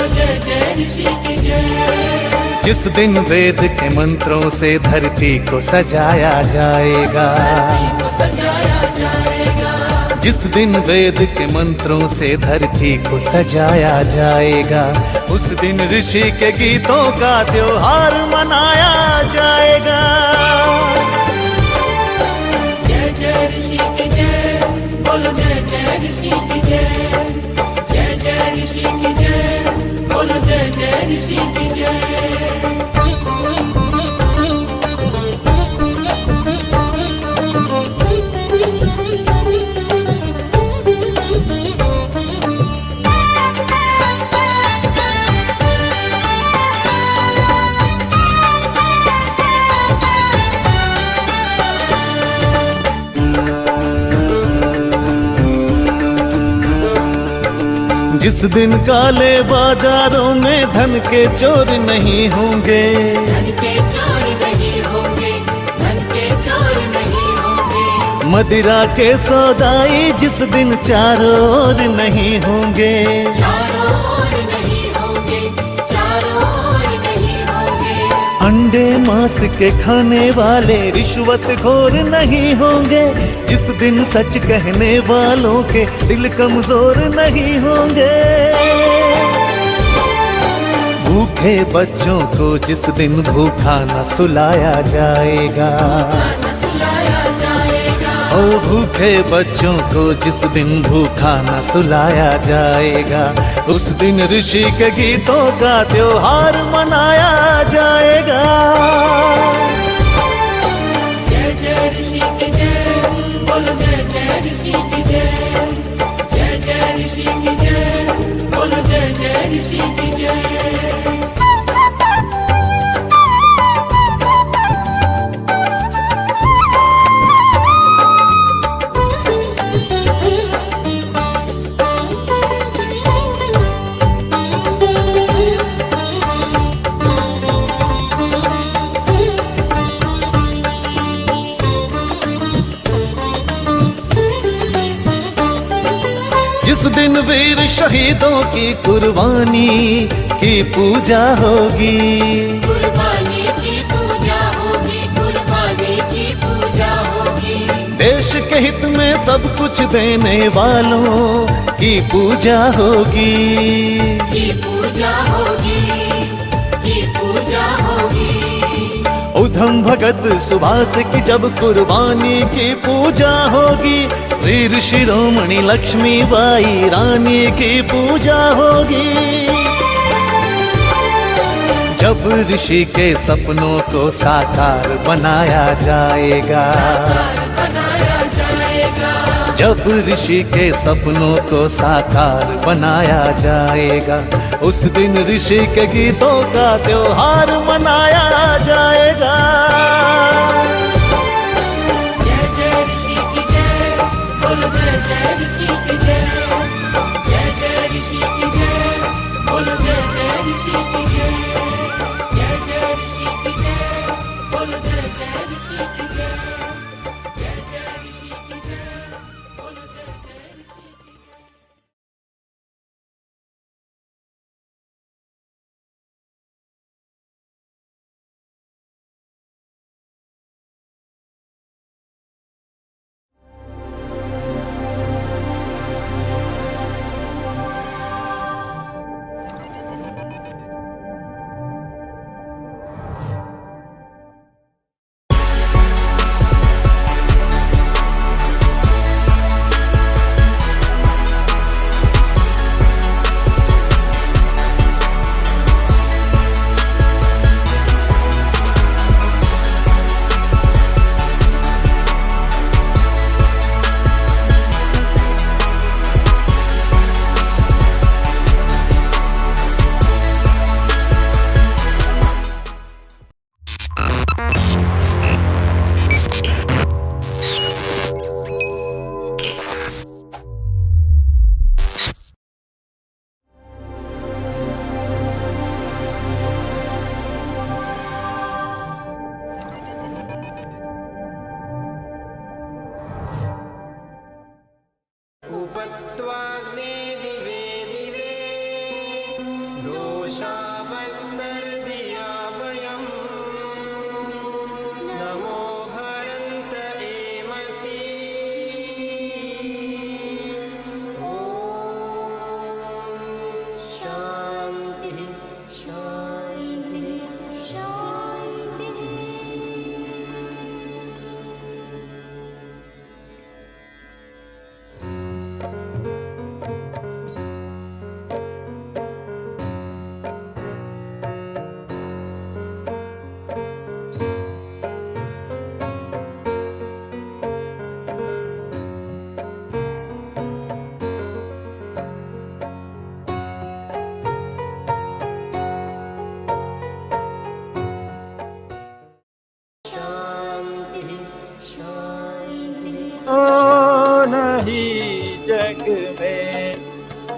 बोलो जय जय ऋषि की जय। जिस दिन वेद के मंत्रों से धरती को सजाया जाएगा, सजाया जाएगा। जिस दिन वेद के मंत्रों से धरती को सजाया जाएगा, उस दिन ऋषि के गीतों का त्योहार मनाया जाएगा। जय जय ऋषि की जय, बोलो जय जय ऋषि की जय। जय जय ऋषि की जय, बोलो जय जय ऋषि की जय। जिस दिन काले बाजारों में धन के चोर नहीं होंगे, धन के चोर नहीं होंगे, धन के चोर नहीं होंगे। मदिरा के सौदाई जिस दिन चारों ओर नहीं होंगे, चारों ओर नहीं होंगे, चारों ओर नहीं होंगे। अंडे मांस के खाने वाले रिश्वतखोर नहीं होंगे। जिस दिन सच कहने वालों के दिल कमजोर नहीं होंगे। भूखे बच्चों को जिस दिन भूखा न सुलाया जाएगा, ओ भूखे बच्चों को जिस दिन भूखा न सुलाया जाएगा, उस दिन ऋषि के गीतों का त्योहार मनाया जाएगा। जय जय ऋषि की जय, बोलो जय जय ऋषि की जय। जय जय ऋषि की जय, बोलो जय जय ऋषि की जय। जिस दिन वीर शहीदों की कुर्बानी की पूजा होगी, कुर्बानी की पूजा होगी, कुर्बानी की पूजा होगी। देश के हित में सब कुछ देने वालों की पूजा होगी, की पूजा होगी, की पूजा होगी। उधम भगत सुभाष की जब कुर्बानी की पूजा होगी, वीर शिरोमणि लक्ष्मीबाई रानी की पूजा होगी। जब ऋषि के सपनों को साकार बनाया जाएगा, जब ऋषि के सपनों को साकार बनाया जाएगा, उस दिन ऋषि के गीतों का त्योहार मनाया जाएगा। जय जय ऋषि की जय, बोलो जय जय ऋषि की जय। जय जय ऋषि की जय, बोलो जय जय ऋषि की जय। जय जय ऋषि की जय, बोलो जय जय ऋषि की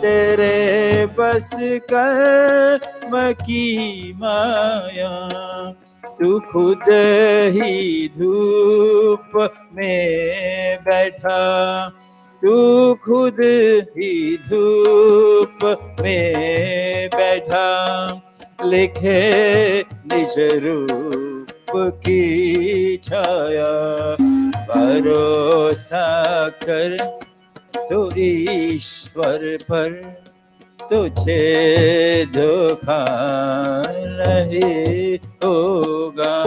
तेरे बस कर्म की माया, तू खुद ही धूप में बैठा, तू खुद ही धूप में बैठा, लिखे निज रूप की छाया, भरोसा कर तो ईश्वर पर, तुझे धोखा नहीं होगा।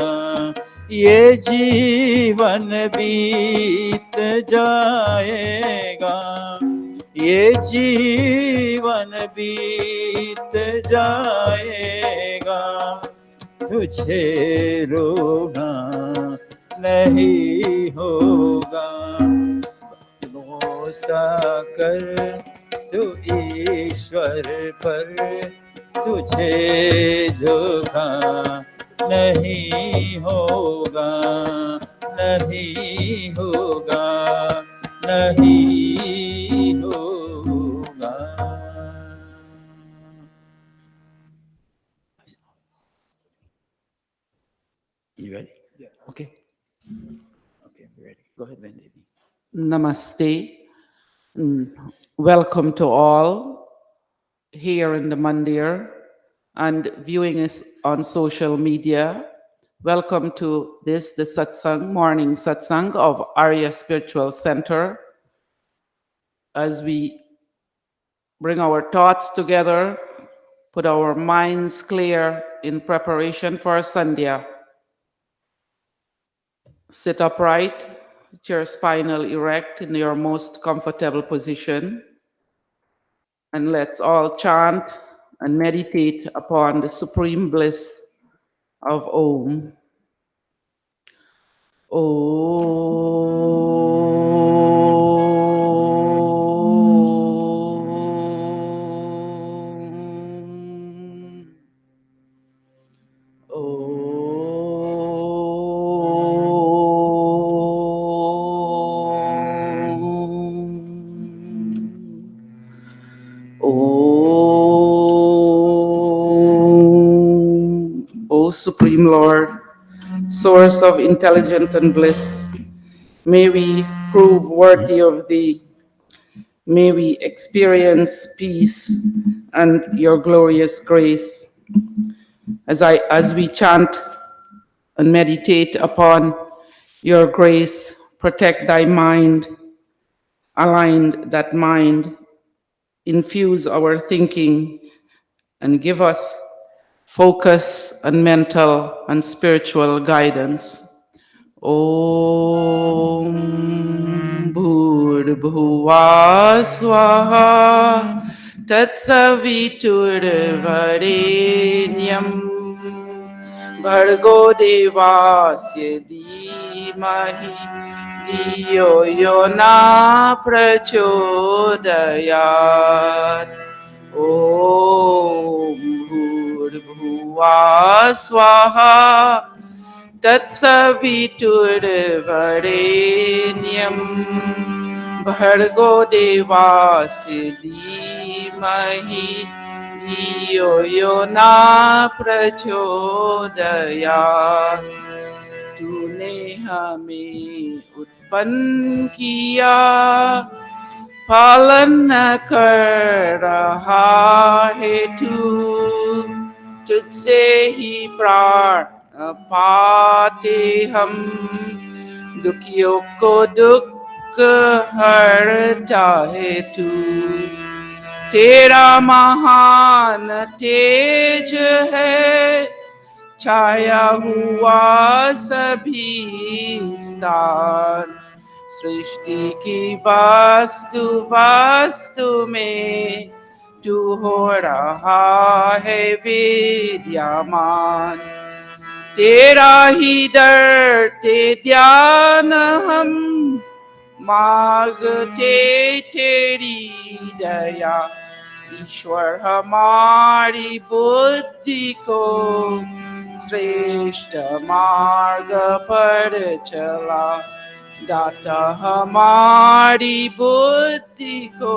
ये जीवन बीत जाएगा, ये जीवन बीत जाएगा, तुझे रोना नहीं होगा। भरोसा कर तू ईश्वर पर, तुझे धोखा नहीं होगा, नहीं होगा, नहीं होगा। You ready? Yeah. Okay. Okay, ready. Go ahead, Wendy. Namaste. Welcome to all here in the Mandir and viewing us on social media. Welcome to this, the Satsang, morning Satsang of Arya Spiritual Center. As we bring our thoughts together, put our minds clear in preparation for Sandhya. Sit upright, with your spinal erect in your most comfortable position. And let's all chant and meditate upon the supreme bliss of Om. O Supreme Lord, source of intelligence and bliss, may we prove worthy of Thee. May we experience peace and Your glorious grace. As we chant and meditate upon Your grace, protect Thy mind, align that mind, infuse our thinking, and give us focus and mental and spiritual guidance. Om Bhurbhuva Swaha Tatsaviturvarenyam Bhargo Devasya Dhimahi Dhiyo Yona Prachodayat. Om Bhurbhuva Swaha Tatsaviturvarenyam Bhargo Devasya Dhimahi Dhiyo Yona Prachodayat. तूने हमें उत्पन्न किया, पालन कर रहा है तू, तुझसे ही प्राण पाते हम, दुखियों को दुख हरता है तू। तेरा महान तेज है, छाया हुआ सभी स्थान, सृष्टि की वास्तु वास्तु में तू हो रहा है विद्यमान। तेरा ही डरते ध्यान हम मांगते तेरी दया, ईश्वर हमारी बुद्धि को श्रेष्ठ मार्ग पर चला, दाता हमारी बुद्धि को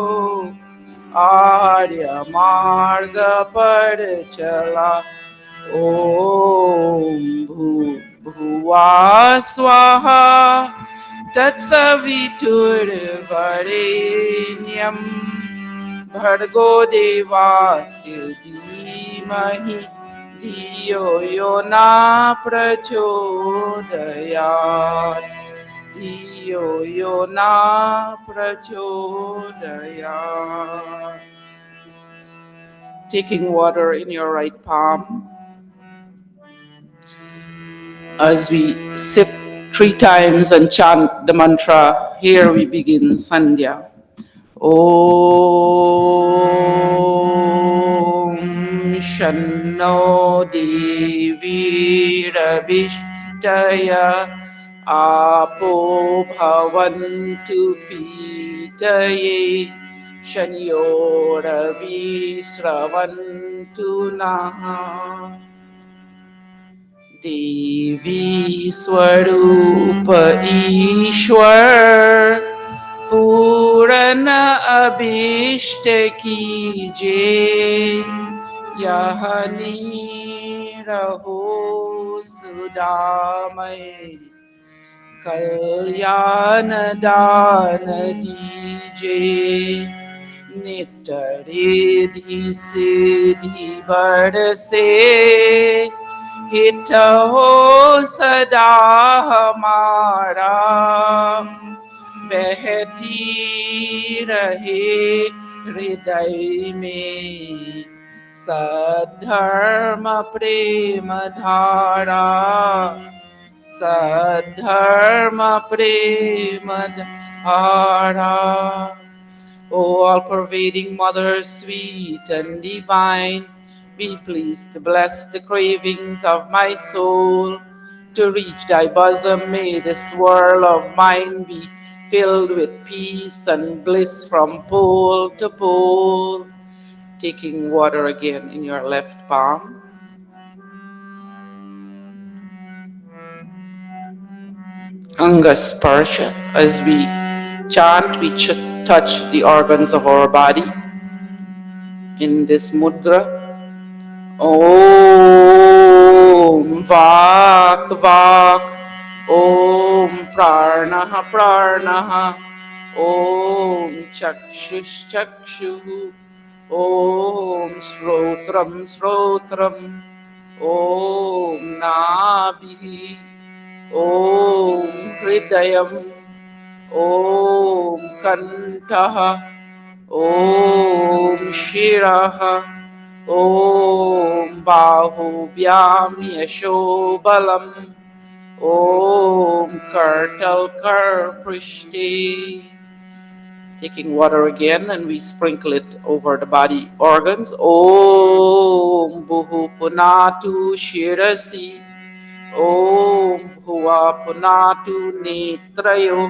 आर्य मार्ग पर चला। ओम भूर्भुवा स्वाहा तत्सवितुर्वरेण्यं भर्गो देवास्य धीमहि धियो यो न प्रचोदयात् धियो यो न प्रचोदयात्. Taking water in your right palm as we sip 3 times and chant the mantra. Here we begin Sandhya. Om Shanno Devi Rabhishtaya Apo Bhavantu Pitaye Shanyo Ravi Sravantu Naha. देवी स्वरूप ईश्वर पूर्ण अभीष्ट कीजे यह रहो सुदामय कल्याण दान दीजे नित्य रिद्धि सिद्धि बरसे हित हो सदा हमारा बहती रहे हृदय में सद्धर्म प्रेम धारा सद्धर्म प्रेम धारा. O all-pervading Mother, sweet and divine, be pleased to bless the cravings of my soul. To reach thy bosom, may this world of mine be filled with peace and bliss from pole to pole. Taking water again in your left palm. Anga Sparsha. As we chant, we touch the organs of our body in this mudra. Om Vak Vak, Om Pranaha Pranaha, Om Chakshush Chakshu, Om Srotram Srotram, Om Nabhi, Om Hridayam, Om Kantaha, Om Shiraha, Om Bahubhyam Yashobalam, Om Kartalkar Prishti. Taking water again and we sprinkle it over the body organs. Om Buhu Punatu Shirasi, Om Bhuva Punatu Netrayo,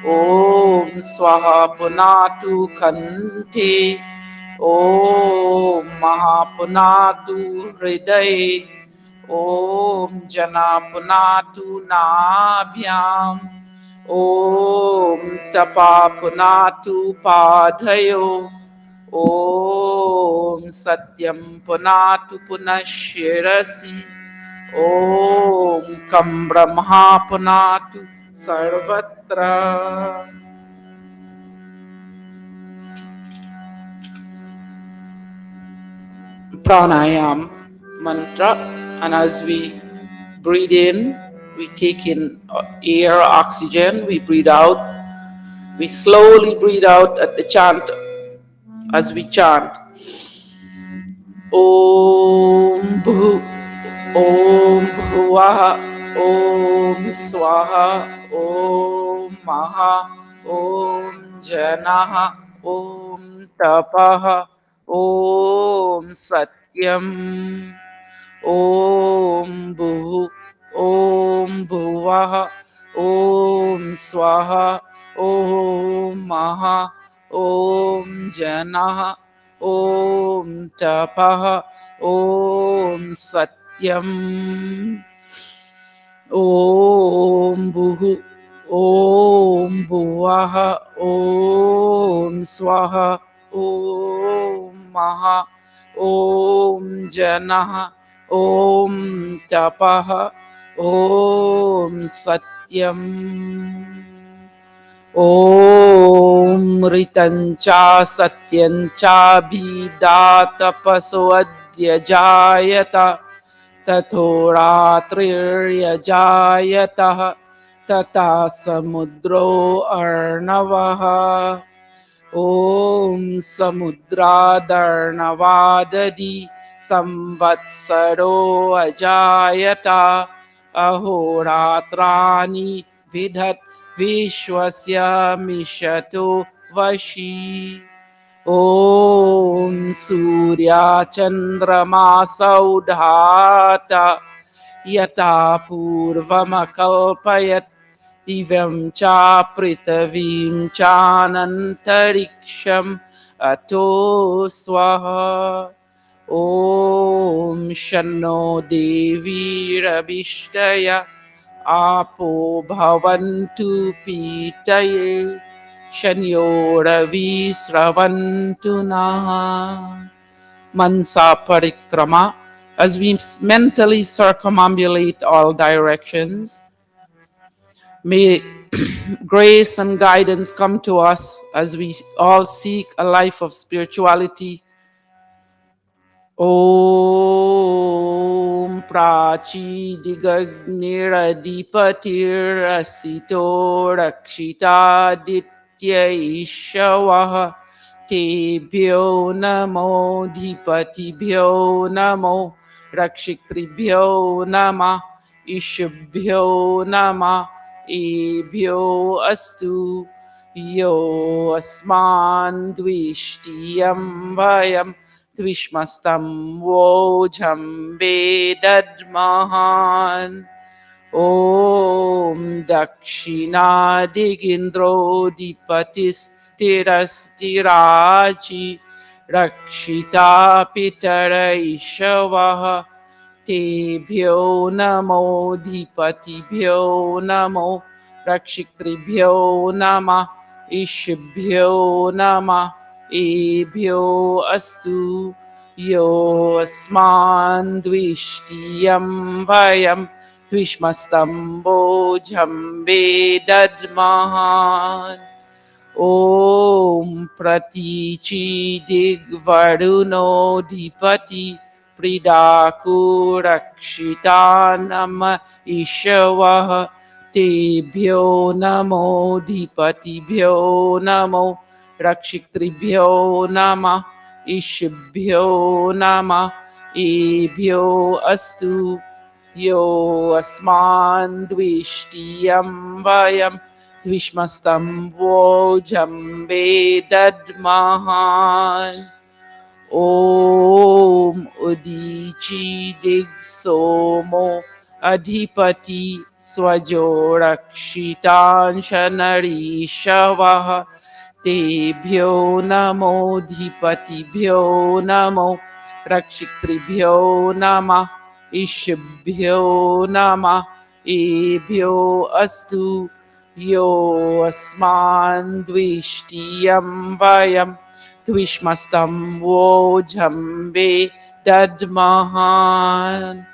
Om Swaha Punatu Kante, Om Mahapunatu Hriday, Om Janapunatu Nabhyam, Om Tapapunatu Padhayo, Om Satyam Punatu Punashirasi, Om Kam Brahma Punatu Sarvatra. Pranayam mantra, and as we breathe in, we take in air, oxygen, we breathe out, we slowly breathe out at the chant as we chant. Om Bhu, Om Bhuvaha, Om Swaha, Om Maha, Om Janaha, Om Tapaha, Om Satyam, Om Bhu, Om Bhuvaha, Om Swaha, Om Maha, Om Janaha, Om Tapaha, Om Satyam, Om Bhu, Om Bhuvaha, Om Swaha, ॐ महा ॐ जनः ॐ तपः ॐ सत्यम् ॐ ऋतञ्चा सत्यञ्चाभिदातपसो अद्य जायत ततो रात्रिर्यजायतः तथा समुद्रो अर्णवः ॐ समुद्रादर्णवादधि संवत्सरो अजायत अहोरात्राणि विधत् विश्वस्य मिषतो वशी ॐ सूर्याचन्द्रमासौधात यथा पूर्वमकल्पयत् दिव्यं चापृथिवीं चानन्तरिक्षम् अतो स्वः ॐ शन्नो देवीरभिष्टय आपो भवन्तु पीतये शन्योरविस्रवन्तु नः Mansa Parikrama, as we mentally circumambulate all directions, may grace and guidance come to us as we all seek a life of spirituality. Om Prachi Digagniradipatir Asito Rakshita Ditya Ishavaha Tebhyo Namo Dhipatibhyo Namo Rakshikribhyo Nama Ishubhyo Nama Ebhyo Astu Yo Asman Dvishtiyam Vayam Tvishmastam Vojam Vedadmahan Om Dakshina Digindro Dipatis Tirastirachi Rakshita Pitara Ishavaha Tebhyo Namo Dhipatibhyo Namo Rakshikribhyo Nama Ishibhyo Nama Ebhyo Astu Yo Asman Dvishtiyam Vayam Tvishmastam Bojam Vedadmahan Om Pratichi Digvaruno Dipati Pridaku Rakshitanam Ishavaha Tebhyo Namo Dipatibhyo Namo Rakshikribhyo Nama Ishibhyo Nama Ebhyo Astu Yo Asman Dvishtiyam Vayam Tvishmastam Vojam Vedadmahan Om Udichi Dig Somo Adhipati Swajo Rakshitan Shanarishavah Tebhyo Namo Dhipatibhyo Namo Rakshikribhyo Nama Ishibhyo Nama Ebhyo Astu Yo Asman Dvishtiyam Vayam Tvishmastam Vojam Vedadmahan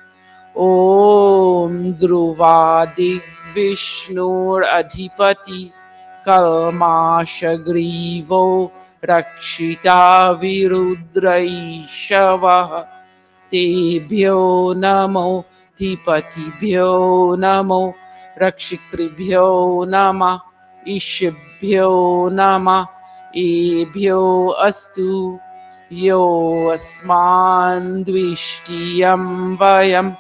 Om Dhruvadig Vishnur Adhipati Kalmashagrivo Rakshita Virudraishavah Tebhyo Namo Dhipatibhyo Namo Rakshikribhyo Nama Ishibhyo Nama Ebhyo Astu Yo Asman Dvishtiyam Vayam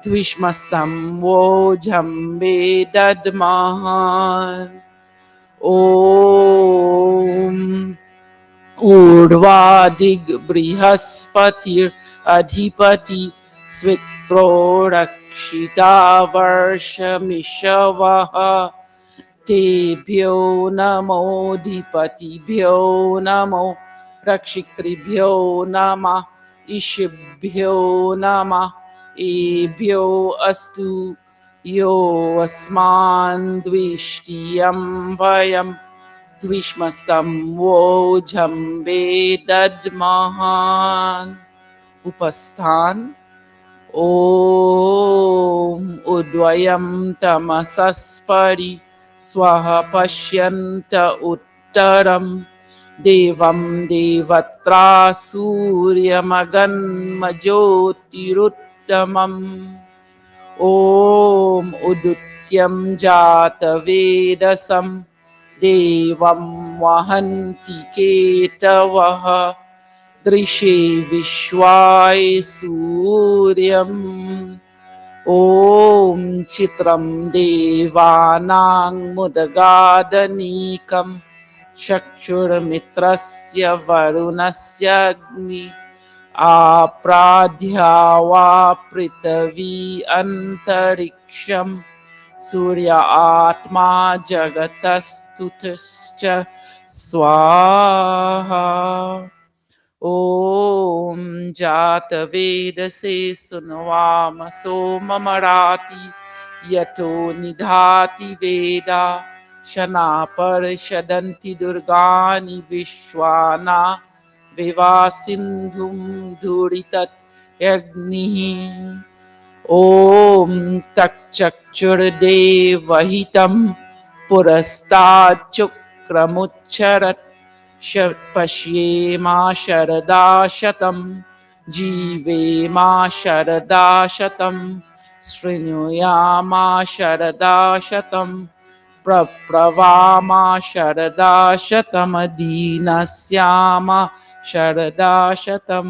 Tvishmastam Vojam Vedadmahan Om Urvadig Brihaspatir Adhipati Svitro Rakshita Varshamishavaha Tebhyo Namo Dhipatibhyo Namo Rakshikribhyo Nama Ishibhyo Nama Ebhyo Astu Yo Asman Dvishtiyam Vayam द्विष्मस्तं वोजम्बे दद्महान् उपस्थान ॐ उद्वयं तमसस्परि स्वः पश्यन्त उत्तरं देवं देवत्रा सूर्यमगन्मज्योतिरुत्तमम् ॐ उदुत्यं जातवेदसं देवं वहन्ति केतवः दृशे विश्वाय सूर्यम् ॐ चित्रं देवानां मुदगादनीकं चक्षुर्मित्रस्य वरुणस्य अग्नि आप्राध्या वा पृथिवी अन्तरिक्षं सूर्य आत्मा जगतस्तुतश्च स्वाहा ॐ जातवेदसे सुनवाम सोममराति यतो निधाति वेदा शना परषदन्ति दुर्गानि विश्वाना विवा सिन्धुं धूरितत् यज्ञिः ॐ तच्चक्षुर्देवहितं पुरस्ताच्चुक्रमुच्चरत् पश्येमा शरदा शतं जीवेमा शरदा शतं शृणुयामा शरदा शतं प्रप्लवामा शरदा शतमदीनस्यामा शरदा शतं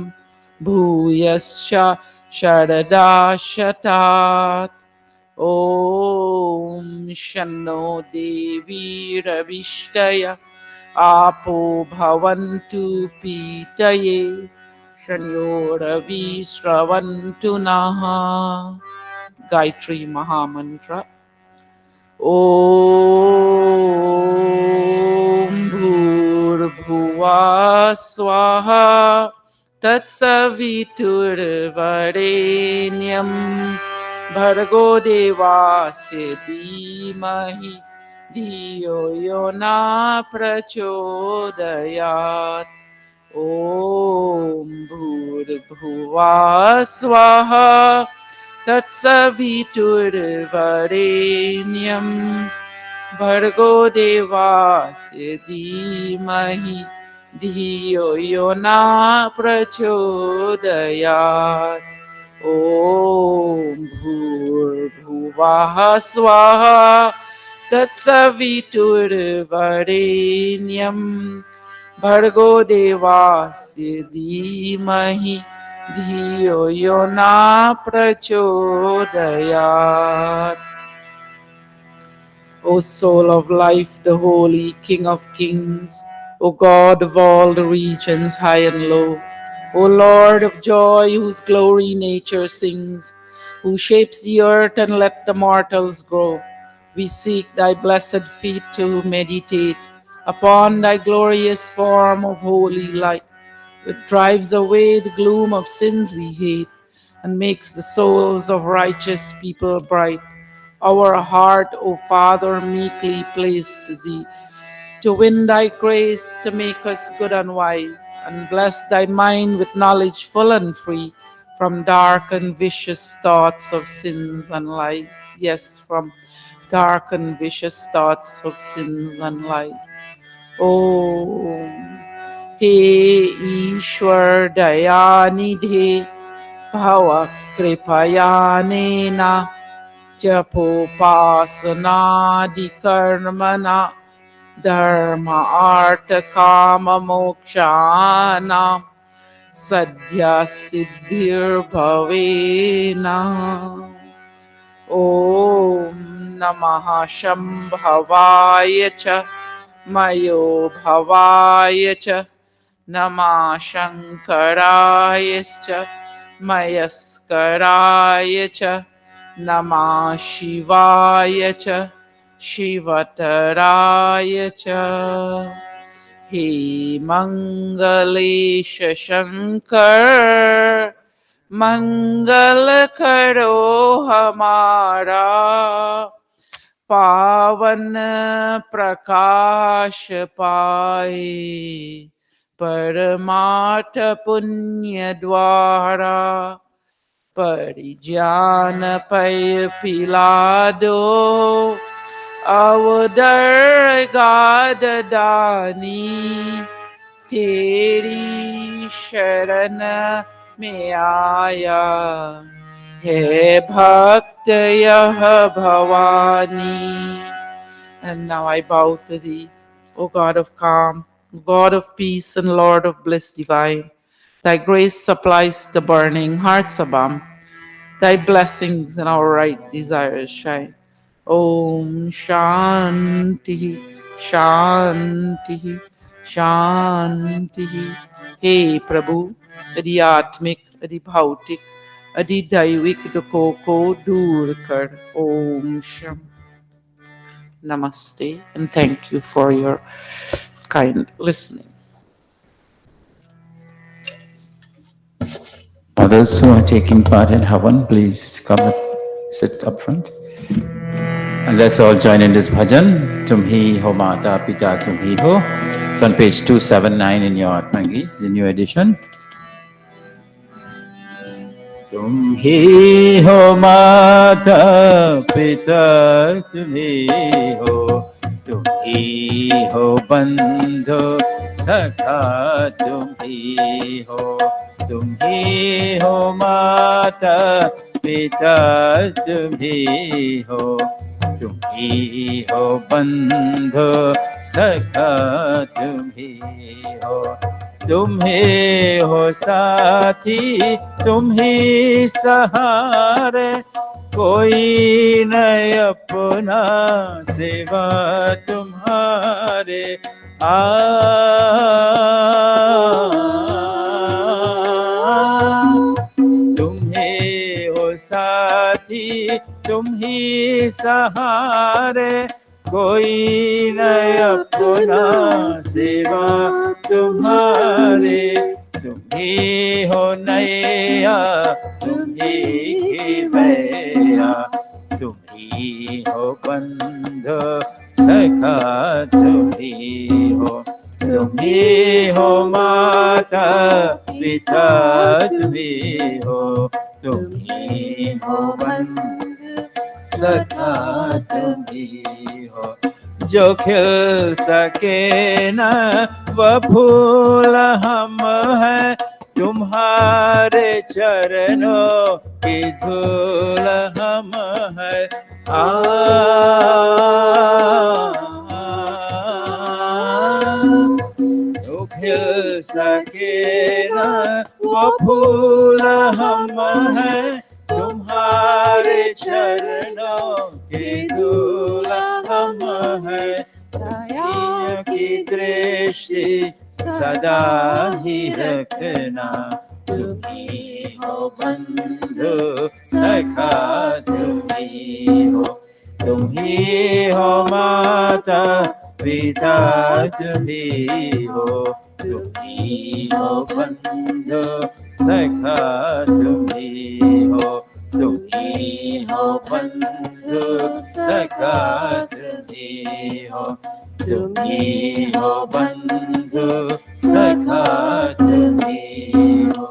भूयश्च शरदा शतात् ॐ शन्नो देवीरविष्टय आपो भवन्तु पीतये शन्यो रवि श्रवन्तु नः गायत्री महामंत्र ॐ भूर्भुवः स्वाहा तत्सवितुर्वरेण्यं भर्गो देवास्य धीमहि धियो यो न प्रचोदयात् ॐ भूर्भुवः स्वाहा तत्सवितुर्वरेण्यं भर्गो देवास्य धीमहि धियो यो न प्रचोदयात् ॐ भूर्भुवः स्वाहा तत्सवितुर्वरेण्यं भर्गो देवास्य धीमहि धियो यो न प्रचोदयात्. O soul of life, the holy King of kings, O God of all the regions high and low, O Lord of joy, whose glory nature sings, who shapes the earth and let the mortals grow, we seek thy blessed feet to meditate upon thy glorious form of holy light, which drives away the gloom of sins we hate and makes the souls of righteous people bright. Our heart, O Father, meekly placed to thee, to win thy grace, to make us good and wise, and bless thy mind with knowledge full and free from dark and vicious thoughts of sins and lies. Yes, from dark and vicious thoughts of sins and lies. Om He Ishwar Dayanidhe Bhava Kripayanena Japopasanadikarmana Dharma Artha Kama Mokshana Sadhya Siddhir Bhavena. Om Namaha Shambhavaya Cha Mayo Bhavaya Cha Namah Shankarayascha Mayaskaraya Cha Namah Shivaya Cha Shivataraya Cha. He Mangalesha Shankar Mangalakaro Hamara पावन प्रकाश पाए परमार्थ पुण्य द्वारा परिजान पय पिला दो अवदर गाद दानी तेरी शरण में आया हे भक्त यह Bhavani. And now I bow to thee, O God of calm, God of peace and Lord of bliss divine. Thy grace supplies the burning hearts above. Thy blessings and our right desires shine. Om Shanti, Shanti, Shanti. Hey Prabhu, Adhyatmik, Adhibhautik, Adhidaivik दुखों को दूर कर. Om Sham. Namaste and thank you for your kind listening. Others who are taking part in Havan, please come up, sit up front. And let's all join in this bhajan. Tum hi ho mata pita tum hi ho. It's on page 279 in your Atmangi, the new edition. Tum hi ho mata pita tum hi ho. Tum hi ho bandho sakha tum hi ho. Tum hi ho mata pita tum hi ho. तुम ही हो बंधु सखा तुम ही हो. तुम ही हो साथी तुम ही सहारे कोई नहीं अपना सिवा तुम्हारे. तुम ही हो साथी तुम ही सहारे कोई नहीं अपना सिवा तुम्हारे. तुम ही हो नैया तुम ही भैया तुम ही हो बंधु सखा तुम ही हो. तुम ही हो माता पिता तुम ही हो. तुम ही हो बंधु सखा तुम ही हो. जो खिल सके न वह फूल हम हैं तुम्हारे चरणों की धूल हम हैं. जो खिल सके न वो फूल हम हैं तुम्हारे चरणों की धूल हम हैं. दया की दृष्टि सदा ही रखना तुम ही हो बंधु सखा तुम ही हो. तुम ही हो माता पिता तुम ही हो. तुम ही हो बंधु सखा तुम ही हो. तुम ही हो बंधु सखा तुम ही हो. तुम ही हो बंधु सखा तुम ही हो.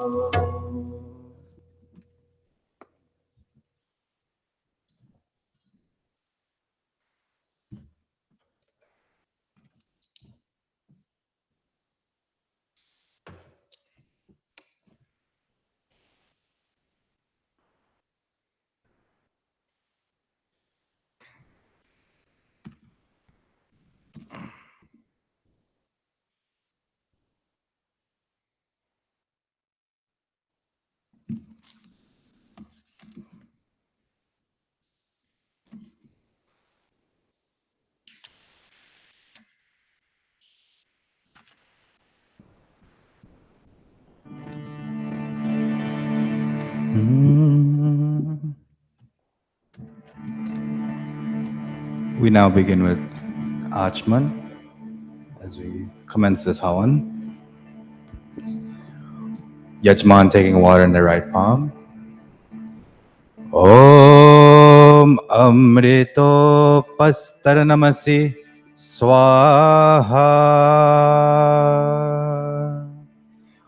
We now begin with Achman as we commence this Havan. Yajman taking water in the right palm. Om Amritopastranamasi Swaha.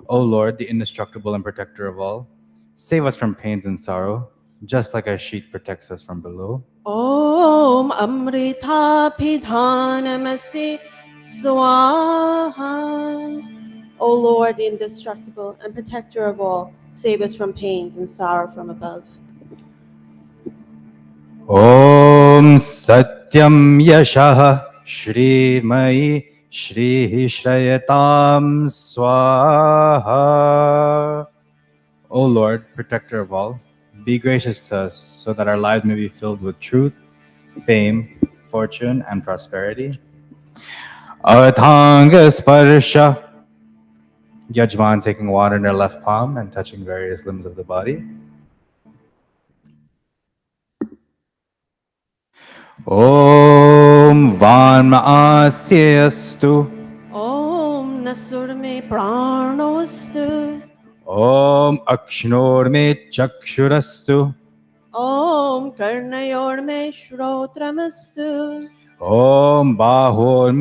O Lord, the indestructible and protector of all, save us from pains and sorrow, just like our sheet protects us from below. Om Amritapidhanamasi Swaha. O Lord, the indestructible and protector of all, save us from pains and sorrow from above. Om Satyam Yashah Shrimai Shri Shrayatam Swaha. O Lord, protector of all, be gracious to us so that our lives may be filled with truth, fame, fortune, and prosperity. Adhanga Sparsha. Yajman taking water in their left palm and touching various limbs of the body. Om Vanma Asyastu. Om Nasurme Pranostu. Om Akshnor Chakshurastu. Om Karnayorme Shrotramastu. Om Bahor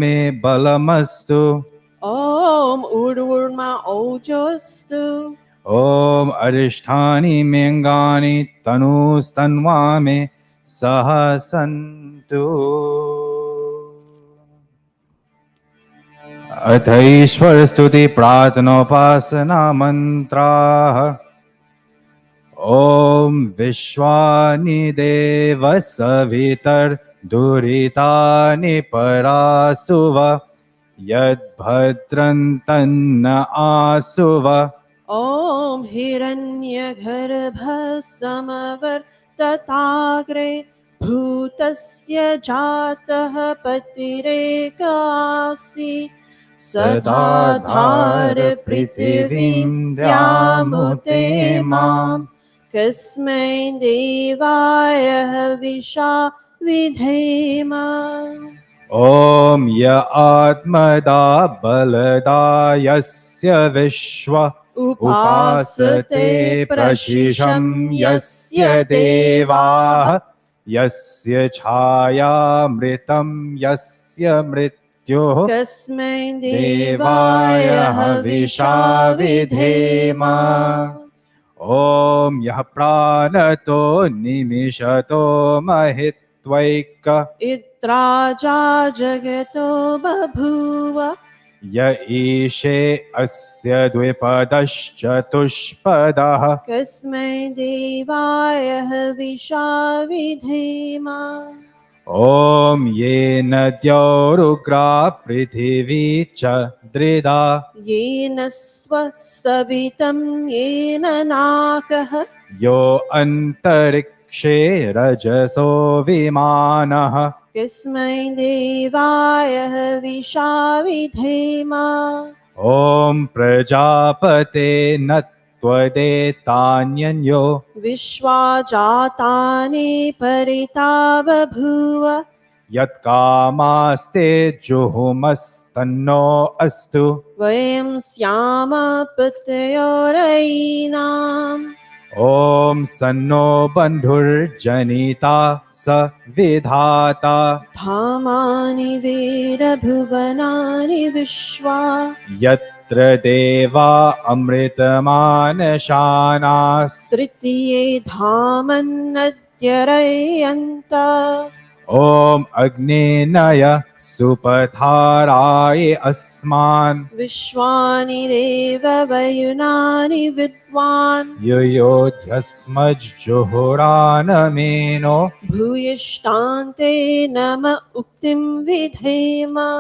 Balamastu. Om Ururma Ojostu. Om Arishtani Mengani Tanustanvame Sahasantu. अथईश्वर स्तुति प्रार्थनोपासना मंत्राः. ओम विश्वानि देव Savitar दुरितानि परासुव यद्भद्रन्तन्न आसुव. Om Hiranyagarbha Samavartatagre Bhutasya Jatah Patireka Sadadhar Prithivim Yamute Mam Kasmai Devaya Visha Vidhema. ओम य आत्मदा बलदा यस्य विश्व उपासते प्रशिशं यस्य देवाः यस्य छायामृतं यस्य मृत्युः Kasmai देवाय हविषा विधेम. ओम यः प्राणतो निमिषतो महित्वैक Itraja Jagato Babhuva य ईशे अस्य द्विपदश्चतुष्पदः. Kasmai Devaya Havisha Vidhema. ओम येन द्यौरुग्रा पृथिवी च दृदा Yena Swastavitam Yena Nakaha यो अंतरिक्षे रजसो विमानः. Kasmai Devaya Havisha Vidhema. ओम प्रजापते न त्वदेतान्यन्यो Vishwajatani Parita Babhuva यत्कामास्ते जुहुमस्तन्नो अस्तु. Vayam Syama Patyorainam. ओम सन्नो बंधुर्जनिता स विधाता Dhamani Veda Bhuvanani Vishwa यत्र देवा अमृतमानशानास्. Tritiye Dhamannadyarayanta ओम अग्नेनय सुपथाराय अस्मान् Vishwani Deva Vayunani Vidwan युयोध्यस्मज्जुहुरानमेनो. Bhuyishtante Nama Uktim Vidhema.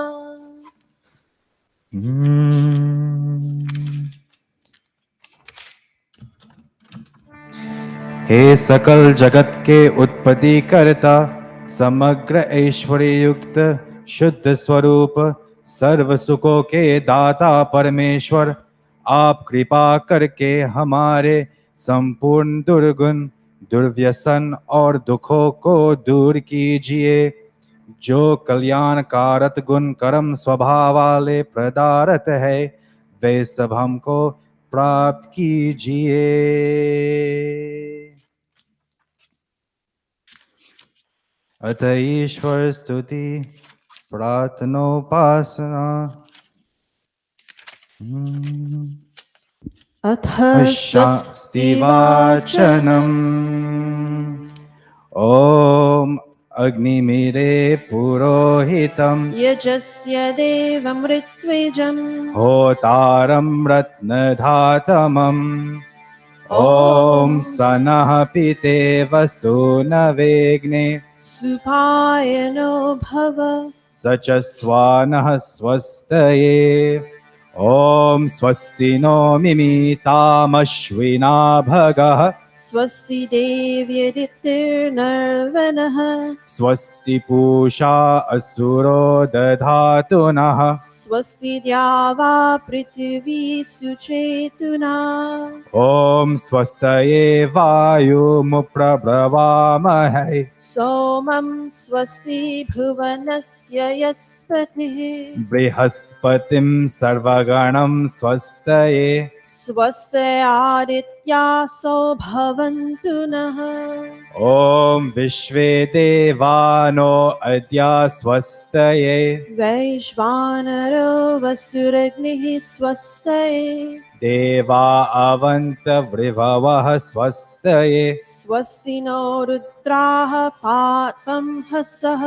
हे सकल जगत के उत्पत्ति करता समग्र ऐश्वर्य युक्त शुद्ध स्वरूप सर्व सुखों के दाता परमेश्वर, आप कृपा करके हमारे संपूर्ण दुर्गुण दुर्व्यसन और दुखों को दूर कीजिए. जो कल्याणकारक गुण कर्म स्वभाव वाले पदार्थ है वे सब हमको प्राप्त कीजिए. अथ ईश्वर स्तुति प्रार्थनोपासना अथ शास्तिवाचनम् ॐ अग्निमीरे पुरोहितं यजस्य देवमृत्विजम् होतारं रत्नधातमम् ॐ सनः पितेव सूनवेग्ने सुपायनो भव स च स्वानः स्वस्तये ॐ स्वस्ति नो मिमीतामश्विना भगः स्वस्ति देव्यदितिर्नर्वणः स्वस्ति पूषा असुरो दधातु नः स्वस्ति द्यावा पृथिवी सुचेतुना ॐ स्वस्तये वायुमुप्रब्रवामहै सोमं स्वस्ति भुवनस्य यस्पतिः बृहस्पतिं सर्वगणं स्वस्तये स्वस्ति भवन्तु नः ॐ विश्वे देवानो अद्य स्वस्तये वैश्वानरो वसुरग्निः स्वस्तये देवा अवन्तवृभवः स्वस्तये स्वस्ति नो रुद्राः पात्वं हसः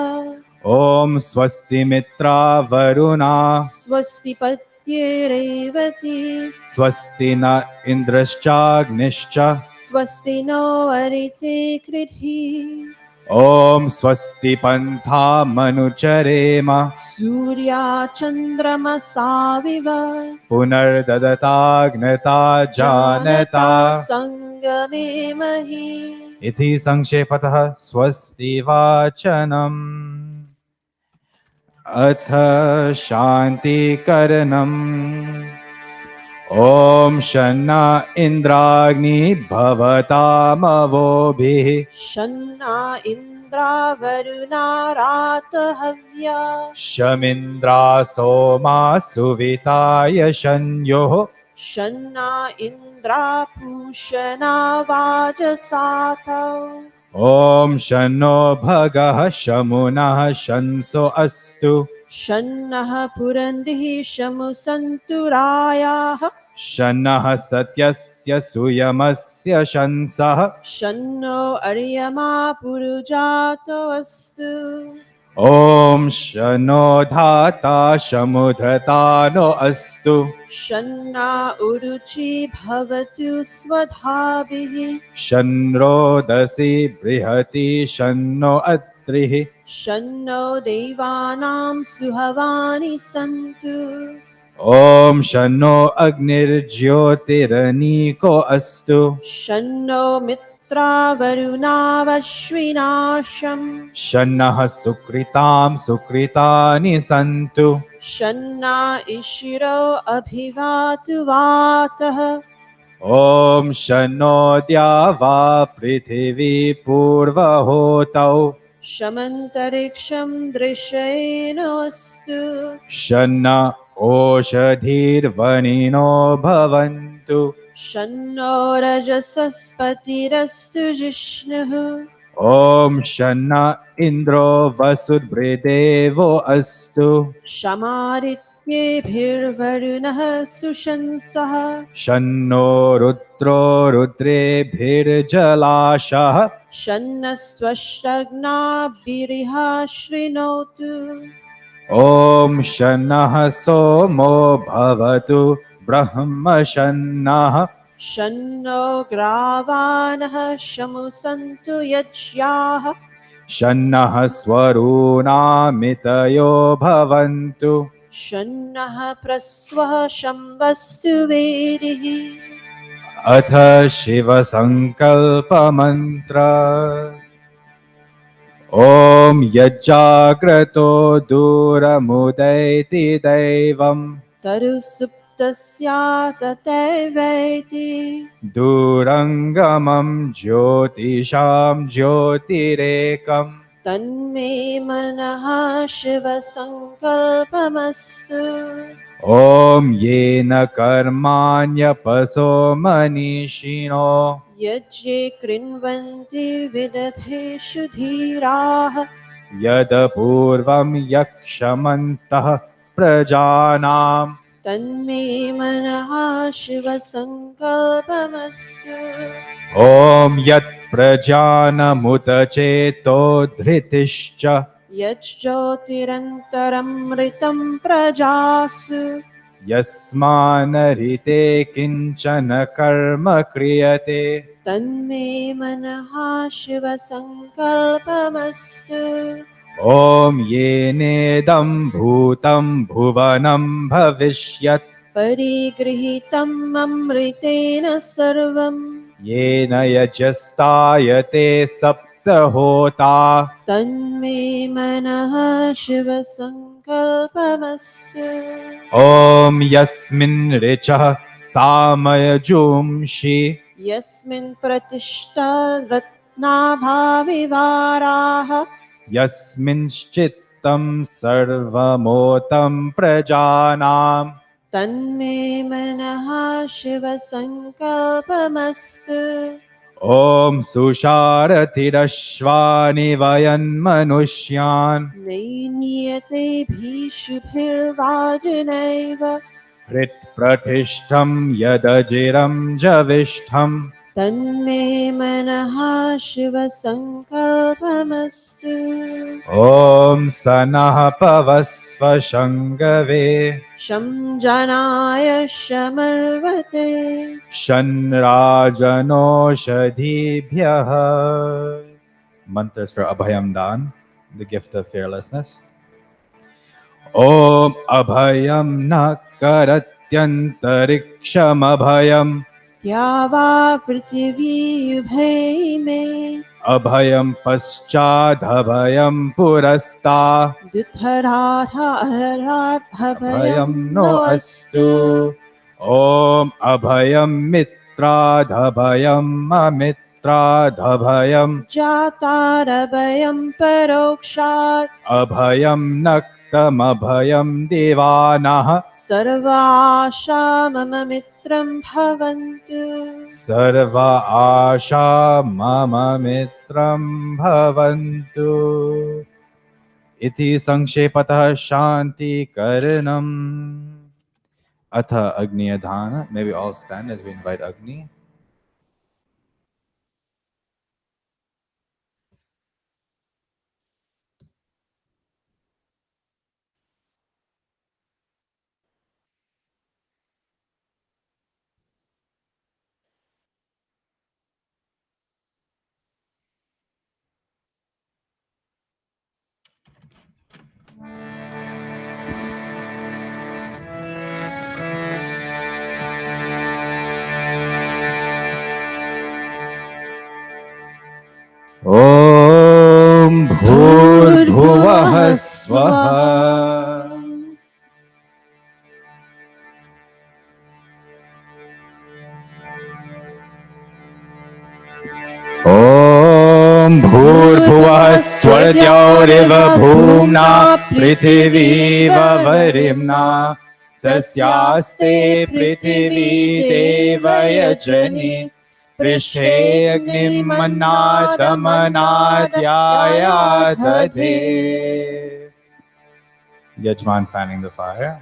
ॐ स्वस्ति मित्रा वरुणा स्वस्ति पत्युरेवती स्वस्ति न इन्द्रश्चाग्निश्च स्वस्ति नो अरिते कृधि ॐ स्वस्ति पन्थामनुचरेम सूर्या चन्द्रमसाविव पुनर्ददताग्नता जानता संगमे महि इति संक्षेपतः स्वस्ति वाचनम् अथ शान्तिकरणम् ॐ शन्ना इन्द्राग्नि भवतामवोभिः शन्ना इन्द्रावरुणा रातहव्या शमिन्द्रा सोमा सुविताय शन्योः शन्ना इन्द्रा पूषणा वाजसातौ ॐ शन्नो भगः शमुनः शंसो अस्तु शन्नः पुरन्दिः शमुसन्तु रायाः शन्नः सत्यस्य सुयमस्य शंसः शन्नो अर्यमा पुरुजातो अस्तु ॐ शन्नो धाता शमुधतानो अस्तु शन्ना उरुचि भवतु स्वधाभिः शन्रोदसी बृहति शन्नो अत्रिः शन्नो देवानां सुहवानि सन्तु ॐ शन्नो अग्निर्ज्योतिरनीको अस्तु शन्नो मित्रावरुणावश्विनाशम् शन्नः सुकृतां सुकृतानि सन्तु शन्ना इशिरो अभिवातु वातः ॐ शन्नो द्यावा पृथिवी पूर्वहोतौ शमन्तरिक्षं दृशेनोऽस्तु शन्न ओषधीर्वनिनो भवन्तु शन्नो रजसस्पतिरस्तु जिष्णुः ॐ शन्न इन्द्रो वसुर्भृदेवो अस्तु शमारित्येभिर्वरुणः सुशंसः शन्नो रुद्रो रुद्रेभिर्जलाशः शन्नस्त्वष्टग्नाभिरिह शृणोतु ॐ शन्नः सोमो भवतु ब्रह्म शन्नः शन्नो ग्रावाणः शमुसन्तु यज्ञाः शन्नः स्वरूणामितयो भवन्तु शन्नः प्रस्वः शम्वस्तु वेदिः अथ शिवसङ्कल्पमन्त्र ॐ यज्जाग्रतो दूरमुदैति दैवम् तरुसुप्तस्याततैवैति दूरङ्गमं ज्योतिषां ज्योतिरेकम् तन्मे मनः शिवसङ्कल्पमस्तु ॐ येन कर्माण्यपसो मनीषिणो यज्ञे कृण्वन्ति विदधेषु धीराः यदपूर्वं यक्षमन्तः प्रजानाम् तन्मे मनः शिव संकल्पमस्तु। ॐ यत् प्रजानमुत चेतो धृतिश्च यज्ज्योतिरन्तरमृतं प्रजासु यस्मानरिते किञ्चन कर्म क्रियते तन्मे मनः शिव संकल्पमस्तु। ॐ येनेदं भूतं भुवनं भविष्यत् परिगृहीतम् अमृतेन सर्वम् येन यजस्तायते सप्तहोता तन्मे मनः शिव संकल्पमस्तु। ॐ यस्मिन् ऋचः सामयजूंषि यस्मिन् प्रतिष्ठा रत्नाभाविवाराः यस्मिंश्चित्तं सर्वमोतं प्रजानाम् तन्मे मनः शिव संकल्पमस्तु। ॐ सुषारथिरश्वानि वयन्मनुष्यान् नैनीयते भीषुभिर्वाजिनैव हृत्प्रतिष्ठं यदजिरं जविष्ठम् तन्मे मनः शिव संकल्पमस्तु। ॐ सनः पवस्व शङ्गवे शं जनाय शमर्वते शन्राजनोषधीभ्यः Mantras for Abhayam Dan, the gift of fearlessness. Om Abhayam Nakaratyantariksham Abhayam द्यावा पृथिवी उभयमे Abhayam Paschadabhayam Purasta दुधराभयं Abhayam no astu Om Abhayam Mitradhabhayam Amitradhabhayam जातारभयं परोक्षात् Abhayam Naktam Abhayam Devanah सर्वाशा मम मित्रं भवन्तु Sarva Asha Mama Mitram Bhavantu Iti Sankshepatah Shanti Karanam Atha Agni Adhana. May we all stand as we invite Agni. Om Bhurbhuvah Swaha Om Bhurbhuvah Swardyaurev Bhumna Prithviva Varimna Tasyaste Prithvi Devayajani Prishe Agnim Manadamanadhyaya Dadhe. Yajman fanning the fire.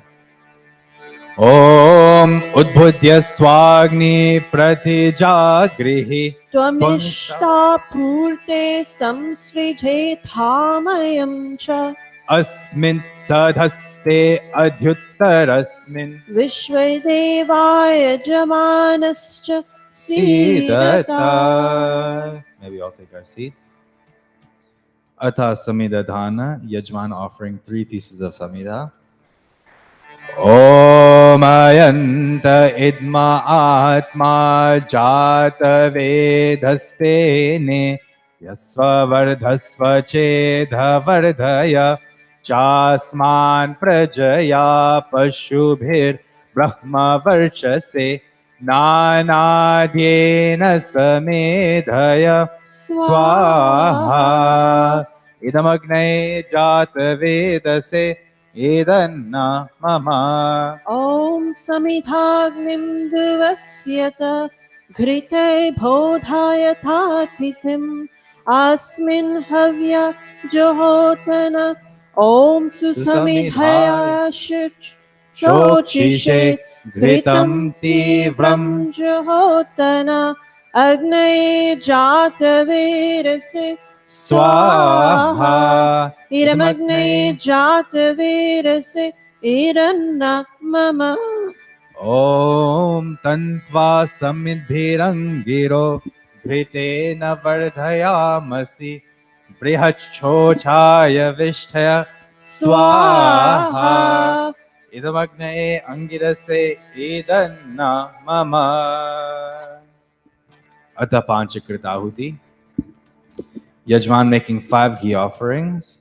Om Udbhudya Swagni Pratijagrihi त्वमिष्टा पूर्ते संसृजे धामयं च Asmin Sadhaste Adhyuttarasmin विश्वदेवाय जमानश्च सीदता। Sidata. May we all take our seats. Atha Samidadhana, Yajman offering 3 pieces of Samida. Om Ayanta Idma Atma Jata Vedhastene Yasva Vardhasva Chedha Vardhaya Chasman Prajaya Pashubhir Brahma Varchase Nanadyena Samedhaya Swaha Idamagne Jata Vedase Idanna Mama ॐ समिधाग्निं दिवस्यत घृते बोधाय तातिथिम् अस्मिन् हव्य जुहोतन ॐ सुसमिधया शोचिषे घृतं तीव्रं जुहोतन अग्नये जातवेरसे स्वाहा इरमग्नये जातवेरसे इरन्न मम ॐ तन्त्वा समिद्भिरङ्गिरो घृतेन वर्धयामसि बृहच्छोषाय विष्ठय स्वाहा इदमग्नये अंगिरसे ईदन्न मम अतः पांचकृत आहुति Yajman making 5 ghee offerings.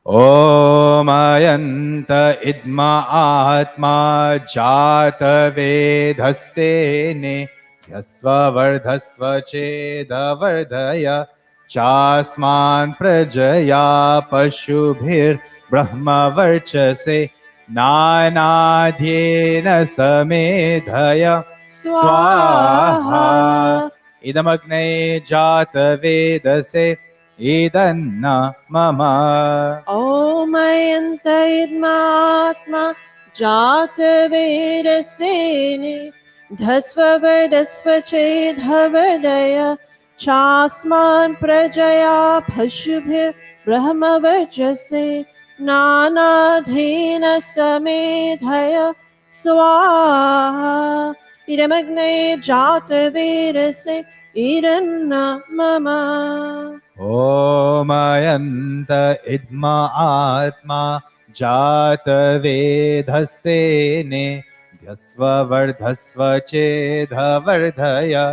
Om Ayanta Idma Atma Jata Vedhastene Yasva Vardhasva Cheda Vardhaya Chasman Prajaya Pashubhir Brahma Varchase Nanadhyena Samedhaya Swaha Idamagne Jata Vedase Idanna Mama Om Ayanta Idmatma Jata Vedastene Dhasva Vardasva Chedhavardaya Chasman Prajaya Pashubhir Brahma Varchase Nanadhena Samedhaya Swaha Idamagne Jata Vedase Idanna Mama Om Ayanta Idma Atma Jata Vedhastene Dhyasva Vardhasva Chedha Vardhaya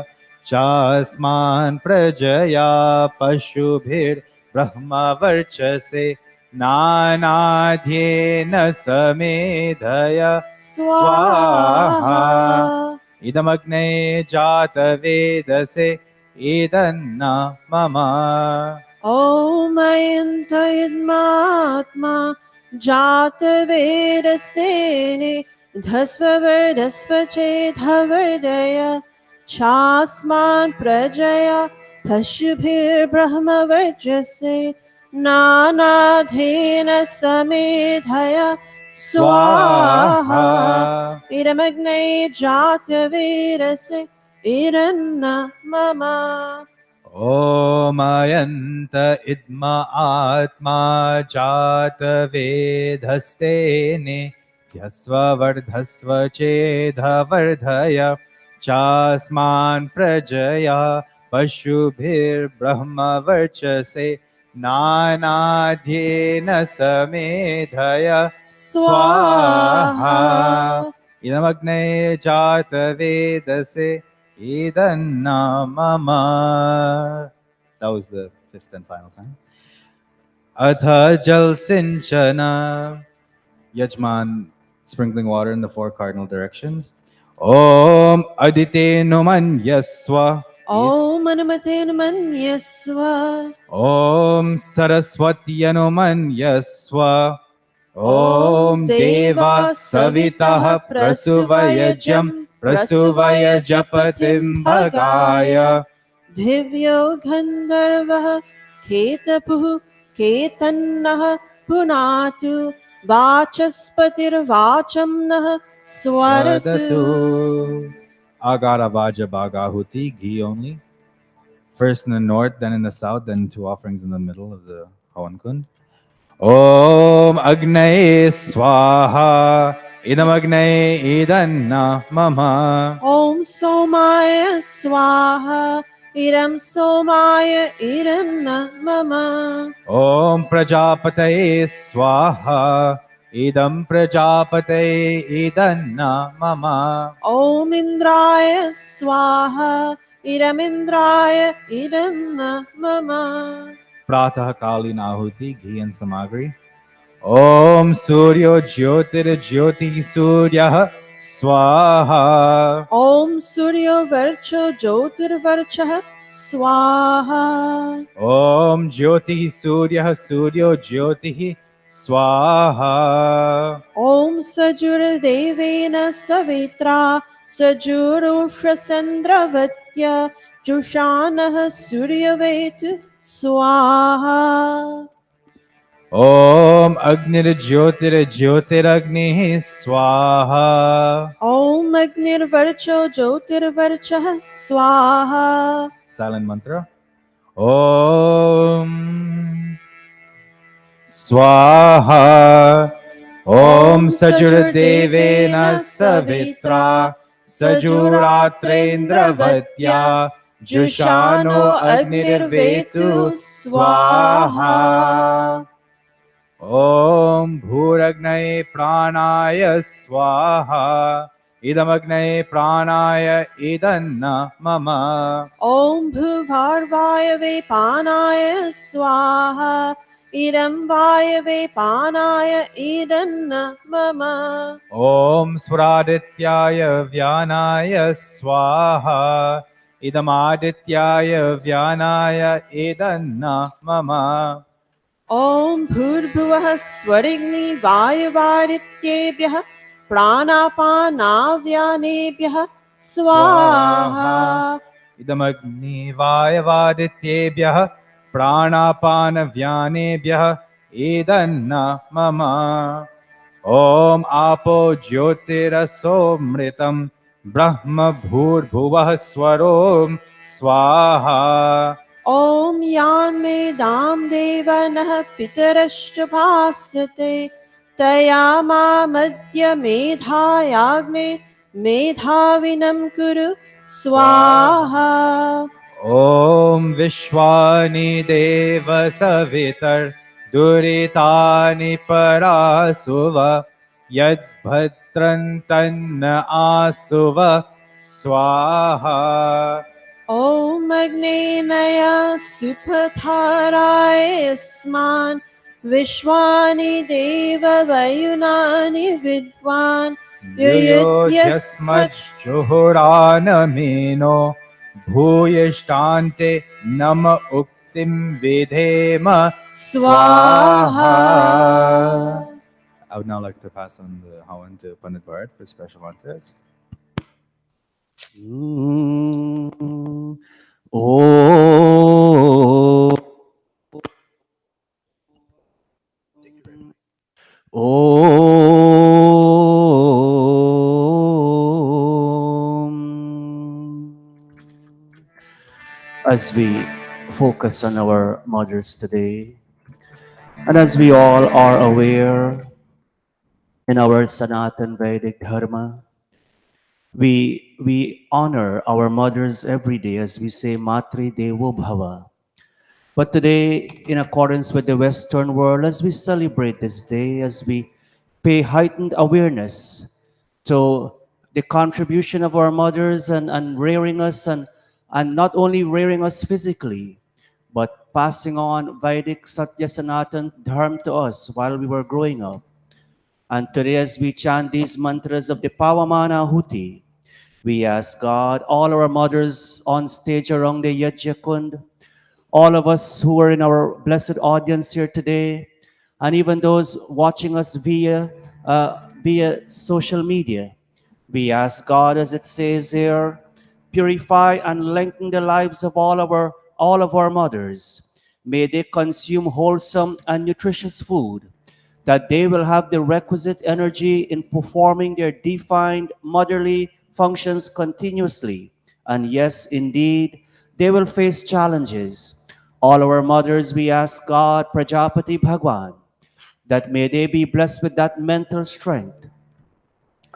Chasman Prajaya Pashubhir Brahma Varchase Nanadhyena Samedhaya Swaha Idamagne Jata Vedase Idanna Mama Om Ayanta Idmatma Jata Vedastene Dhasva Vardasva Chedhavardaya Chasman Prajaya Pashubhir Brahma Varchase Nanadhena Samedhaya Swaha Idamagne Jata Vedase Idanna Mama Om Ayanta Idma Atma Jata Vedhastene Dhyasva Vardhasva Chedha Vardhaya Chasman Prajaya Pashubhir Brahma Varchase Nanadhyena Samedhaya Swaha Idamagne Jata Vedase Idanna Mama. That was the 5th and final time. Atha Jal Sinchana. Yajman sprinkling water in the 4 cardinal directions. Om Adite Numan Yaswa. Om Anumate Manyaswa Om Saraswati Anuman Yaswa. Om Deva Savitaha Prasuvayajam Prasuvaya Japatim Bhagaya Divyo Gandharvah Ketapuh Ketannah Punatu Vachaspatir Vachamnah Swaratu Swadatu Agara Vaja Bhagahuti, ghee only. First in the north, then in the south, then 2 offerings in the middle of the Havan Kund. Om Agnaye Swaha Idam Agnaye Idanna Mama Om Somaya Swaha Idam Somaya Idam Mama Om Prajapataye Swaha Idam Prajapataye Idanna Mama Om Indraya Swaha Idam Indraya Idam Mama Pratah Kali Nahuti, ghee and samagri. Om Suryo Jyotir Jyoti Surya Swaha Om Surya Varcho Jyotir Varchah Swaha Om Jyoti Surya Suryo Jyoti Swaha Om Sajur Devena Savitra Sajurusha Sandravatya Jushanah Suryavetu Swaha. Om Agnir Jyotiragni Swaha. Om Agnir Varcho Jyotirvarchah Swaha. Silent mantra. Om Swaha. Om Sajurdevena Savitra Sajuratrendra Jushano Agnirvetu Swaha. Om Bhuragnaye Pranaya Swaha. Idamagne Pranaya Idanna Mama. Om Bhuvarvaya Vepanaya Swaha. Idam Vaya Vepanaya Idanna Mama. Om Swaradityaya Vyanaya Swaha. Idamadityaya Vyanaya Idanna Mama. Om Bhurbhuvah Swarigni Vayavadityebhyah Pranapanavyanebhyah Swaha. Idamagni Vayavadityebhyah Pranapanavyanebhyah Idanna Mama. Om Apo Jyotirasomritam Brahma Bhurbhuvah Swarom Swaha. Om Yan Medam Devanah Pitarashcha Bhasate Tayama Madhya Medhayagne Medhavinam Kuru Swaha. Om Vishwani Deva Savitar Duritani Parasuva Yad Bhadrantanna Asuva Swaha. Om Agnenaya Supatharaya Sman Vishwani Deva Vayunani Vidwan Yuyodhyasmat Juhuranamino Bhuyashtante Nama Uktim Vidhema Swaha. I would now like to pass on the Hawan to Pandit Bharat for special mantras. Oh, as we focus on our mothers today, and as we all are aware in our Sanatan Vedic Dharma, we honor our mothers every day as we say Matri Devo Bhava. But today, in accordance with the Western world, as we celebrate this day, as we pay heightened awareness to the contribution of our mothers and rearing us, and not only rearing us physically, but passing on Vedic Satya Sanatan Dharma to us while we were growing up. And today, as we chant these mantras of the Pavamana Ahuti, we ask God, all our mothers on stage around the Yajna Kund, all of us who are in our blessed audience here today, and even those watching us via social media, we ask God, as it says here, purify and lengthen the lives of all of our mothers. May they consume wholesome and nutritious food, that they will have the requisite energy in performing their defined motherly functions continuously. And yes, indeed, they will face challenges. All our mothers, we ask God, Prajapati Bhagwan, that may they be blessed with that mental strength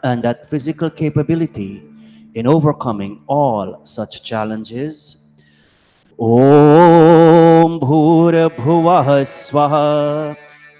and that physical capability in overcoming all such challenges. Om Bhura Bhuvah Swaha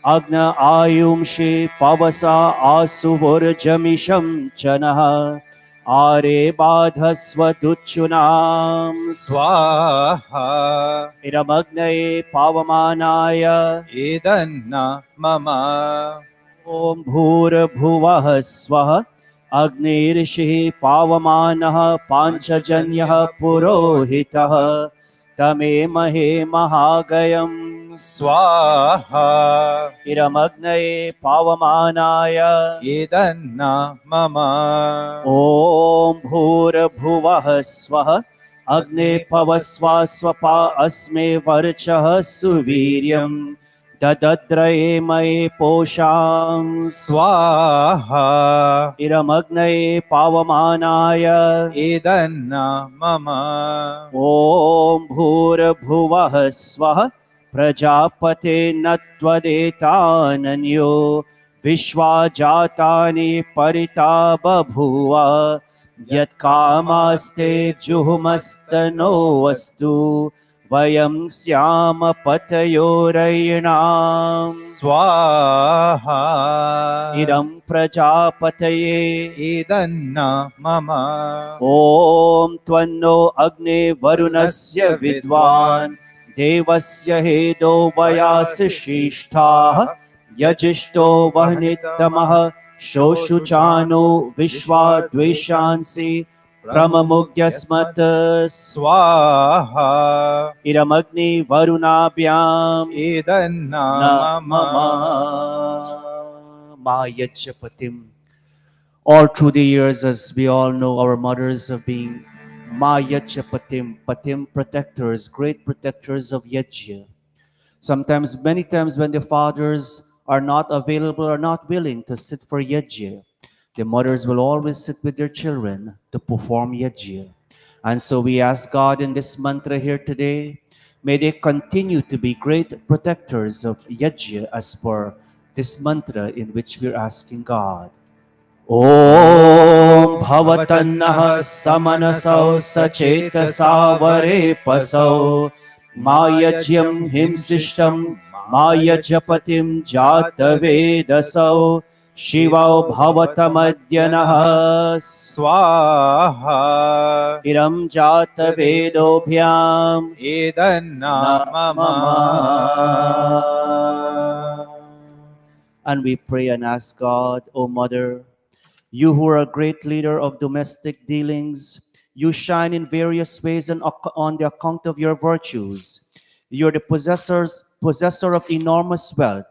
Agna Ayumshi Pavasa Asuvur Jamisham Chanaha Are Badhasva Duchunam Swaha. Iramagnaye Pavamanaya Idanna Mama. Om Bhura Bhuvah Swaha Agnirishih Pavamanah Panchajanyah Purohitah Tame Mahe Mahagayam Swaha. Iramagnaye Pavamanaya Idanna Mama. Om Bhura Bhuvah Swaha अग्ने पवस्वा स्वपा अस्मे वर्चः सुवीर्यम् ददद्रये मये पोषां स्वाहा इरमग्नये पावमानाय इदन्ना मम ॐ भूर्भुवः स्वः प्रजापते न त्वदेतानन्यो विश्वा जातानि परिता बभूव यत्कामास्ते जुहुमस्तनो वस्तु वयं स्याम पतयोरयिणाम् स्वाहा इदं प्रजापतये इदन्ना मम ॐ त्वन्नो अग्ने वरुणस्य विद्वान् देवस्य हेदो वयासि श्रेष्ठाः यजिष्ठो वह्नितमः शोषुचानो विश्वा द्वेषांसि प्रममुग्यस्मत् स्वाहा इरमग्नि वरुणाभ्याम् इदन्ना न मम मम मायच्यपतिम्. All through the years, as we all know, our mothers have been Mayachapatim, Patim protectors, great protectors of Yajya. Sometimes, many times, when the fathers are not available or not willing to sit for Yajya, the mothers will always sit with their children to perform Yajya. And so we ask God in this mantra here today, may they continue to be great protectors of Yajya as per this mantra in which we're asking God. ॐ भवतन्नः समनसौ सचेतसा वरेपसौ मायज्यं हिंसिष्टं मायजपतिं जातवेदसौ शिवौ भवतमद्य नः स्वाहा इरं जातवेदोभ्याम् इदन्ना मम And we pray and ask God, O Mother, you who are a great leader of domestic dealings, you shine in various ways and on the account of your virtues. You're the possessor of enormous wealth.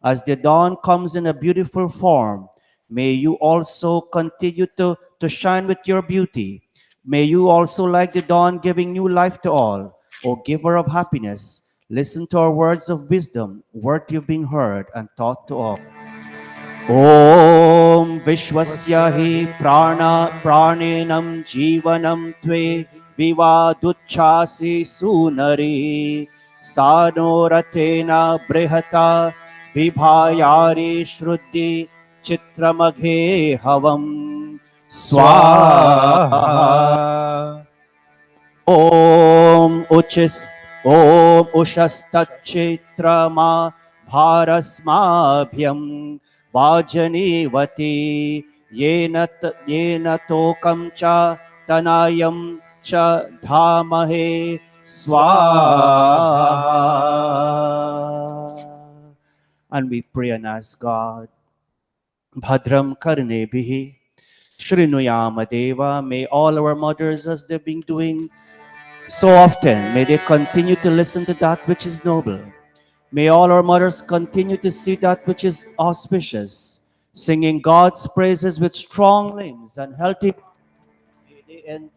As the dawn comes in a beautiful form, may you also continue to shine with your beauty. May you also, like the dawn, giving new life to all. O giver of happiness, listen to our words of wisdom, worthy of being heard and taught to all. ॐ विश्वस्य हि प्राणेनं जीवनं त्वे विवादुच्छासि सूनरी सा no रथेन बृहता विभायारि श्रुति चित्रमघे हवम् स्वाहा ॐ उषस्तच्चित्रमा भारस्माभ्यम् वाजनीवती येन तोकं च तनयं च धामहे स्वाहा. And we pray and ask God, Bhadram Karnebhihi Shrinuyama Deva, may all our mothers, as they've been doing so often, may they continue to listen to that which is noble. May all our mothers continue to see that which is auspicious, singing God's praises with strong limbs and healthy. May they end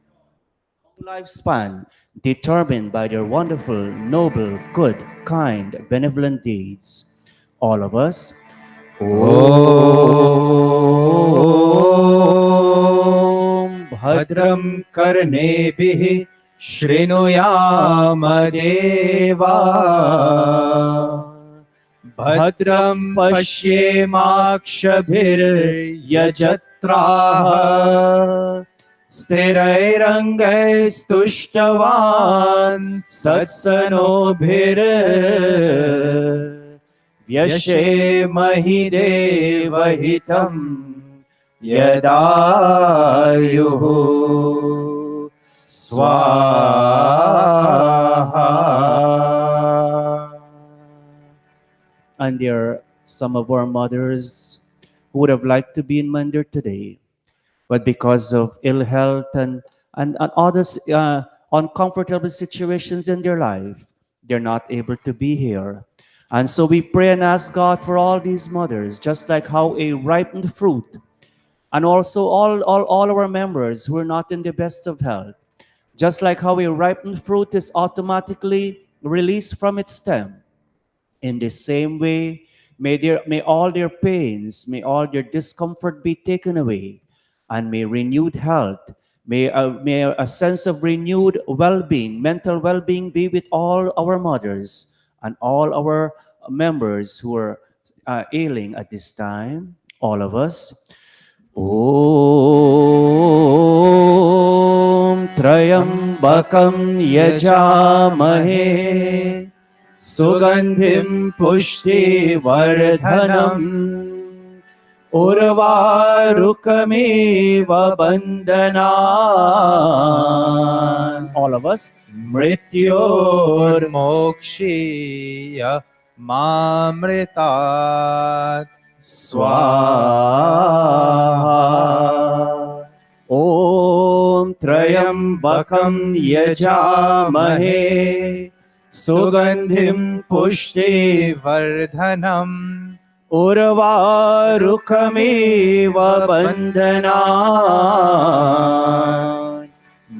lifespan determined by their wonderful, noble, good, kind, benevolent deeds. All of us. Om भद्रं कर्णेभिः शृणुयाम देवा भद्रं पश्येमाक्षभिर्यजत्राः स्थिरैरङ्गैस्तुष्टवान् सत्सनोभिर्व्यशेमहि देवहितं यदायुः स्वाहा. And there are some of our mothers who would have liked to be in Mandir today, but because of ill health and other uncomfortable situations in their life, they're not able to be here. And so we pray and ask God for all these mothers, just like how a ripened fruit, and also all our members who are not in the best of health, Just like how a ripened fruit is automatically released from its stem, in the same way, may all their pains, may all their discomfort be taken away, and may renewed health, may a sense of renewed well-being, mental well-being be with all our mothers and all our members who are ailing at this time, all of us. ॐ त्र्यम्बकं यजामहे सुगन्धिं पुष्टिवर्धनम् उर्वारुकमेव बन्धनान्. All of us. मृत्योर्मोक्षीय मामृतात् स्वाहा. ॐ त्र्यम्बकं यजामहे सुगन्धिं पुष्टिवर्धनम् उर्वारुकमेव बन्धनान्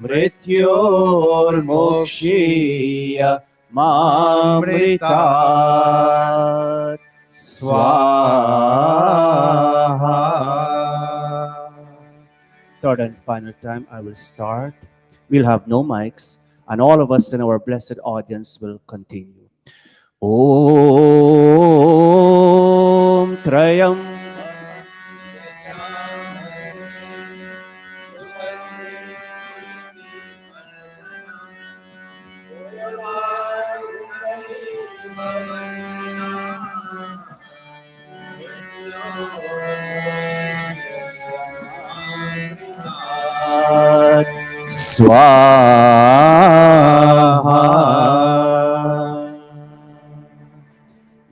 मृत्योर्मोक्षीय मामृतात् स्वाहा. Third and final time, I will start. We'll have no mics, and all of us in our blessed audience will continue. Om Trayam. स्वाहा.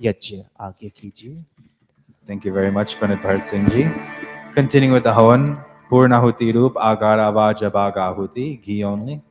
यज्ञ आगे कीजिए. Thank you very much, Pandit Bharat Singh Ji. Continuing with the Havan, Purnahuti Roop, Agara Vaja Bhagahuti, ghee only.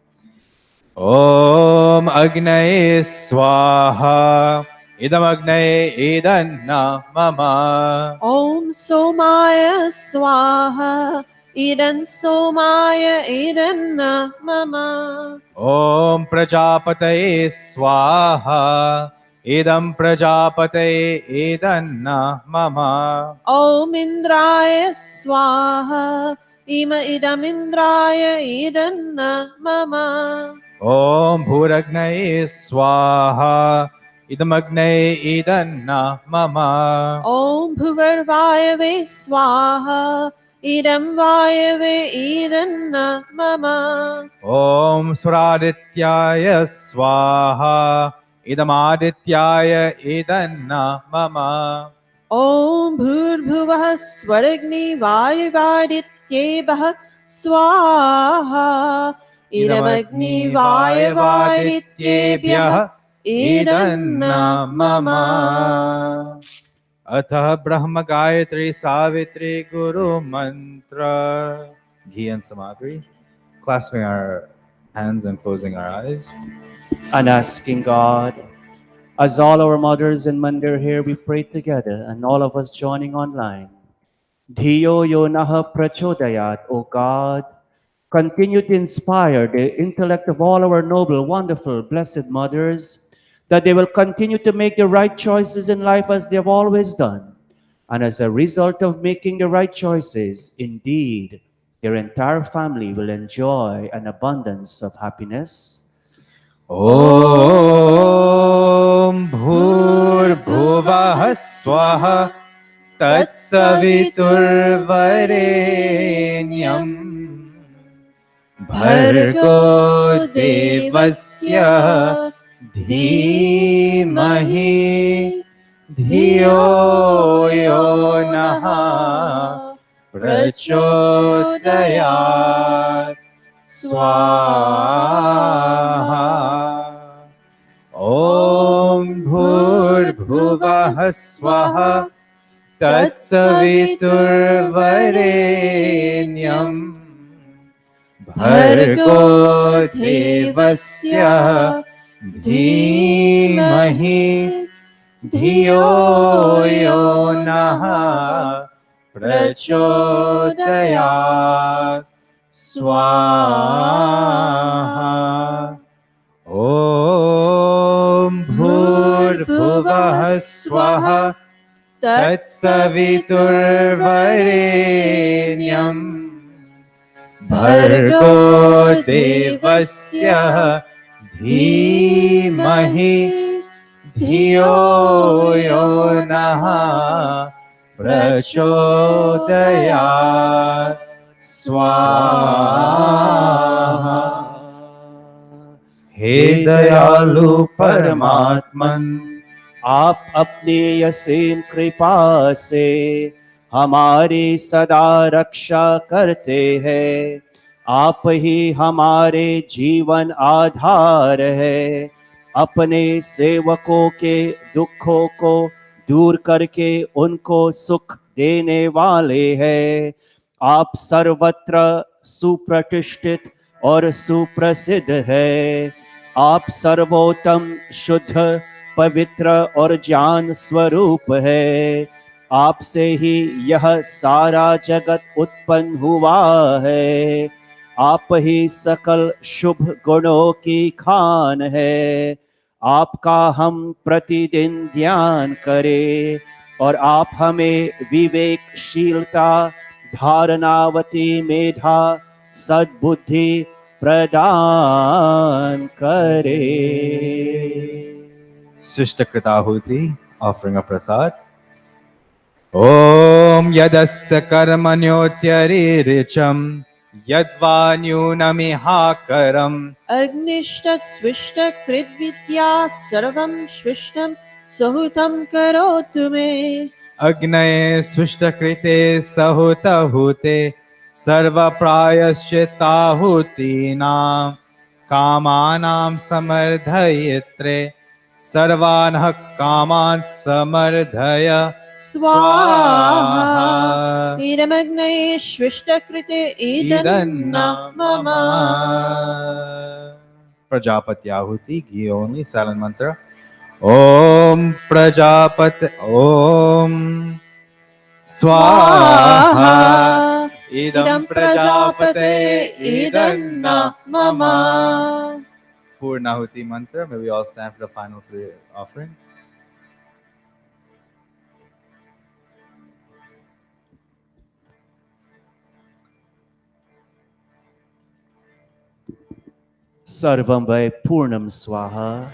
Om Agnaye Swaha, Idam Agnaye Idanna Mama. Om Somaya Swaha, Idan Somaya Idanna Mama. Om Prajapataye Swaha, Idam Prajapataye Idanna Mama. Om Indraya Swaha, Ima Idam Indraya Idanna Mama. Om Bhuragnaye Swaha, Idam Agnaye Idanna Mama. Om Bhuvarvayave Swaha, Idam Vayave Idanna Mama. Om Suradityaya Swaha, Idam Adityaya Idanna Mama. Om Bhurbhuvah Swaragni Vayavadityebah Swaha, Idam Agni Vayavadityebhyah Idanna Mama. Atah Brahma Gayatri Savitri Guru Mantra. Ghee and Samadhi. Clasping our hands and closing our eyes. And asking God, as all our mothers and mandir here, we pray together, and all of us joining online. Dhiyo yo naha prachodayat, O God, continue to inspire the intellect of all our noble, wonderful, blessed mothers, that they will continue to make the right choices in life as they have always done. And as a result of making the right choices, indeed, their entire family will enjoy an abundance of happiness. Om Bhur-bhuvah Swaha Tatsaviturvarenyam Bhargo Devasya Dhimahi Dhiyo yo naha prachodayat Swaha. Om Bhur-bhuvah Swaha Tatsaviturvarenyam Bhargo Devasya Dhimahi Dhiyo yo naha prachodayat Swaha. Om Bhurbhuvah Swaha Tatsaviturvarenyam Bhargo Devasya Dhimahi Dhiyo Yonaha Prachodayat Swaha. हे दयालु परमात्मन, आप अपनी असीम कृपा से हमारी सदा रक्षा करते हैं। आप ही हमारे जीवन आधार है। अपने सेवकों के दुखों को दूर करके उनको सुख देने वाले हैं। आप सर्वत्र सुप्रतिष्ठित और सुप्रसिद्ध है। आप सर्वोत्तम, शुद्ध, पवित्र और ज्ञान स्वरूप है। आपसे ही यह सारा जगत उत्पन्न हुआ है। आप ही सकल शुभ गुणों की खान है। आपका हम प्रतिदिन ध्यान करें और आप हमें विवेकशीलता, धारणावती मेधा, सद्बुद्धि प्रदान करे। Sishta Kritahuti, offering a prasad. Om Yadasya Karmanyotyaricham Yadvanyunamihakaram Agnishtat swishta kritvidya sarvam swishtam sahutam karotu me. Agnaye Swishtakrite Sahutahute Sarva Prayaschittahutinam Kamanam Samardhayitre Sarvanah Kaman Samardhaya Swaha. Idamagnay swishta krite idanna mama. Prajapati Ahuti, ghee only, silent mantra. Om Prajapati Om Swaha Idam Prajapate Idanna Mama. Purnahuti mantra. May we all stand for the final three offerings. Sarvam Vai Purnam Swaha.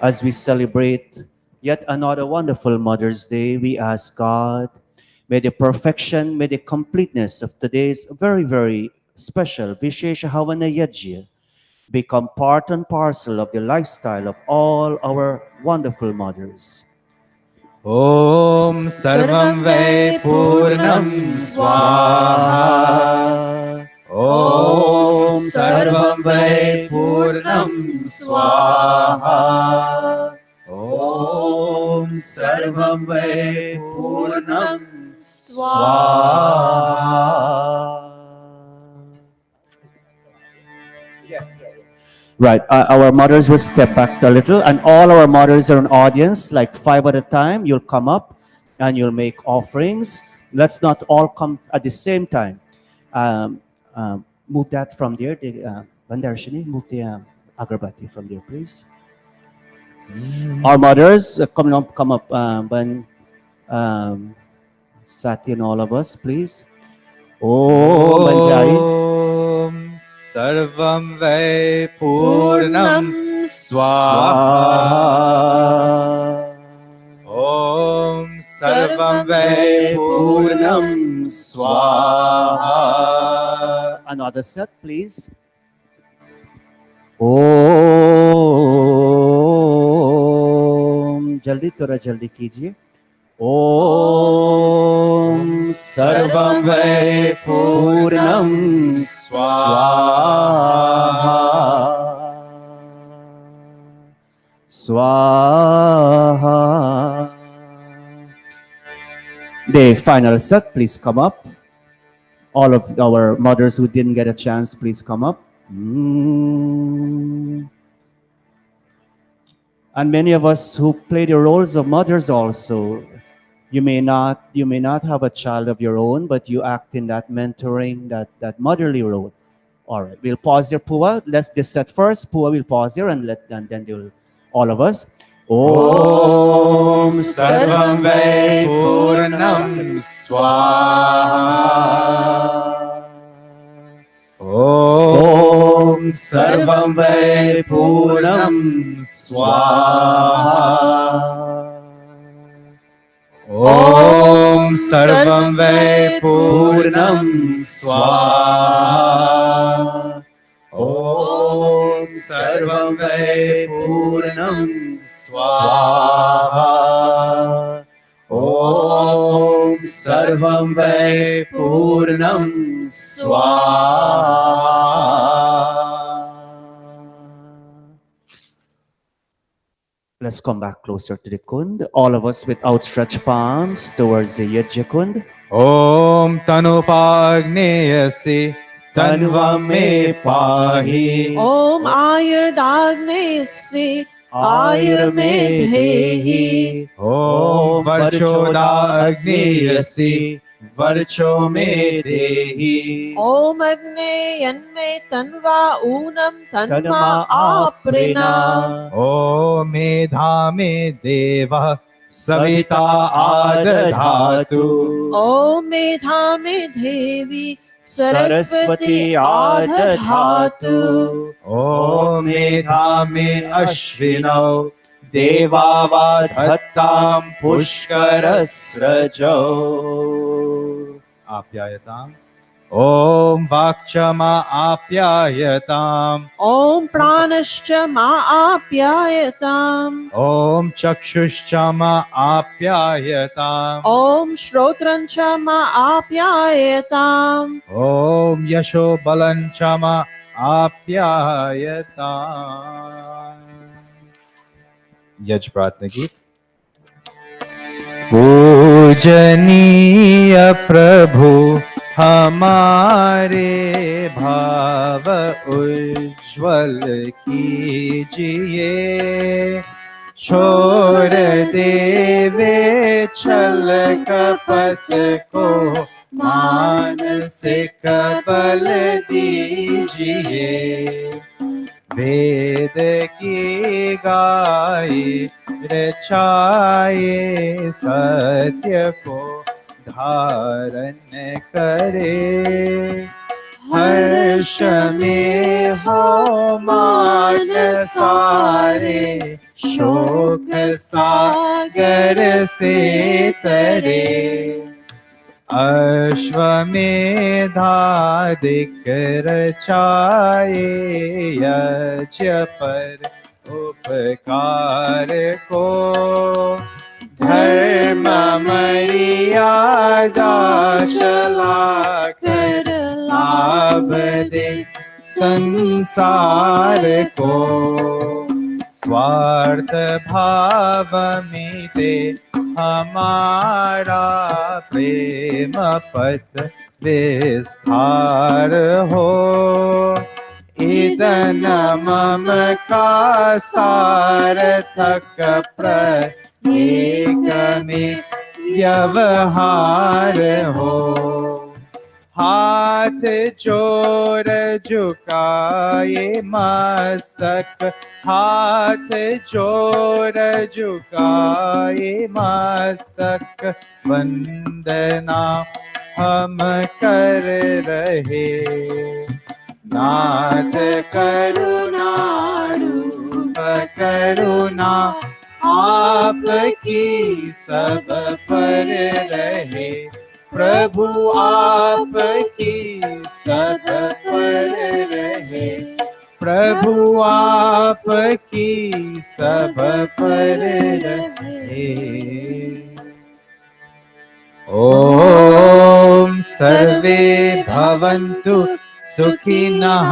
As we celebrate yet another wonderful Mother's Day, we ask God, may the perfection, may the completeness of today's very, very special Vishesha Havana Yajya become part and parcel of the lifestyle of all our wonderful mothers. Om Sarvam Vai Purnam Swaha. Om Sarvam Vai Purnam Swaha. Om Sarvam Vai Purnam Swaha. Right, our mothers will step back a little, and all our mothers are in audience, like 5 at a time. You'll come up and you'll make offerings. Let's not all come at the same time. Move that from there. Bandarshini, move the agarbati from there, please. Our mothers, come up, Sati and all of us, please. Oh, Manjari. Om Sarvam Vai Purnam Swaha. Om Sarvam Vai Purnam Swaha. Another set, please. Om Jaldi थोड़ा जल्दी कीजिए. Om Sarvam Vai Purnam Swaha. Swaha. The final set, please come up. All of our mothers who didn't get a chance, please come up. And many of us who play the roles of mothers also, You may not have a child of your own, but you act in that mentoring, that motherly role. All right, we'll pause here, Pua. Let's this set first. Pua will pause here and then they'll all of us. Om Sarvam Vai Purnam Swaha. Om Sarvam Vai Purnam Swaha. Om Sarvam Vai Purnam Swaha. Om Sarvam Vai Purnam Swaha. Om Sarvam Vai Purnam Swaha. Let's come back closer to the Kund. All of us with outstretched palms towards the Yajya Kund. Om Tanupagneyasi Tanva me pahi. Om Ayurdagnesi Ayurmedehi. Om Varchodaagneyasi Varcho me dehi. Om Agneyanme Tanva Unam Tanma Tanma Aprina. Om Medha me deva Savita adadhatu. Om Medhame Devi Saraswati adadhatu. Om Medha me Ashvinau Devavadhattam Pushkarasrajo. Apyayatam. Om Vakchama Apyayatam. Om Pranascha Ma'apyayatam. Om Chakshushchama Apyayatam. Om Shrotrancha Ma'apyayatam. Om Yasho Balanchama Apyayatam. Yaj Pratna Geet. पूजनीय प्रभु हमारे भाव उज्ज्वल कीजिए, छोड़ देवे छल कपट को मानसिक बल दीजिए। वेद की गाय रचाए सत्य को धारण करे, हर्ष में हो मान सारे, शोक सागर से तरे। अश्वमेधादिक रचाए यज्ञ पर उपकार को, धर्म मर्यादा चला कर लाभ दे संसार को। स्वार्थ भाव में दे हमारा प्रेम पथ विस्तार हो, इदन मम का सार्थक प्रत्येक में व्यवहार हो। हाथ जोड़ झुकाए मस्तक, हाथ जोड़ झुकाए मस्तक, वंदना हम कर रहे। नाथ करुणा रूप करुणा आपकी सब पर रहे, प्रभु आपकी सब पर रहे, प्रभु आपकी सब पर रहे। ओम सर्वे भवन्तु सुखिनः,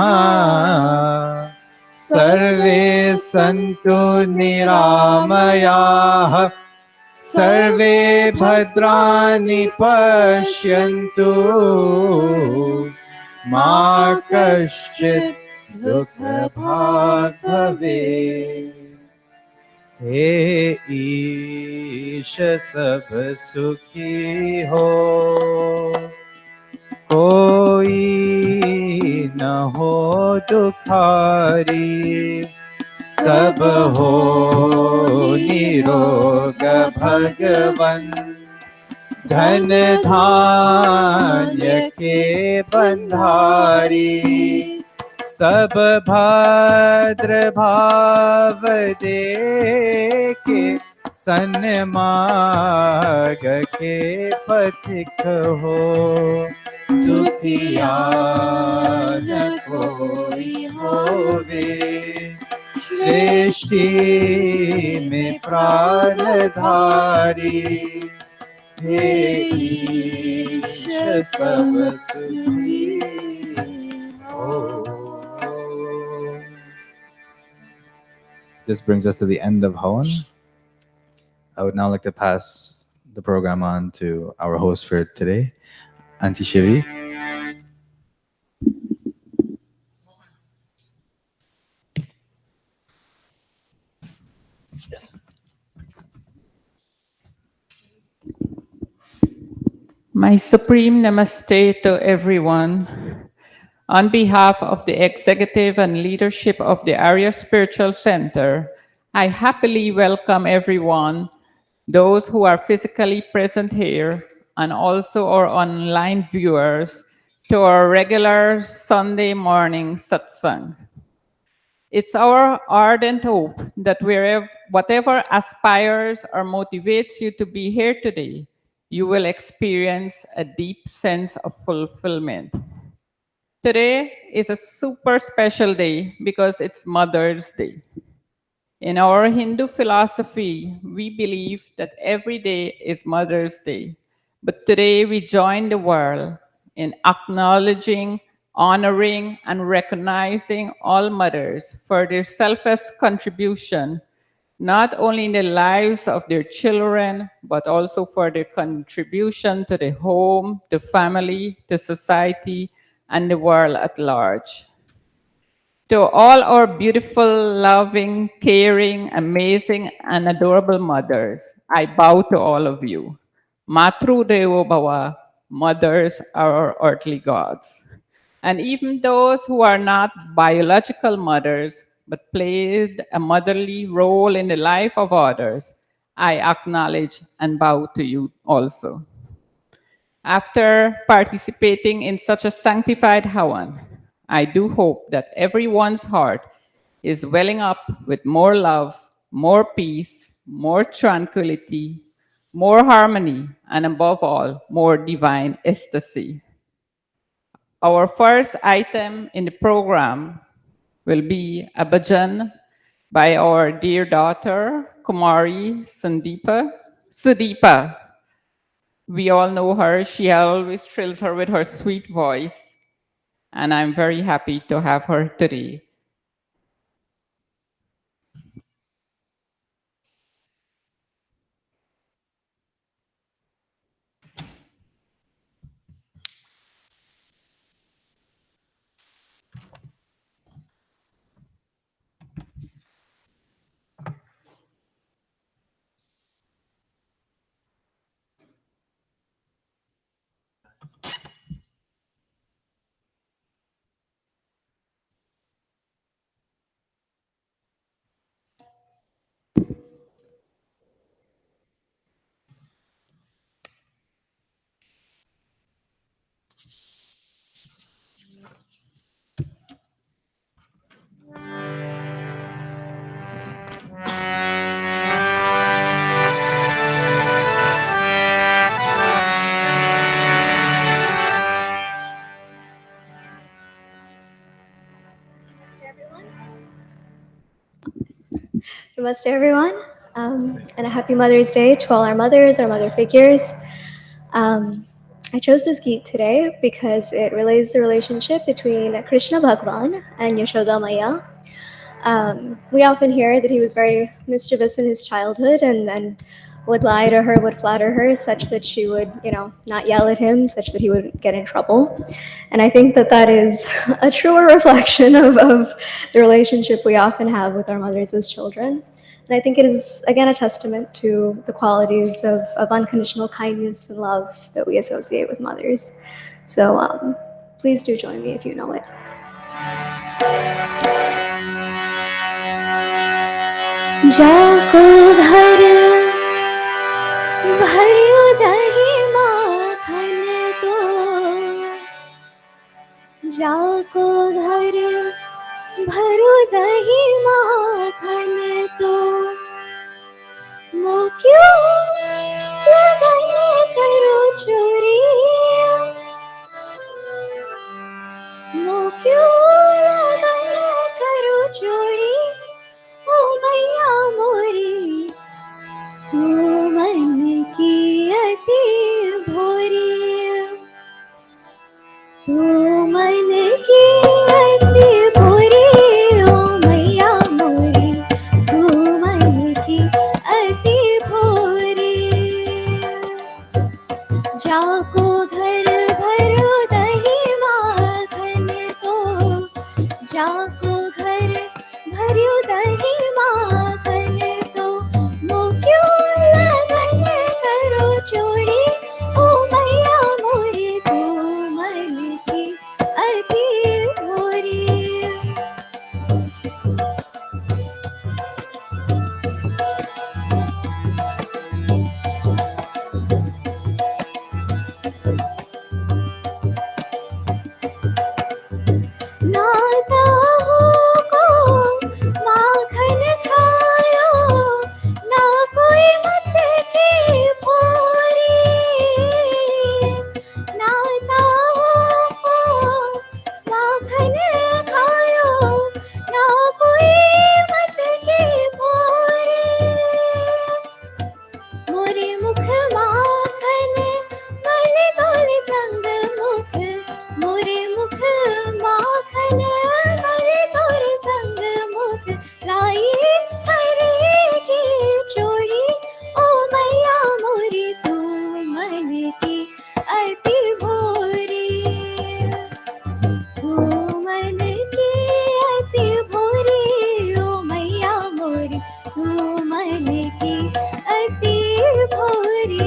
सर्वे सन्तु निरामयाः, सर्वे भद्राणि पश्यन्तु, मा कश्चित् दुःखभाग् भवेत्। हे ईश सब सुखी हो, कोई न हो दुखारी, सब हो निरोग भगवन, धन धान्य के बंधारी, सब भद्र भाव देके, सन्मार्ग के पथिक हो, दुखिया न कोई होवे, सृष्टि में प्राणधारी, हे ईश सब सुखी हो. This brings us to the end of Hawan. I would now like to pass the program on to our host for today, Auntie Shivi. My supreme namaste to everyone. On behalf of the executive and leadership of the Arya Spiritual Center, I happily welcome everyone, those who are physically present here, and also our online viewers, to our regular Sunday morning satsang. It's our ardent hope that whatever aspires or motivates you to be here today, you will experience a deep sense of fulfillment. Today is a super special day because it's Mother's Day. In our Hindu philosophy, we believe that every day is Mother's Day. But today we join the world in acknowledging, honoring, and recognizing all mothers for their selfless contribution, not only in the lives of their children, but also for their contribution to the home, the family, the society, and the world at large. To all our beautiful, loving, caring, amazing, and adorable mothers, I bow to all of you. Matru Devo Bhava, mothers are our earthly gods. And even those who are not biological mothers, but played a motherly role in the life of others, I acknowledge and bow to you also. After participating in such a sanctified Hawan, I do hope that everyone's heart is welling up with more love, more peace, more tranquility, more harmony, and above all, more divine ecstasy. Our first item in the program will be a bhajan by our dear daughter, Kumari Sudeepa. We all know her. She always thrills her with her sweet voice. And I'm very happy to have her today. Namaste, everyone, and a happy Mother's Day to all our mothers, our mother figures. I chose this Geet today because it relays the relationship between Krishna Bhagwan and Yashoda Maya. We often hear that he was very mischievous in his childhood and would lie to her, would flatter her, such that she would, not yell at him, such that he would get in trouble. And I think that that is a truer reflection of the relationship we often have with our mothers as children. And I think it is, again, a testament to the qualities of unconditional kindness and love that we associate with mothers. So please do join me if you know it. जाको घर भरियो दही माखन तो जाको घर भरो दही माखन तो मो क्यों लगने करो चोरी मो क्यों लगने करो चोरी ओ मैया मोरी तू मन की अति भोरी तू मन की अति भोरी ओ मैया मोरी तू मन की अति भोरी जाको घर भरो दही माखन तो जाको घर भरो दही माखन तो मो क्यों लगन करो चोरी ओ मैया मोरी तू मन की अति भोरी नाता हो को माखन खायो ना कोई मत की भोरी नाता हो को माखन खायो ना कोई मत की भोरी मोरे मुख माखन मल तोल संग मुख मोरे मुख माखन मल तोल संग मुख लाई हरे की चोरी ओ मैया मोरी तू मन की अति भोरी तू मन की अति भोरी ओ मैया मोरी तू मन की अति भोरी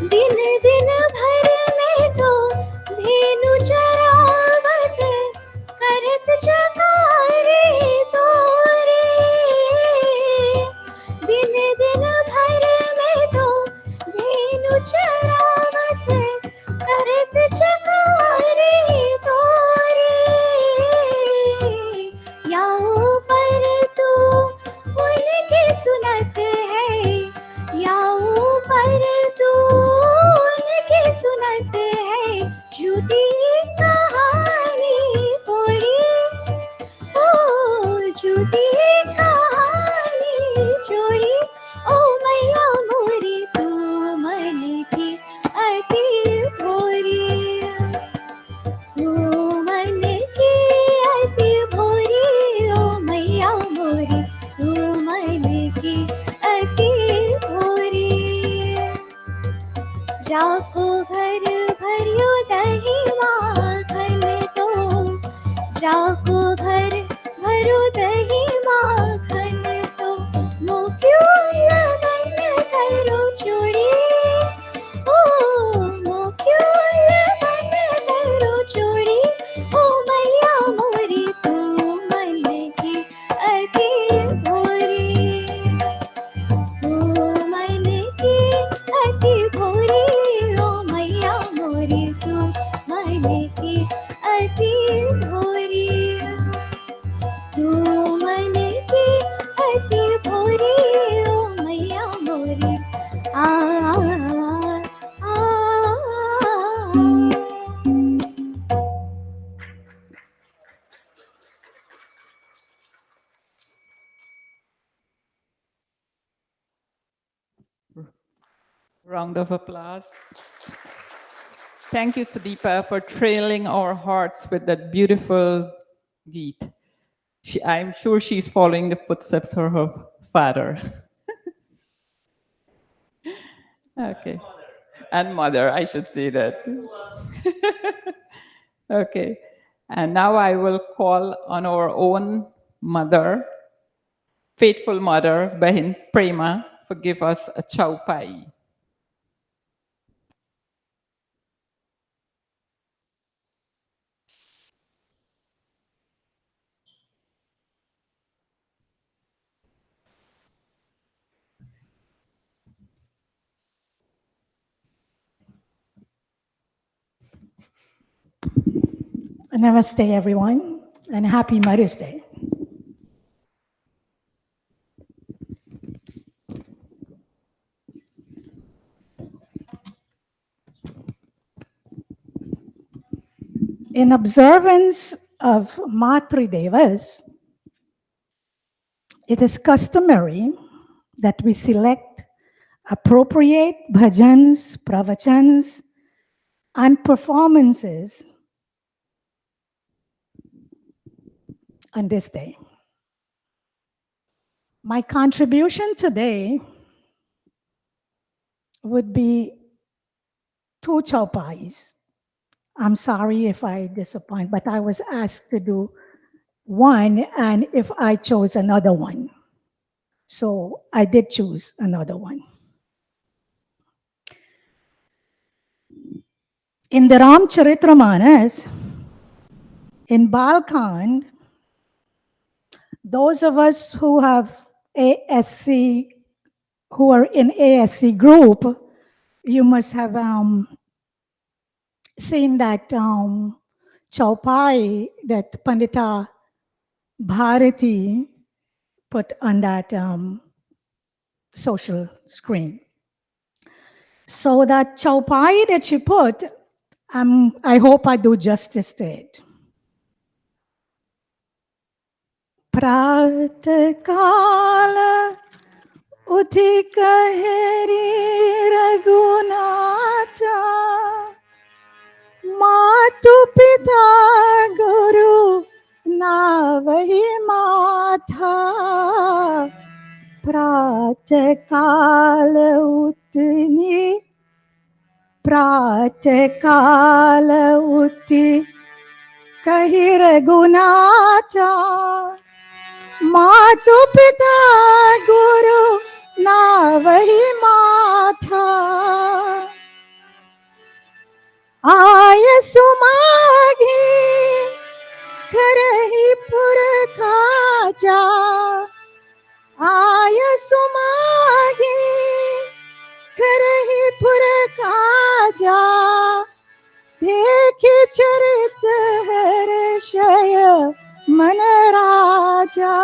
दिन दिन भर में तो धेनु चरावत करत जकारे तोरे दिन दिन भर में तो धेनु चरावत करत जकारे तोरे याओ पर तू उनकी सुनत है याओ पर तू उनकी सुनत है झूठी कहानी थोड़ी ओ झूठी कहानी छोड़ी ओ मैया मोरी तू मन की अति भोरी तू मन की अति भोरी ओ मैया मोरी तू मन की अति भोरी जाको घर भरियो दही माखन तो जाको घर भरो दही माखन तो मो क्यों लगन करो चोरी ओ मो क्यों लगन करो चोरी ओ मैया मोरी तू मन की अति भोरी तू मन की अति भोरी ओ मैया मोरी तू मन की अति भोरी तू मन की अति भोरी ओ मैया मोरी आ, आ, आ, Round of applause. Thank you, Sudeepa, for trailing our hearts with that beautiful Geet. I'm sure she's following the footsteps of her father. Okay. And mother, I should say that. Okay. And now I will call on our own mother, faithful mother, Bahin Prema, to give us a chaupai. Namaste, everyone, and happy Mother's Day. In observance of Matri Devas, it is customary that we select appropriate bhajans, pravachans, and performances on this day. My contribution today would be 2 chaupais. I'm sorry if I disappoint, but I was asked to do one, and if I chose another one. So I did choose another one. In the Ramcharitramanas, in Balkand, those of us who have ASC, who are in ASC group, you must have seen that chaupai that Pandita Bharati put on that social screen. So that chaupai that she put, I hope I do justice to it. Pratakala uthi kaheri raghunata matu pita guru navahi matha pratakala utni pratakala uthi kahir gunata मातु पिता गुरु ना वही माथा आय सुमाघी करही पुर खाजा आय सुमाघी करही पुर खाजा देखी चरित हर्षय मन राजा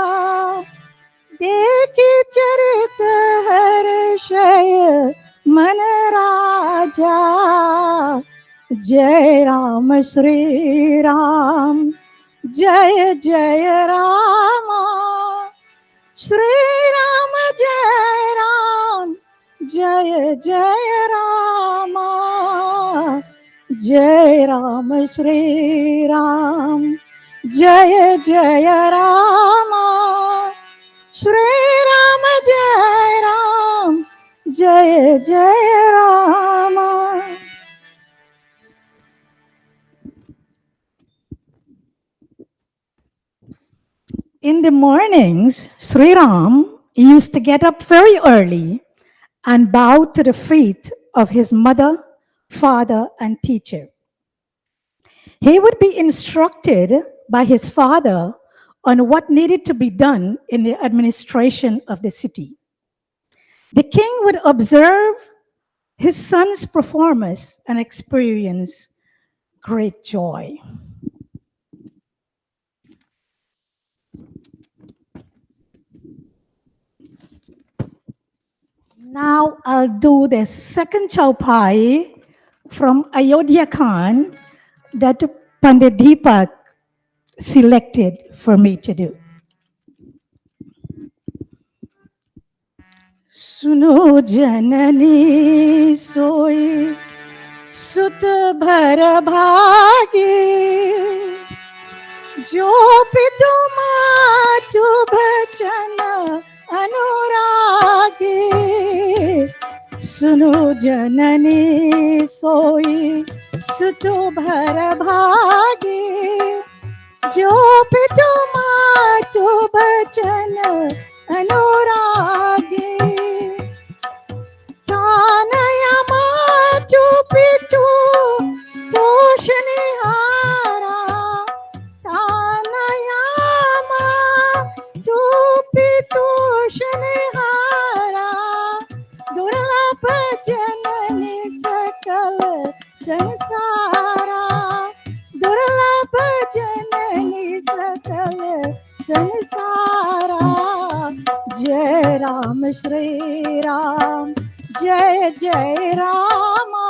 देखी चरित हर्षय मन राजा जय राम श्री राम जय जय राम श्री राम जय जय राम जय राम श्री राम जय जय राम श्री राम जय जय Ram. In the mornings, Sri Ram used to get up very early and bow to the feet of his mother, father, and teacher. He would be instructed by his father on what needed to be done in the administration of the city. The king would observe his son's performance and experience great joy. Now I'll do the second chaupai from Ayodhya Khan that Pandit Deepak selected for me to do. Suno janani soy sut bhar bhage jo pitu matu bhajana anurage सुनो जननी सोई सुतो भर भागी जो पितु मातु बचन अनुरागी तानया मातु पितु तोषनिहारा तानया मातु पितु शनिहारा दुर्लभ जननी सकल संसारा दुर्लभ जननी सकल संसारा जय राम श्री राम जय जय रामा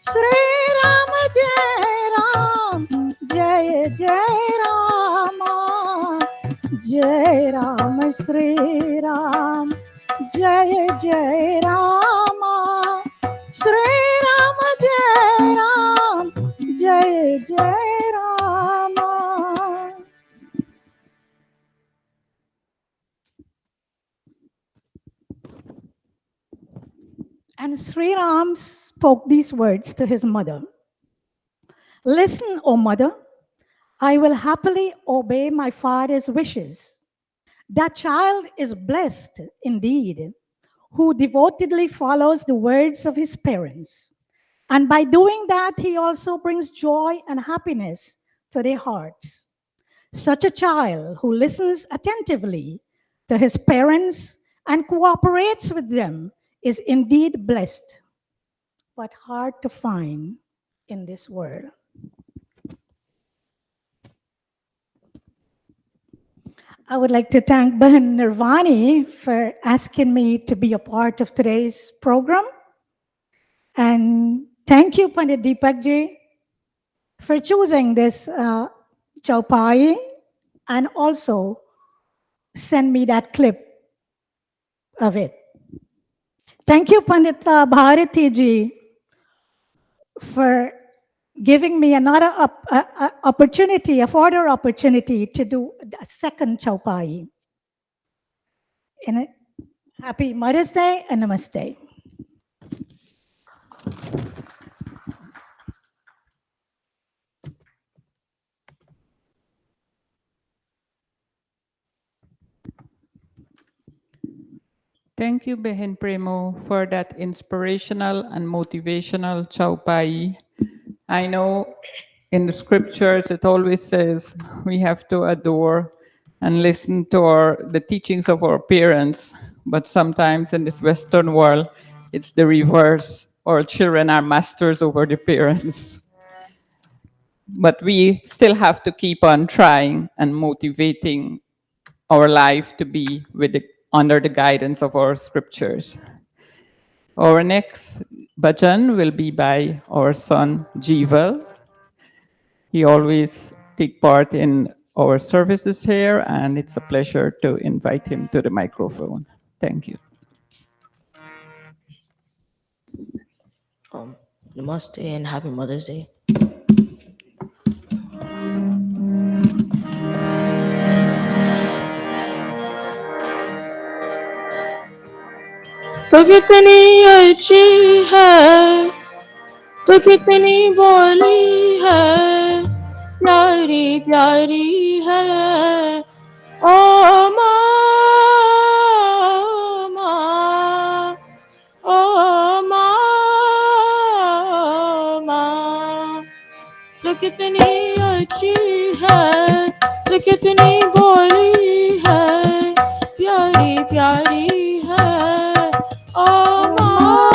श्री राम जय राम जय जय रामा जय राम श्री राम जय जय रामा श्री राम जय राम जय जय Rama. And Sri Ram spoke these words to his mother. Listen, O mother, I will happily obey my father's wishes. That child is blessed indeed, who devotedly follows the words of his parents. And by doing that, he also brings joy and happiness to their hearts. Such a child who listens attentively to his parents and cooperates with them is indeed blessed, but hard to find in this world. I would like to thank Bahan Nirvani for asking me to be a part of today's program. And thank you, Pandit Deepakji, for choosing this chaupai and also send me that clip of it. Thank you, Pandit Bharati ji, for giving me another opportunity, a further opportunity to do a second chaupai. Happy Mother's Day and Namaste. Thank you, Behin Premo, for that inspirational and motivational chaupai. I know in the scriptures it always says we have to adore and listen to the teachings of our parents, but sometimes in this Western world, it's the reverse. Our children are masters over the parents. But we still have to keep on trying and motivating our life to be under the guidance of our scriptures. Our next bhajan will be by our son Jeeval. He always take part in our services here, and it's a pleasure to invite him to the microphone. Thank you. Namaste and happy Mother's Day. तो कितनी अच्छी है, तो कितनी बोली है, प्यारी प्यारी है, ओ माँ, माँ, ओ माँ, माँ, तो कितनी अच्छी है, तो कितनी बोली है, प्यारी प्यारी है, ओ माँ,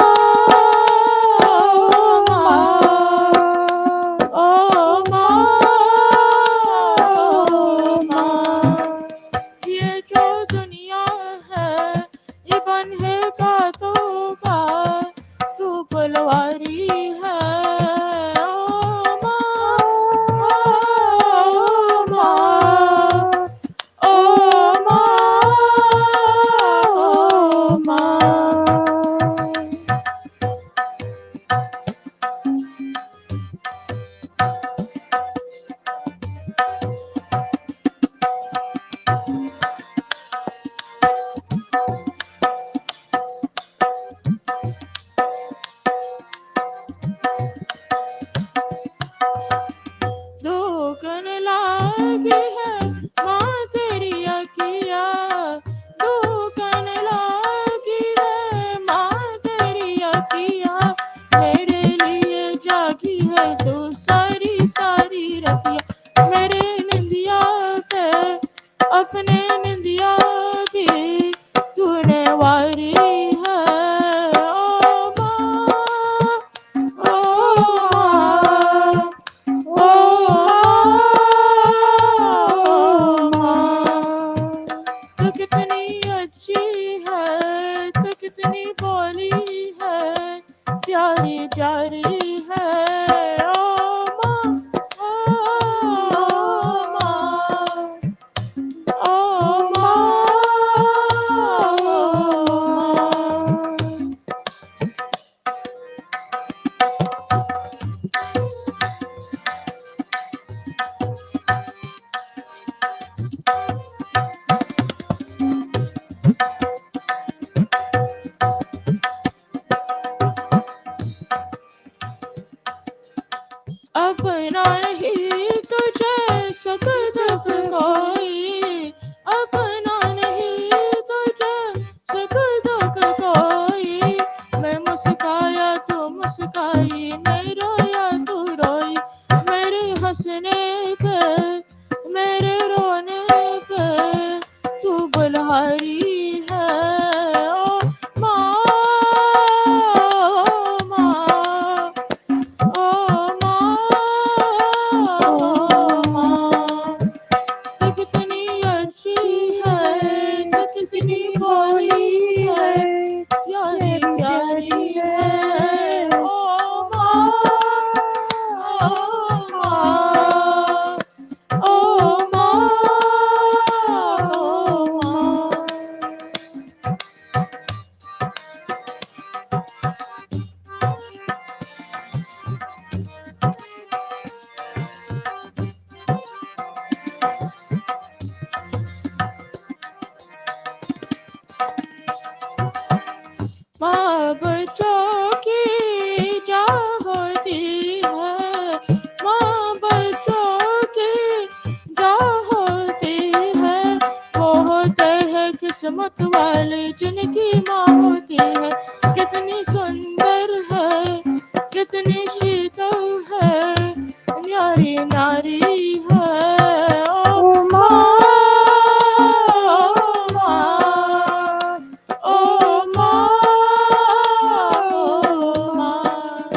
ओ माँ, माँ, ये जो दुनिया है, ये बन है बातों का, तू पलवारी है, ओ माँ, ओ माँ, ओ माँ, ओ माँ. कितनी बोली है प्यारी प्यारी है ओ माँ ओ माँ ओ माँ अपना नहीं तुझे सुख दुख कोई अपना नहीं तुझे सुख दुख कोई मैं मुस्काया तू मुस्काई मैं रोया तू रोई मेरे हंसने पे मेरे रोने पे तू बलहारी है ओ माँ माँ ओ माँ तू कितनी अच्छी है तू कितनी भोली है प्यारी प्यारी है ओ माँ ओ माँ ओ माँ ओ माँ माँ बच्चों की जा होती है माँ बच्चों की जा होती है वो होते हैं किस्मत वाले जिनकी माँ होती है कितनी सुंदर है कितनी शीतल है न्यारी नारी है ओ माँ ओ माँ ओ माँ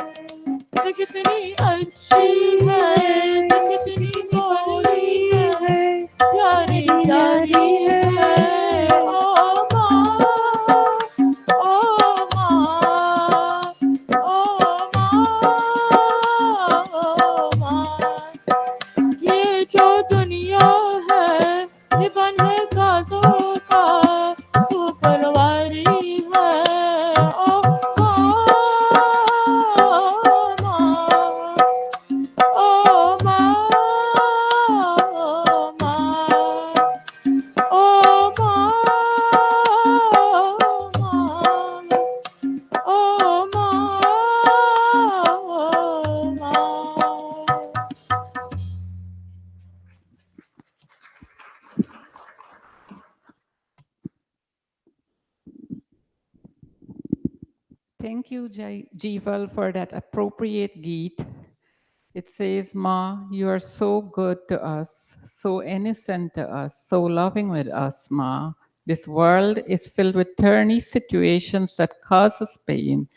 तू कितनी अच्छी है तू कितनी भोली है प्यारी प्यारी है ओ माँ ओ माँ ओ माँ ये जो दुनिया है ये बन है कांटों का तू परवारी है ओ माँ ओ माँ ओ माँ ओ माँ ओ माँ ओ माँ Thank you, Jeeval, for that appropriate geet. It says, Ma, you are so good to us, so innocent to us, so loving with us, Ma. This world is filled with thorny situations that cause us pain,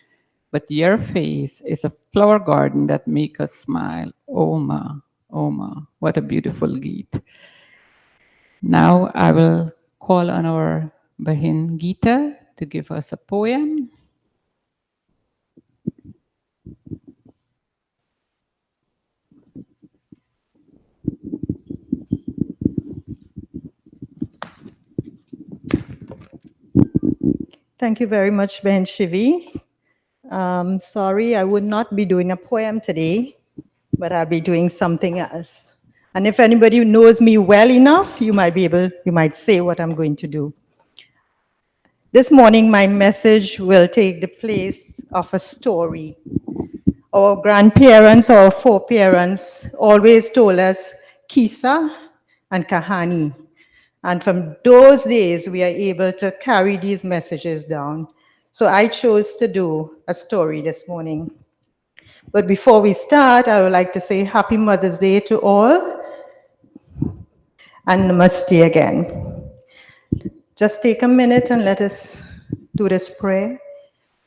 but your face is a flower garden that makes us smile. Oh, Ma, oh, Ma, what a beautiful geet. Now I will call on our Bahin Gita to give us a poem. Thank you very much, Ben Shivi. Sorry, I would not be doing a poem today, but I'll be doing something else. And if anybody knows me well enough, you might say what I'm going to do. This morning, my message will take the place of a story. Our grandparents or foreparents always told us kisa and kahani. And from those days, we are able to carry these messages down. So I chose to do a story this morning. But before we start, I would like to say Happy Mother's Day to all and Namaste again. Just take a minute and let us do this prayer.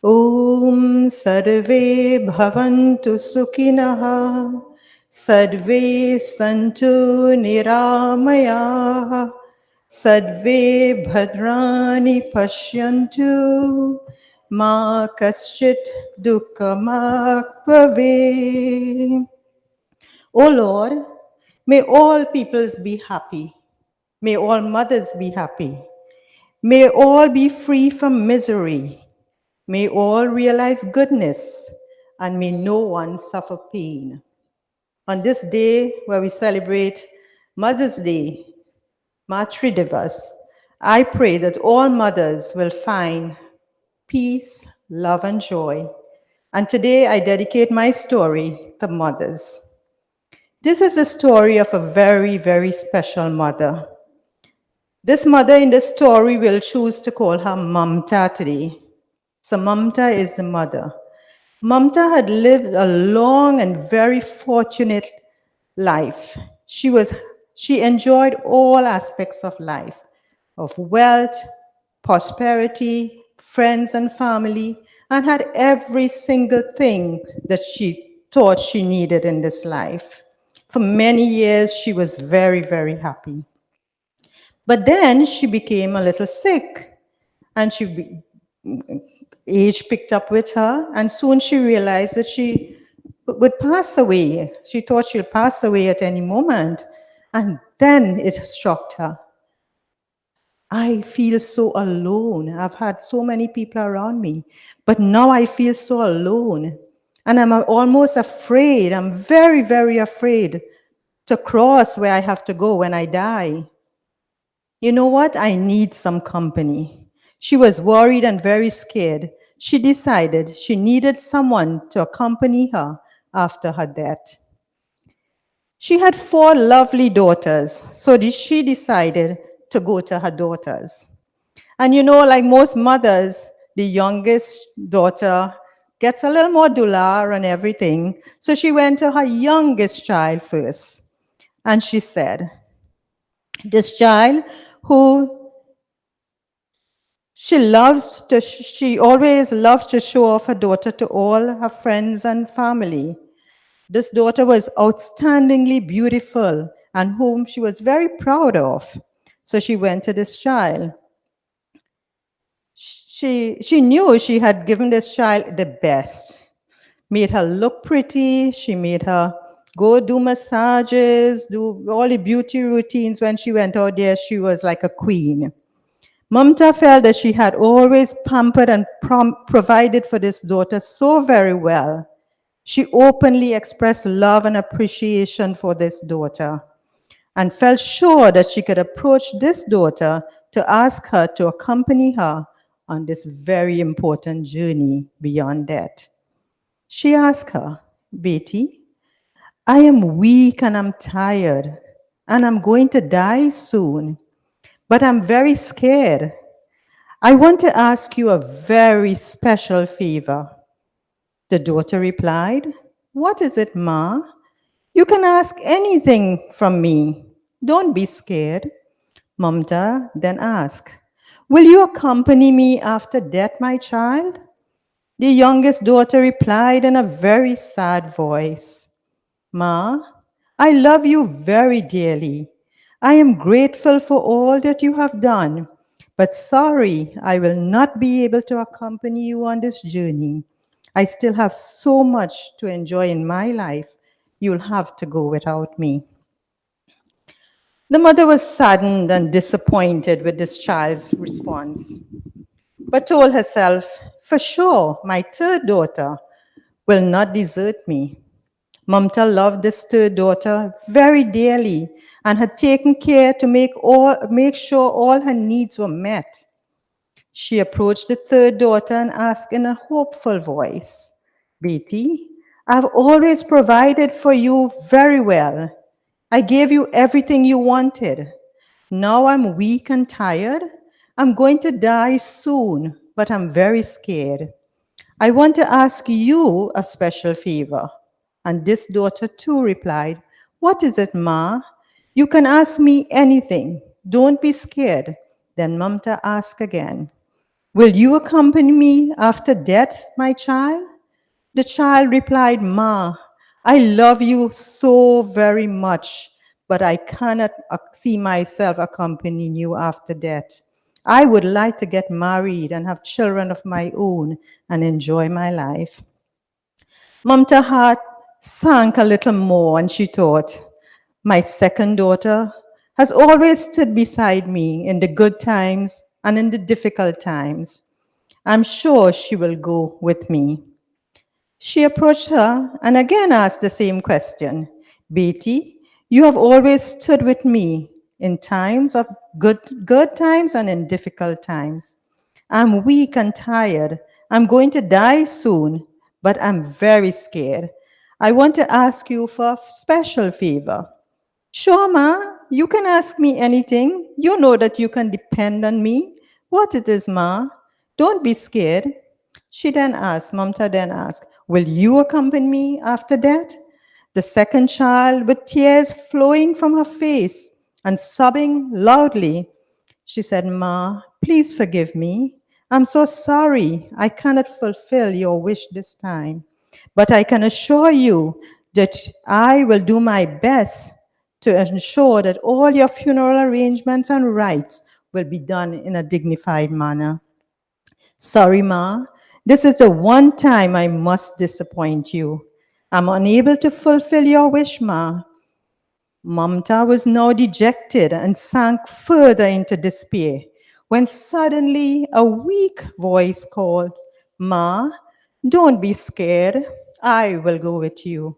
Om Sarve Bhavantu Sukhinaha Sarve Santu Niramaya Sarve Bhadrani Pashyantu Ma kaschit dukkhamak bhave. O Lord, may all peoples be happy. May all mothers be happy. May all be free from misery. May all realize goodness, and may no one suffer pain. On this day where we celebrate Mother's Day, Matri Divas, I pray that all mothers will find peace, love, and joy. And today I dedicate my story to mothers. This is the story of a very, very special mother. This mother in the story will choose to call her Mamta today. So Mamta is the mother. Mamta had lived a long and very fortunate life. She enjoyed all aspects of life, of wealth, prosperity, friends and family, and had every single thing that she thought she needed in this life. For many years, she was very, very happy. But then she became a little sick, and age picked up with her, and soon she realized that she would pass away. She thought she'll pass away at any moment, and then it struck her. I feel so alone. I've had so many people around me, but now I feel so alone. And I'm almost afraid. I'm very, very afraid to cross where I have to go when I die. You know what? I need some company. She was worried and very scared. She decided she needed someone to accompany her after her death. She had 4 lovely daughters, so she decided to go to her daughters. And you know, like most mothers, the youngest daughter gets a little more dular and everything, so she went to her youngest child first. And she said, this child who she always loves to show off her daughter to all her friends and family. This daughter was outstandingly beautiful and whom she was very proud of. So she went to this child. She knew she had given this child the best, made her look pretty. She made her go do massages, do all the beauty routines. When she went out there, she was like a queen. Mamta felt that she had always pampered and provided for this daughter so very well. She openly expressed love and appreciation for this daughter and felt sure that she could approach this daughter to ask her to accompany her on this very important journey beyond death. She asked her, Beti, I am weak and I'm tired and I'm going to die soon, but I'm very scared. I want to ask you a very special favor. The daughter replied, what is it, Ma? You can ask anything from me. Don't be scared. Mamta then asked, will you accompany me after death, my child? The youngest daughter replied in a very sad voice, Ma, I love you very dearly. I am grateful for all that you have done, but sorry, I will not be able to accompany you on this journey. I still have so much to enjoy in my life. You'll have to go without me. The mother was saddened and disappointed with this child's response, but told herself, for sure, my 3rd daughter will not desert me. Mamta loved this 3rd daughter very dearly and had taken care to make sure all her needs were met. She approached the 3rd daughter and asked in a hopeful voice, Beti, I've always provided for you very well. I gave you everything you wanted. Now I'm weak and tired. I'm going to die soon, but I'm very scared. I want to ask you a special favor. And this daughter too replied, what is it, Ma? You can ask me anything. Don't be scared. Then Mamta asked again, will you accompany me after death, my child? The child replied, Ma, I love you so very much, but I cannot see myself accompanying you after death. I would like to get married and have children of my own and enjoy my life. Mamta's heart sank a little more and she thought, my second daughter has always stood beside me in the good times and in the difficult times. I'm sure she will go with me. She approached her and again asked the same question. Beti, you have always stood with me in times of good times and in difficult times. I'm weak and tired. I'm going to die soon, but I'm very scared. I want to ask you for a special favor. Sure, Ma, you can ask me anything. You know that you can depend on me. What it is, Ma? Don't be scared. She then asked, Mamta then asked, will you accompany me after that? The second child, with tears flowing from her face and sobbing loudly, she said, Ma, please forgive me. I'm so sorry I cannot fulfill your wish this time. But I can assure you that I will do my best to ensure that all your funeral arrangements and rites will be done in a dignified manner. Sorry, Ma. This is the one time I must disappoint you. I'm unable to fulfill your wish, Ma. Mamta was now dejected and sank further into despair when suddenly a weak voice called, Ma, don't be scared. I will go with you.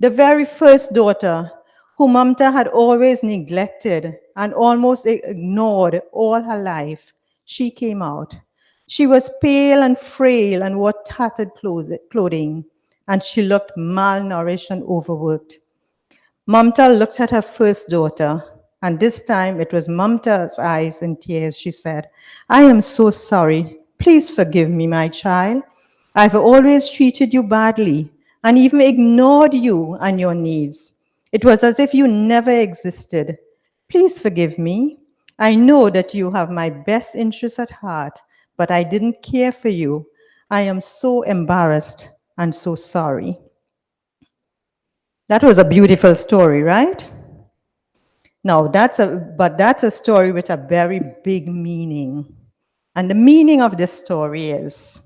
The very first daughter, whom Mamta had always neglected and almost ignored all her life, she came out. She was pale and frail and wore tattered clothing, and she looked malnourished and overworked. Mamta looked at her first daughter, and this time it was Mamta's eyes in tears. She said, I am so sorry. Please forgive me, my child. I've always treated you badly and even ignored you and your needs. It was as if you never existed. Please forgive me. I know that you have my best interests at heart, but I didn't care for you. I am so embarrassed and so sorry. That was a beautiful story, right? Now, that's a story with a very big meaning. And the meaning of this story is,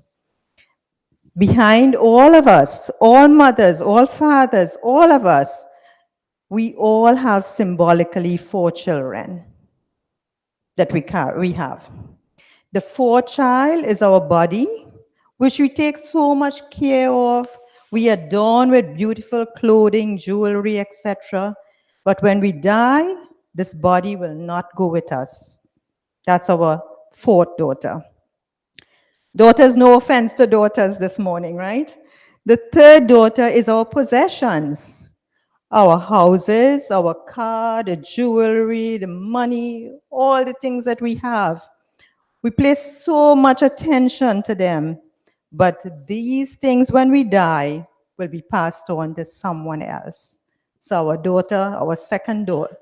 behind all of us, all mothers, all fathers, all of us, we all have symbolically 4 children that we have. The fourth child is our body, which we take so much care of. We adorn with beautiful clothing, jewelry, etc. But when we die, this body will not go with us. That's our fourth daughter. Daughters, no offense to daughters this morning, right? The third daughter is our possessions. Our houses, our car, the jewelry, the money, all the things that we have. We place so much attention to them, but these things, when we die, will be passed on to someone else. So our daughter,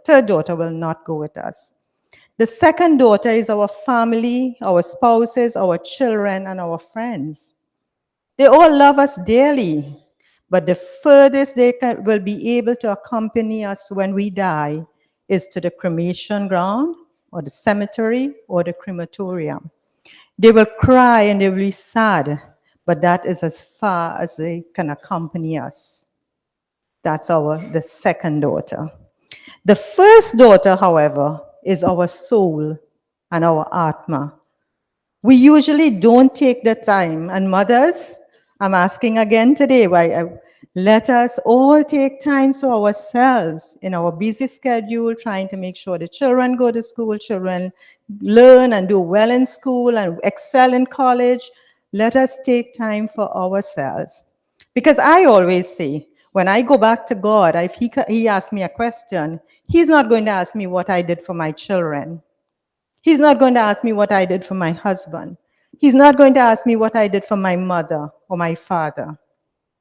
third daughter will not go with us. The second daughter is our family, our spouses, our children, and our friends. They all love us dearly, but the furthest they will be able to accompany us when we die is to the cremation ground, or the cemetery, or the crematorium. They will cry and they will be sad, but that is as far as they can accompany us. That's the second daughter. The first daughter, however, is our soul and our atma. We usually don't take the time, and mothers, I'm asking again today, let us all take time for ourselves in our busy schedule, trying to make sure the children go to school, children learn and do well in school and excel in college. Let us take time for ourselves. Because I always say, when I go back to God, if he asks me a question, he's not going to ask me what I did for my children. He's not going to ask me what I did for my husband. He's not going to ask me what I did for my mother or my father.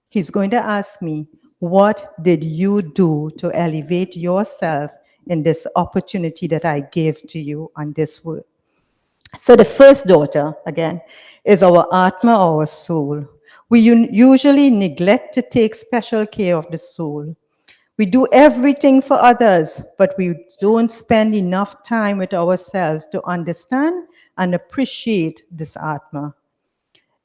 He's going to ask me, what did you do to elevate yourself in this opportunity that I gave to you on this world? So the first daughter, again, is our atma, our soul. We usually neglect to take special care of the soul. We do everything for others, but we don't spend enough time with ourselves to understand and appreciate this Atma.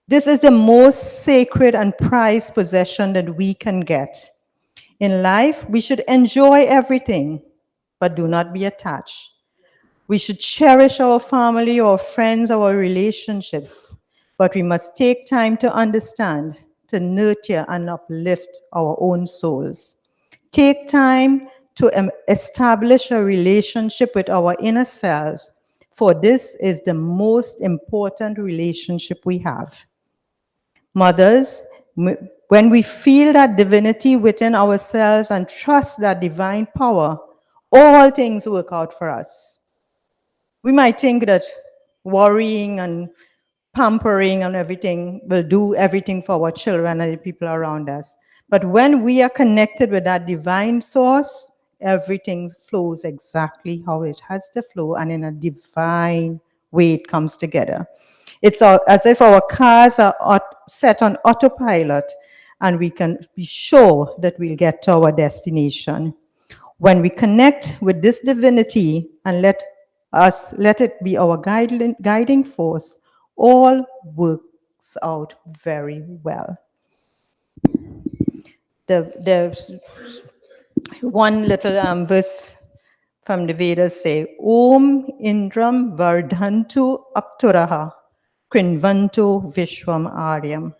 This is the most sacred and prized possession that we can get. In life, we should enjoy everything, but do not be attached. We should cherish our family, our friends, our relationships, but we must take time to understand, to nurture and uplift our own souls. Take time to establish a relationship with our inner selves, for this is the most important relationship we have. Mothers, when we feel that divinity within ourselves and trust that divine power, all things work out for us. We might think that worrying and pampering and everything will do everything for our children and the people around us. But when we are connected with that divine source, everything flows exactly how it has to flow, and in a divine way it comes together. It's as if our cars are set on autopilot and we can be sure that we'll get to our destination. When we connect with this divinity and let it be our guiding force, all works out very well. The one little verse from the Vedas say, Om Indram Vardhantu Apturaha Krinvantu Vishwam Aryam.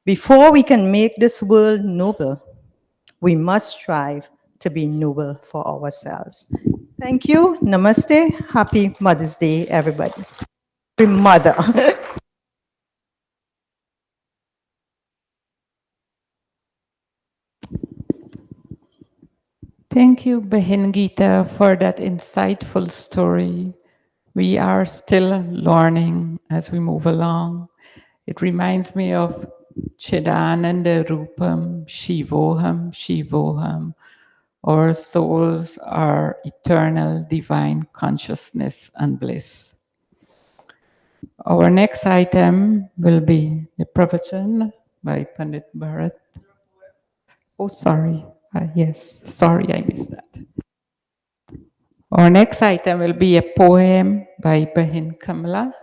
Before we can make this world noble, we must strive to be noble for ourselves. Thank you. Namaste. Happy Mother's Day, everybody. Happy Mother. Thank you, Behin Gita, for that insightful story. We are still learning as we move along. It reminds me of Chidananda Rupam, Shivoham, Shivoham. Our souls are eternal divine consciousness and bliss. Our next item will be the pravachan by Pandit Bharat. Oh, sorry. Yes, sorry, I missed that. Our next item will be a poem by Bahin Kamala.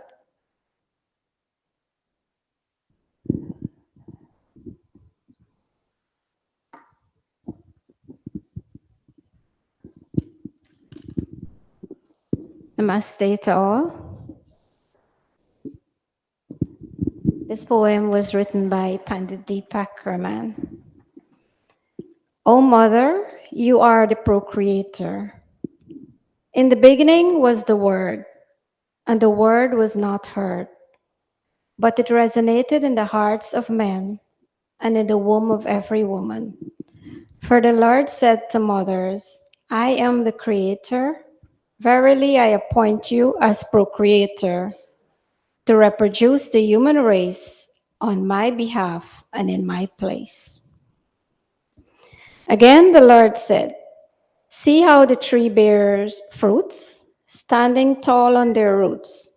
Namaste to all. This poem was written by Pandit Deepak Raman. O Mother, you are the procreator. In the beginning was the Word, and the Word was not heard, but it resonated in the hearts of men and in the womb of every woman. For the Lord said to mothers, I am the Creator. Verily, I appoint you as procreator to reproduce the human race on my behalf and in my place. Again, the Lord said, see how the tree bears fruits, standing tall on their roots.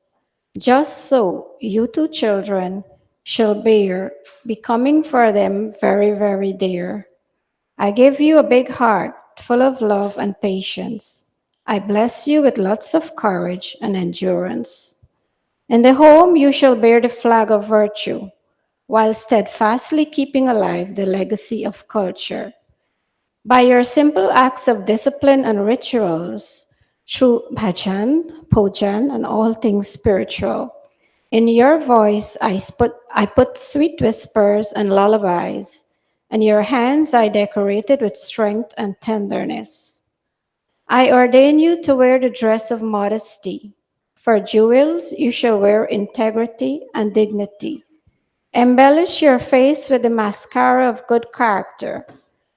Just so you two children shall bear, becoming for them very, very dear. I give you a big heart full of love and patience. I bless you with lots of courage and endurance. In the home you shall bear the flag of virtue, while steadfastly keeping alive the legacy of culture. By your simple acts of discipline and rituals, through bhajan, pujan, and all things spiritual, in your voice I put sweet whispers and lullabies, and your hands I decorated with strength and tenderness. I ordain you to wear the dress of modesty. For jewels you shall wear integrity and dignity. Embellish your face with the mascara of good character.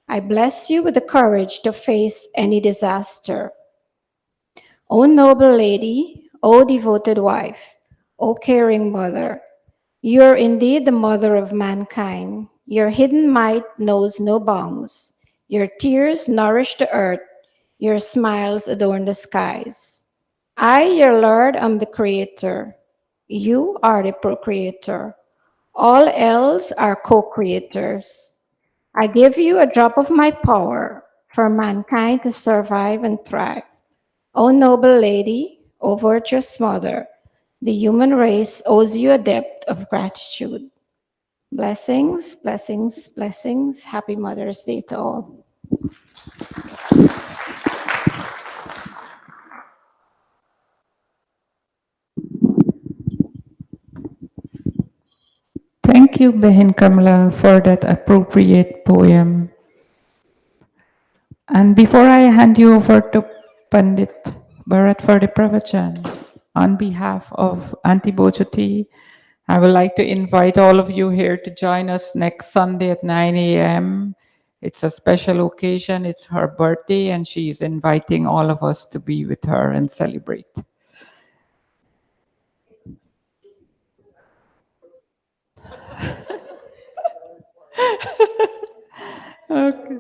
I bless you with the courage to face any disaster. O noble lady, O devoted wife, O caring mother, you are indeed the mother of mankind. Your hidden might knows no bounds. Your tears nourish the earth. Your smiles adorn the skies. I, your Lord, am the creator. You are the procreator. All else are co-creators. I give you a drop of my power for mankind to survive and thrive. O noble lady, O virtuous mother, The human race owes you a debt of gratitude. Blessings, blessings, blessings. Happy Mother's Day to all. Thank you, Behin Kamla, for that appropriate poem. And before I hand you over to Pandit Bharat for the pravachan, on behalf of Auntie Bojoti, I would like to invite all of you here to join us next Sunday at 9 a.m. It's a special occasion. It's her birthday, and she is inviting all of us to be with her and celebrate. Okay.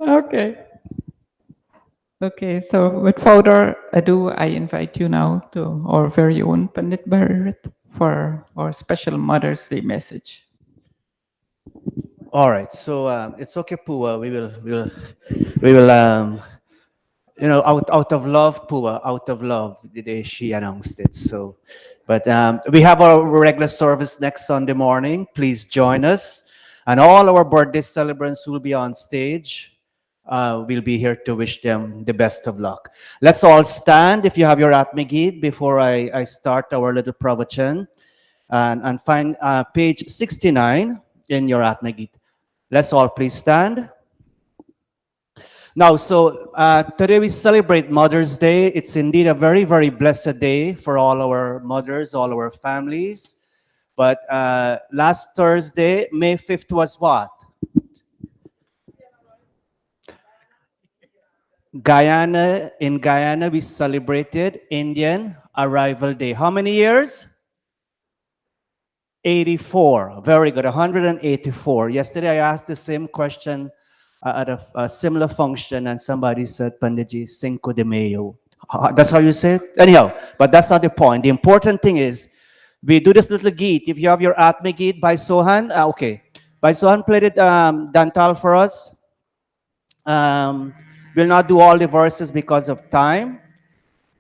Okay. Okay, so with further ado, I invite you now to our very own Pandit Bharat for our special Mother's Day message. All right, so it's okay, Pua. We will out of love, Pua, out of love, the day she announced it. So, but we have our regular service next Sunday morning. Please join us, and all our birthday celebrants will be on stage. We'll be here to wish them the best of luck. Let's all stand if you have your Atme Geet before I start our little pravachan, and find page 69 in your Atme Geet. Let's all please stand. Now, so today we celebrate Mother's Day. It's indeed a very, very blessed day for all our mothers, all our families. But last Thursday, May 5th was what? In Guyana, we celebrated Indian Arrival Day. How many years? 84. Very good. 184. Yesterday, I asked the same question at a similar function, and somebody said, Panditji, Cinco de Mayo. That's how you say it? Anyhow, but that's not the point. The important thing is, we do this little geet. If you have your Atme Geet by Sohan, okay. By Sohan played it Dantal for us. We'll not do all the verses because of time.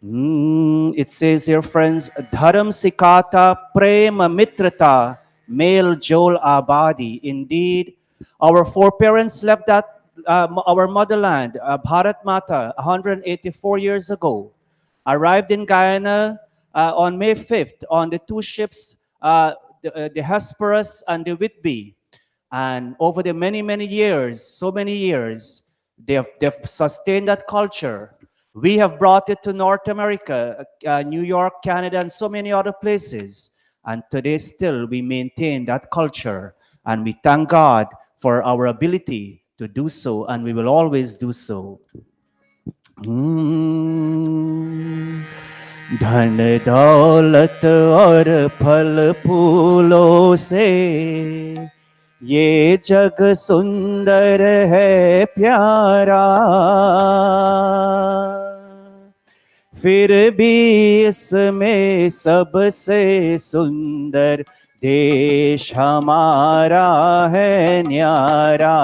It says here, friends, Dharam Sikata Prema Mitrata Mel Jol Abadi. Indeed, our foreparents left that our motherland, Bharat Mata, 184 years ago. Arrived in Guyana on May 5th on the two ships, the Hesperus and the Whitby. And over the many, many years, so many years, they've sustained that culture. We have brought it to North America, New York, Canada, and so many other places. And today still we maintain that culture. And we thank God for our ability to do so, and we will always do so. धन दौलत और फल फूलों से ये जग सुंदर है प्यारा, फिर भी इसमें सबसे सुंदर देश हमारा है न्यारा।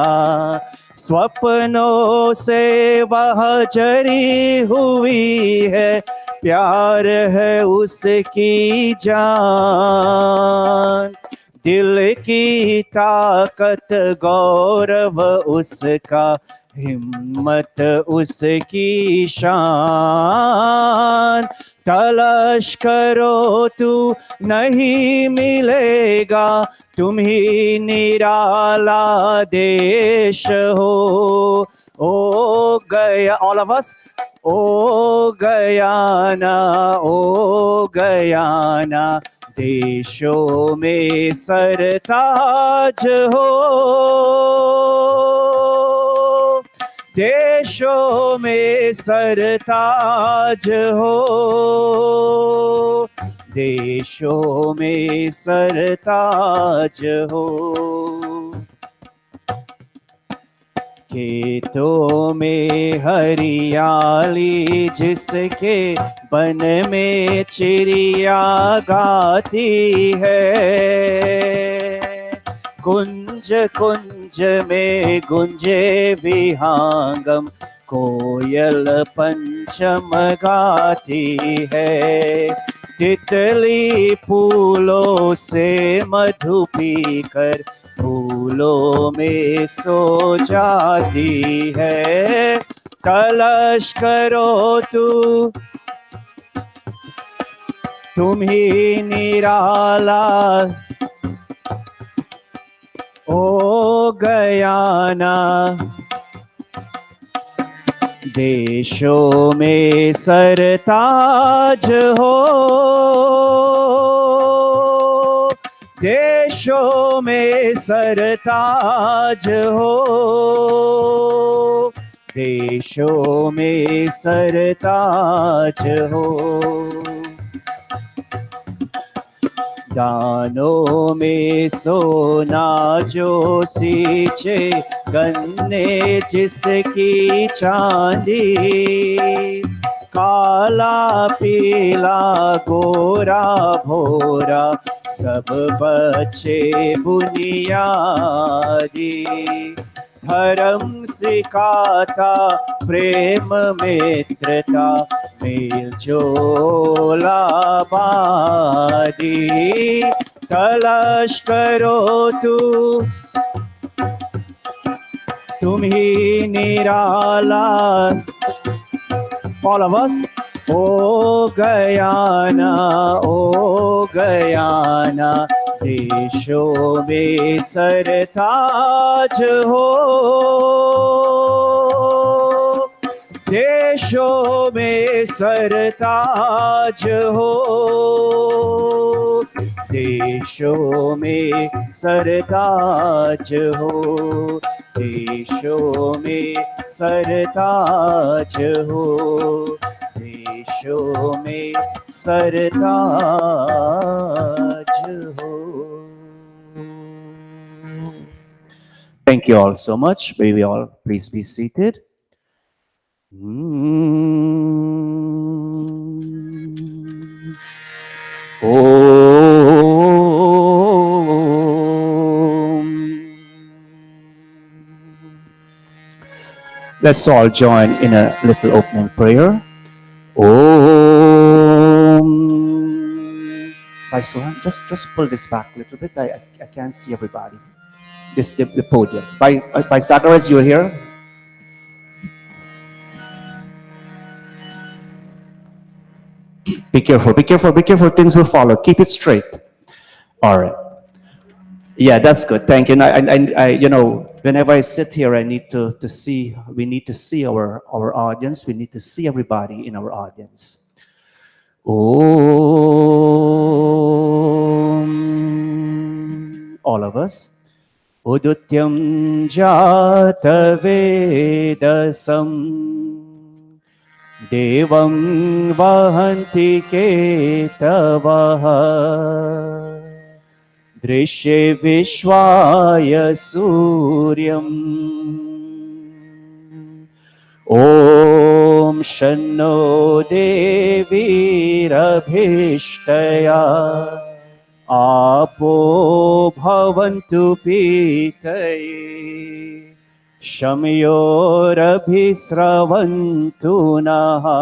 स्वप्नों से वह जरी हुई है, प्यार है उसकी जान। दिल की ताकत गौरव उसका, हिम्मत उसकी शान। तलाश करो तू नहीं मिलेगा, तुम ही निराला देश हो। ओ गया, all of us, O Guyana, O Guyana, देशों में सरताज हो। देशों में सरताज हो, देशों में सरताज हो। खेतों में हरियाली जिसके, बन में चिड़िया गाती है। कुंज कुंज में गुंजे विहंगम, कोयल पंचम गाती है। तितली फूलों से मधु पीकर फूलों में सो जाती है। कलश करो तुम ही निराला ओ गयाना। देशों में सरताज हो, देशों में सरताज हो, देशों में सरताज हो। दानों में सोना जो सींचे, गन्ने जिसकी चांदी, काला पीला गोरा भोरा सब बच्चे बुनियादी। धर्म सिखाता प्रेम मित्रता मेल जोला बादी। तलाश करो तुम ही निराला। All of us. O Guyana, O Guyana, देशों में सरताज हो, देशों में सरताज हो, देशों में सरताज हो, देशों में सरताज हो, देशों में सरताज हो। Thank you all so much. May we all please be seated. Let's all join in a little opening prayer. Om. By Sohan, just pull this back a little bit. I can't see everybody. This the podium. By Zacharias, you're here. Be careful, be careful, be careful. Things will follow. Keep it straight. All right. Yeah, that's good. Thank you. And I you know, whenever I sit here, I need to see. We need to see our audience. We need to see everybody in our audience. Om. All of us. Udutyam jata vedasam devam vahanti ketavaha drishe vishwaya suryam Om shanno devirabhishtaya Apo bhavantu pitaye Shamyorabhisravantu naha.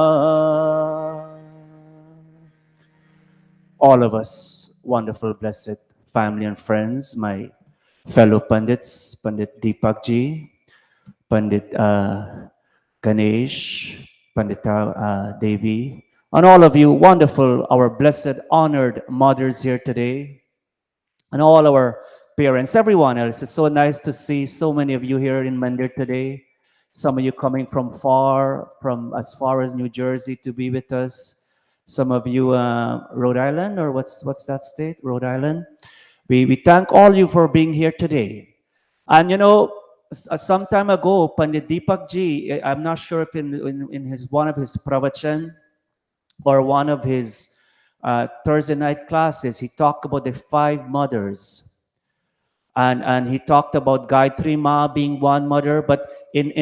All of us, wonderful, blessed family and friends, my fellow Pandits, Pandit Deepak ji, Pandit Ganesh, Pandita Devi, and all of you, wonderful, our blessed, honored mothers here today, and all our parents, everyone else. It's so nice to see so many of you here in Mandir today. Some of you coming from as far as New Jersey to be with us. Some of you, Rhode Island, or what's that state? Rhode Island. We thank all you for being here today. And you know, some time ago, Pandit Deepak ji, I'm not sure if in his one of his pravachan or one of his Thursday night classes, he talked about the 5 mothers. And he talked about Gayatri Ma being one mother, but in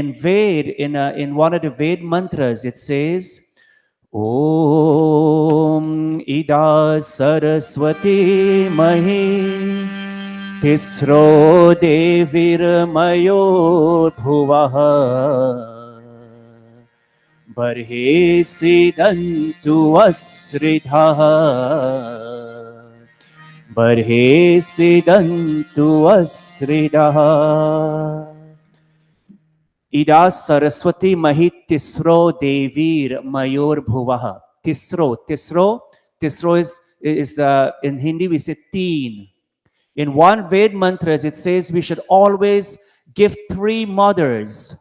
one of the Ved mantras, it says, Om Ida Saraswati Mahi Tisro Devir Mayor Bhuvaha बर्हे सिदन्तु अस्रिधः बर्हे सिदन्तु अस्रिधः इदा सरस्वती महि तिस्रो देवीर मयोर भुवः Tisro is in Hindi we say teen. In one Ved mantras it says we should always give three mothers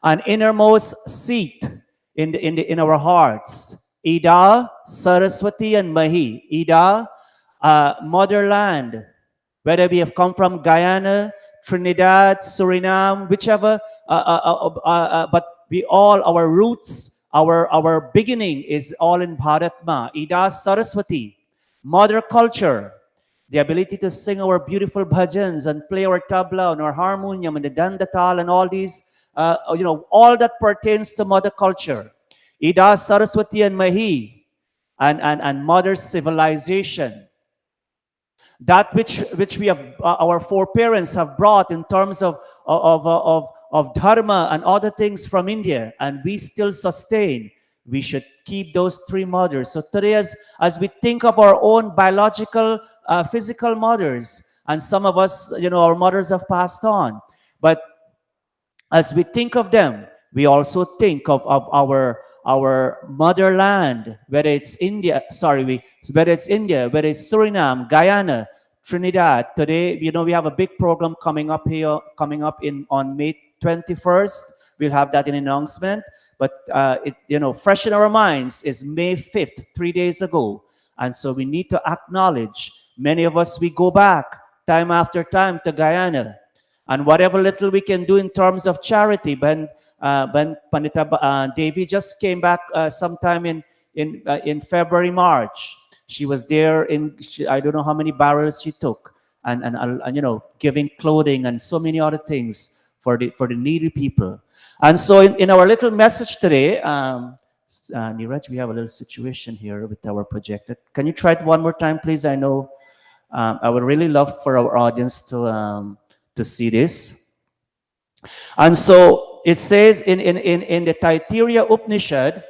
an innermost seat in our hearts. Ida, Saraswati, and Mahi. Ida, motherland, whether we have come from Guyana, Trinidad, Suriname, whichever, but we all, our roots, our beginning is all in Bharat Ma. Ida, Saraswati, mother culture, the ability to sing our beautiful bhajans and play our tabla and our harmonium and the dandatal and all these, all that pertains to mother culture. Ida, Saraswati, and Mahi, and mother civilization. That which we have, our foreparents have brought in terms of dharma and other things from India, and we still sustain. We should keep those three mothers. So today, as we think of our own biological, physical mothers, and some of us, our mothers have passed on, but as we think of them, we also think of our motherland, whether it's India, whether it's Suriname, Guyana, Trinidad. Today, we have a big program coming up on May 21st. We'll have that in announcement. But fresh in our minds is May 5th, 3 days ago. And so we need to acknowledge, many of us, we go back time after time to Guyana. And whatever little we can do in terms of charity, when Pandita Devi just came back sometime in February, March. She was there I don't know how many barrels she took, and giving clothing and so many other things for the needy people. And so in our little message today, Neeraj, we have a little situation here with our projector. Can you try it one more time, please? I know I would really love for our audience to see this. And so it says in the Taittiriya Upanishad,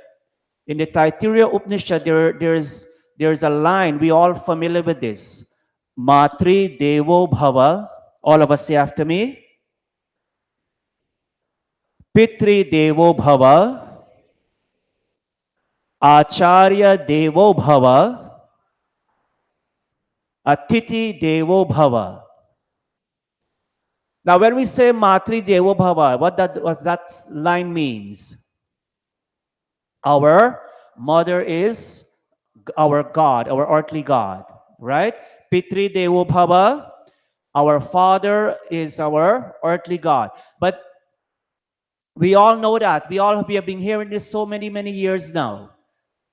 there's a line, we all familiar with this. Matri Devo Bhava. All of us say after me. Pitri Devo Bhava. Acharya Devo Bhava. Atiti Devo Bhava. Now, when we say Matri Devo Bhava, what that line means? Our mother is our God, our earthly God, right? Pitri Devo Bhava, our father is our earthly God. But we all know that. We have been hearing this so many, many years now.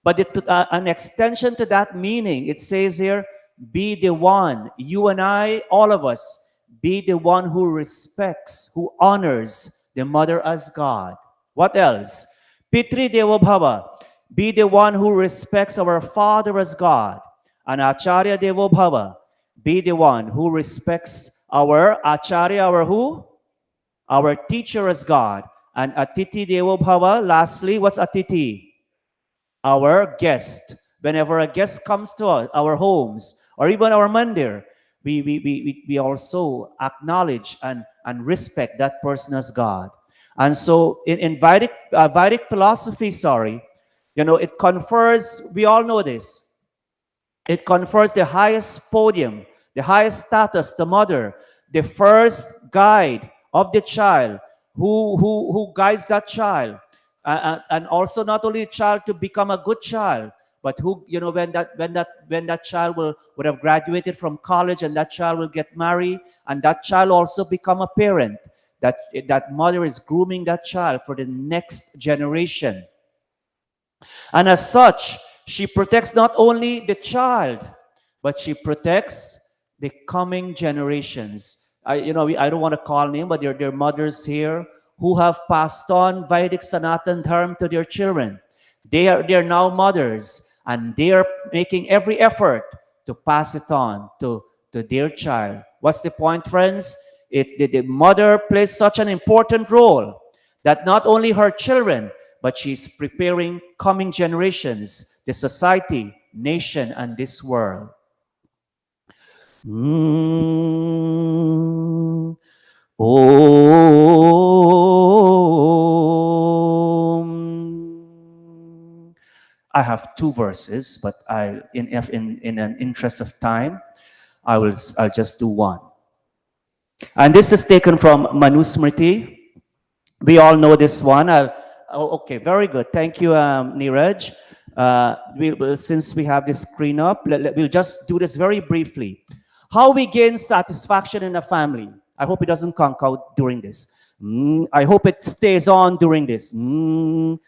But an extension to that meaning, it says here, be the one, you and I, all of us, be the one who respects, who honors the mother as God. What else? Pitri Devo Bhava, be the one who respects our father as God. And Acharya Devo Bhava, be the one who respects our Acharya, our who? Our teacher as God. And Atiti Devo Bhava, lastly, what's Atiti? Our guest. Whenever a guest comes to our homes, or even our mandir, we also acknowledge and respect that person as God. And so in Vedic philosophy, it confers, we all know this, it confers the highest podium, the highest status, the mother, the first guide of the child, who guides that child, and also not only a child to become a good child, but who, when that child would have graduated from college, and that child will get married, and that child also become a parent, that mother is grooming that child for the next generation. And as such, she protects not only the child, but she protects the coming generations. I don't want to call names, but there are mothers here who have passed on Vedic Sanatan Dharma to their children. They are now mothers, and they are making every effort to pass it on to their child. What's the point, friends? The mother plays such an important role that not only her children, but she's preparing coming generations, the society, nation, and this world. Om. I have two verses, but in an interest of time, I'll just do one. And this is taken from Manusmriti. We all know this one. Okay, very good. Thank you, Neeraj. Since we have this screen up, we'll just do this very briefly. How we gain satisfaction in a family. I hope it doesn't conk out during this. I hope it stays on during this. All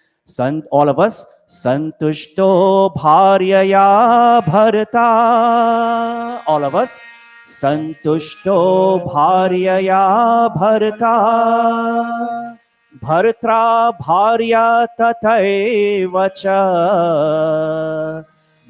of us. Santushto bharyaya bharata. All of us. Santushto bharyaya bharata. Bhartra bharya tathaiva cha.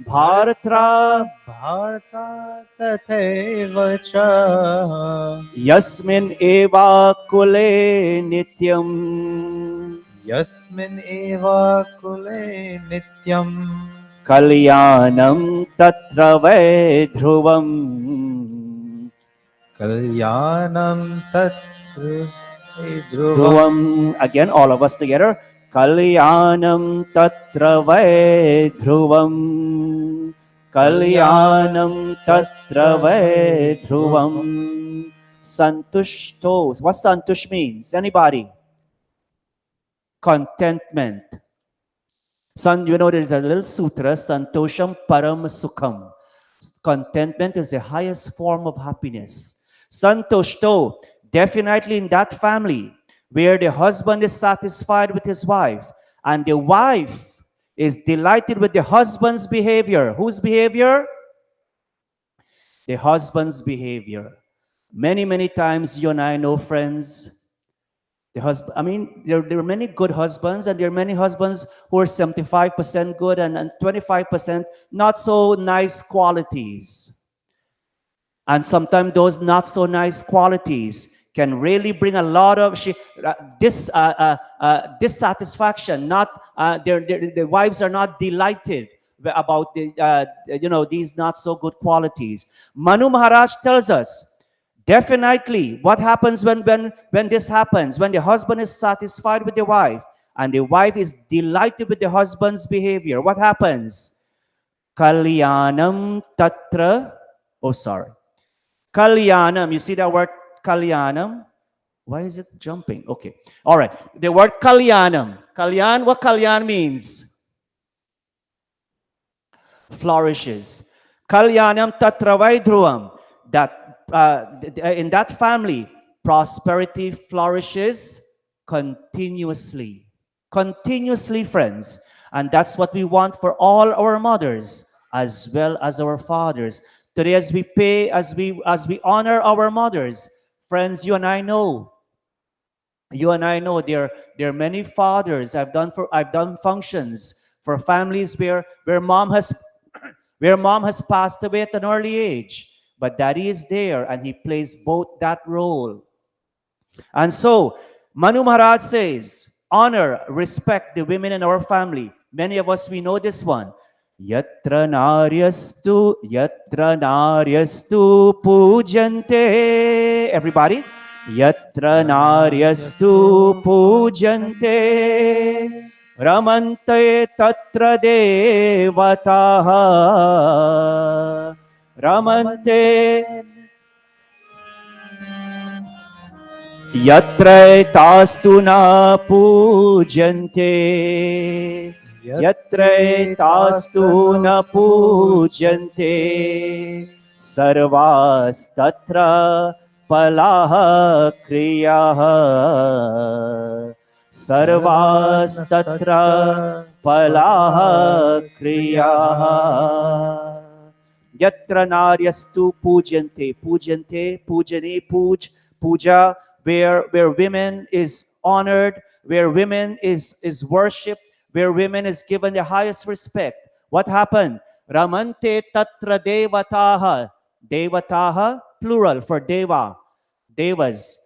Bhartra Bharata tathaiva cha. Yasmin eva kule nityam. Yasmin eva kule nityam. Kalyanam tatra vedhruvam. Kalyanam tatra vedhruvam. Dhruvam. Again, all of us together. Kalyanam tatra vedhruvam. Kalyanam tatra vedhruvam. Santushto. What santush means? Anybody? Contentment. You know, there's a little sutra, Santosham Param Sukham. Contentment is the highest form of happiness. Santoshto, definitely in that family where the husband is satisfied with his wife and the wife is delighted with the husband's behavior. Whose behavior? The husband's behavior. Many, many times you and I know friends. There are many good husbands, and there are many husbands who are 75% good and 25% not so nice qualities. And sometimes those not so nice qualities can really bring a lot of dissatisfaction. The wives are not delighted about these not so good qualities. Manu Maharaj tells us, definitely, what happens when this happens? When the husband is satisfied with the wife and the wife is delighted with the husband's behavior, what happens? Kalyanam tatra. Oh, sorry. Kalyanam. You see that word kalyanam? Why is it jumping? Okay. All right. The word kalyanam. Kalyan, what kalyan means? Flourishes. Kalyanam tatra vaidhruvam. That in that family, prosperity flourishes continuously. Continuously, friends. And that's what we want for all our mothers as well as our fathers. Today, as we honor our mothers, friends, you and I know there are many fathers. I've done functions for families where mom has passed away at an early age. But daddy is there and he plays both that role. And so, Manu Maharaj says, honor, respect the women in our family. Many of us, we know this one. Yatra naryastu pujante. Everybody. Yatra naryastu pujante. Ramante tatra devataha. Ramante yatra tastu na pujante. Yatra tastu na pujante. Sarvas tatra palaha kriyaha. Sarvas tatra palaha kriyaha. Yatra naryastu pujante. Pujante, pujani, puja, where women is honored, where women is worshipped, where women is given the highest respect. What happened? Ramante tatra devataha. Devataha, plural for deva. Devas,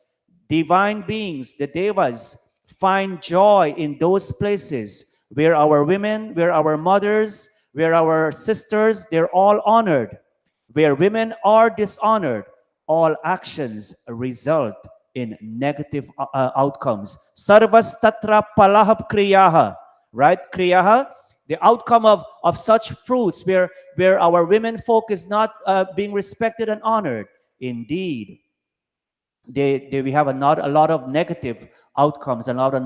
divine beings, the devas find joy in those places where our women, where our mothers, where our sisters, they're all honored. Where women are dishonored, all actions result in negative outcomes. Sarvas tatra palahab kriyaha, right? Kriyaha, the outcome of such fruits where our women folk is not being respected and honored. Indeed, we have a lot of negative outcomes, a lot of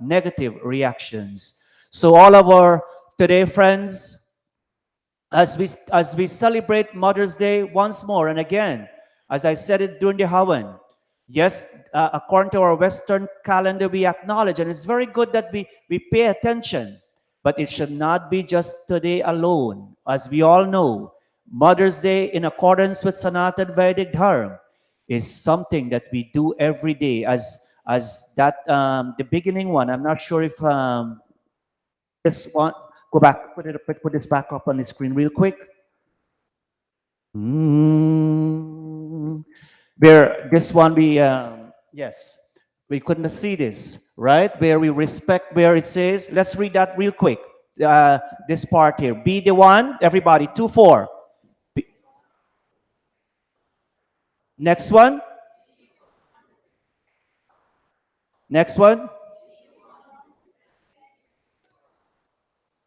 negative reactions. So all of our today friends, as we celebrate Mother's Day once more and again, as I said it during the Hawan, yes, according to our Western calendar, we acknowledge, and it's very good that we pay attention, but it should not be just today alone. As we all know, Mother's Day, in accordance with Sanatan Vedic Dharma, is something that we do every day. As that the beginning one, I'm not sure if this one, go back, put this back up on the screen real quick. Where this one yes, we couldn't see this, right? Where we respect, where it says, let's read that real quick. This part here, be the one, everybody, 2-4. Next one. Next one.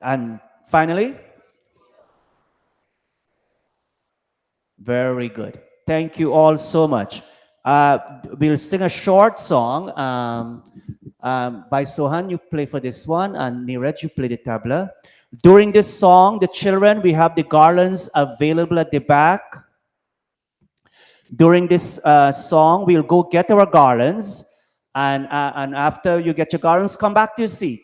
And finally, very good. Thank you all so much. We'll sing a short song by Sohan. You play for this one, and Niraj, you play the tabla. During this song, the children, we have the garlands available at the back. During this song, we'll go get our garlands, and after you get your garlands, come back to your seat.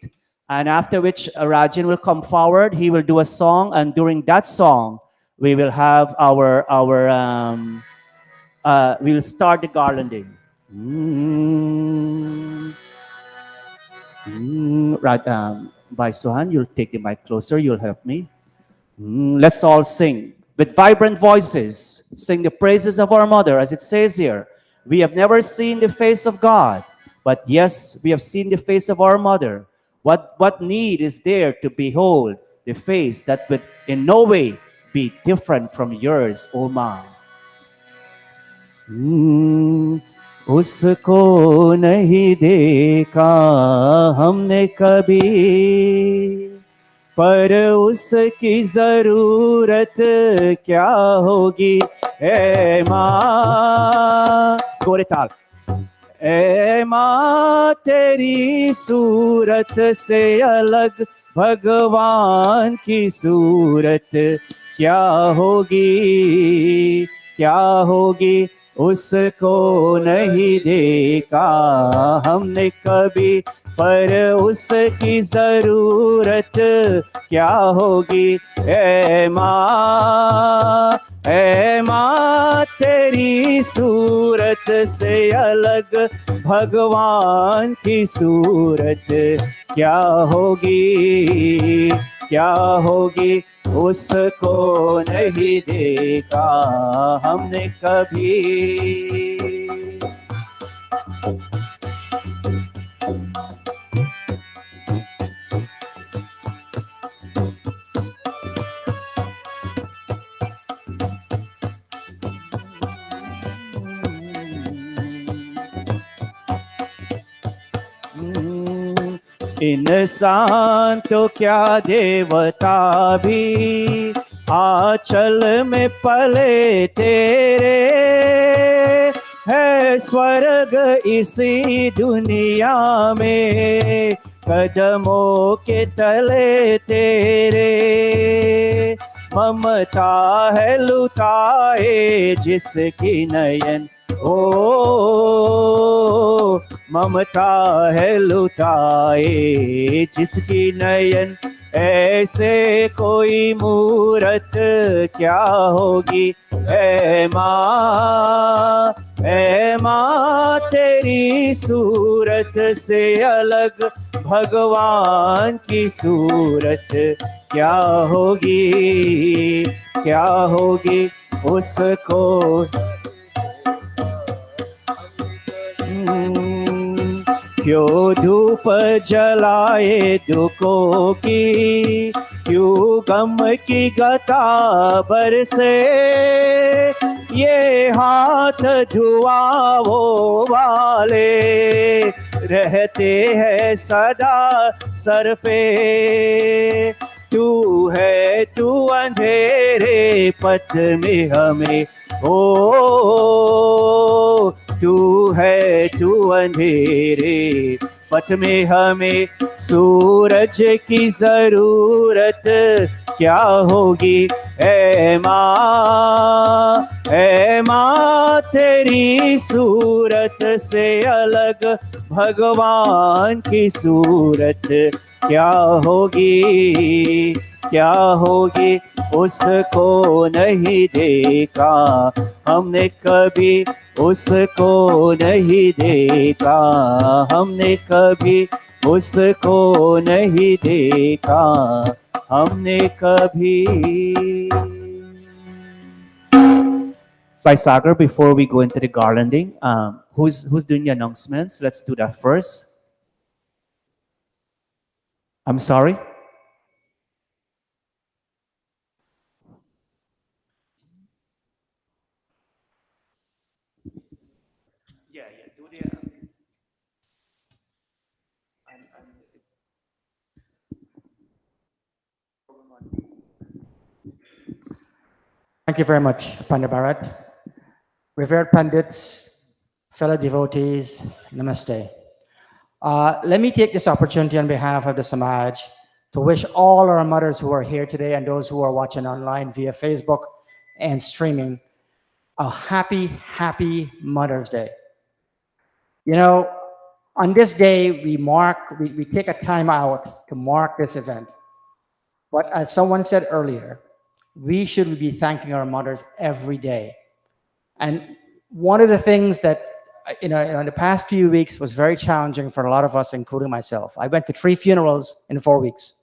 And after which Rajan will come forward, he will do a song, and during that song, we will have we'll start the garlanding. Right, by Sohan, you'll take the mic closer, you'll help me. Let's all sing with vibrant voices, sing the praises of our mother, as it says here. We have never seen the face of God, but yes, we have seen the face of our mother. What need is there to behold the face that would in no way be different from yours, O Ma? उसको नहीं देखा हमने कभी, पर उसकी जरूरत क्या होगी ए माँ, गोरे ताल। ए माँ तेरी सूरत से अलग भगवान की सूरत क्या होगी, क्या होगी, उसको नहीं देखा हमने कभी, पर उसकी जरूरत क्या होगी ए माँ तेरी सूरत से अलग भगवान की सूरत क्या होगी, क्या होगी, उसको नहीं देखा हमने कभी। इंसान तो क्या देवता भी आंचल में पले तेरे, है स्वर्ग इसी दुनिया में कदमों के तले तेरे। ममता है लुटाए जिसकी नयन, ओ ममता है लुटाए जिसकी नयन, ऐसे कोई मूरत क्या होगी ए माँ तेरी सूरत से अलग भगवान की सूरत क्या होगी, क्या होगी, उसको क्यों धूप जलाए दुखों की, क्यों गम की गता बरसे, ये हाथ धुआओं वाले रहते हैं सदा सर पे। तू है तू अंधेरे पथ में हमें, ओ तू है तू अंधेरे पथ में हमें, सूरज की जरूरत क्या होगी ऐ माँ तेरी सूरत से अलग भगवान की सूरत क्या होगी, क्या होगी, उसको नहीं देखा हमने कभी, उसको नहीं देखा हमने कभी, उसको नहीं देखा हमने कभी. By Sagar, before we go into the garlanding, who's doing the announcements? Let's do that first. I'm sorry. Yeah, do the. Thank you very much, Pandit Bharat. Revered Pandits, fellow devotees, namaste. Let me take this opportunity on behalf of the Samaj to wish all our mothers who are here today and those who are watching online via Facebook and streaming a happy, happy Mother's Day. You know, on this day, we take a time out to mark this event. But as someone said earlier, we should be thanking our mothers every day. And one of the things that, in the past few weeks was very challenging for a lot of us, including myself. I went to 3 funerals in 4 weeks,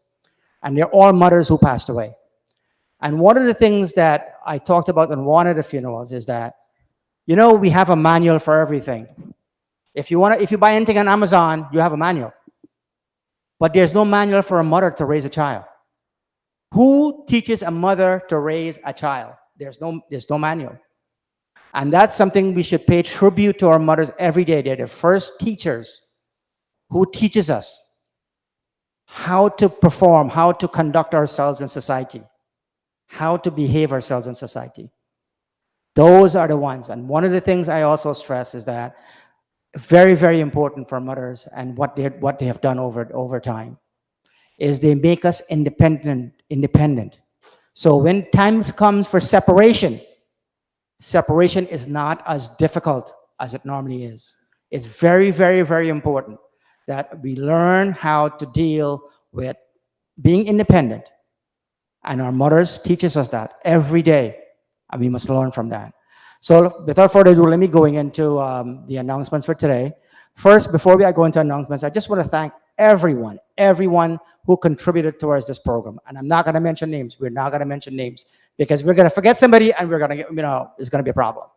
and they're all mothers who passed away. And one of the things that I talked about in one of the funerals is that, we have a manual for everything. If you buy anything on Amazon, you have a manual. But there's no manual for a mother to raise a child. Who teaches a mother to raise a child? There's no manual. And that's something we should pay tribute to our mothers every day. They're the first teachers who teaches us how to perform, how to conduct ourselves in society, how to behave ourselves in society. Those are the ones. And one of the things I also stress is that very, very important for mothers and what they have done over time is they make us independent. So when times comes for separation is not as difficult as it normally is. It's very, very, very important that we learn how to deal with being independent. And our mothers teaches us that every day, and we must learn from that. So without further ado, let me go into the announcements for today. First, before I go into announcements, I just want to thank everyone who contributed towards this program. And I'm not going to mention names. We're not going to mention names because we're going to forget somebody and we're going to get, it's going to be a problem.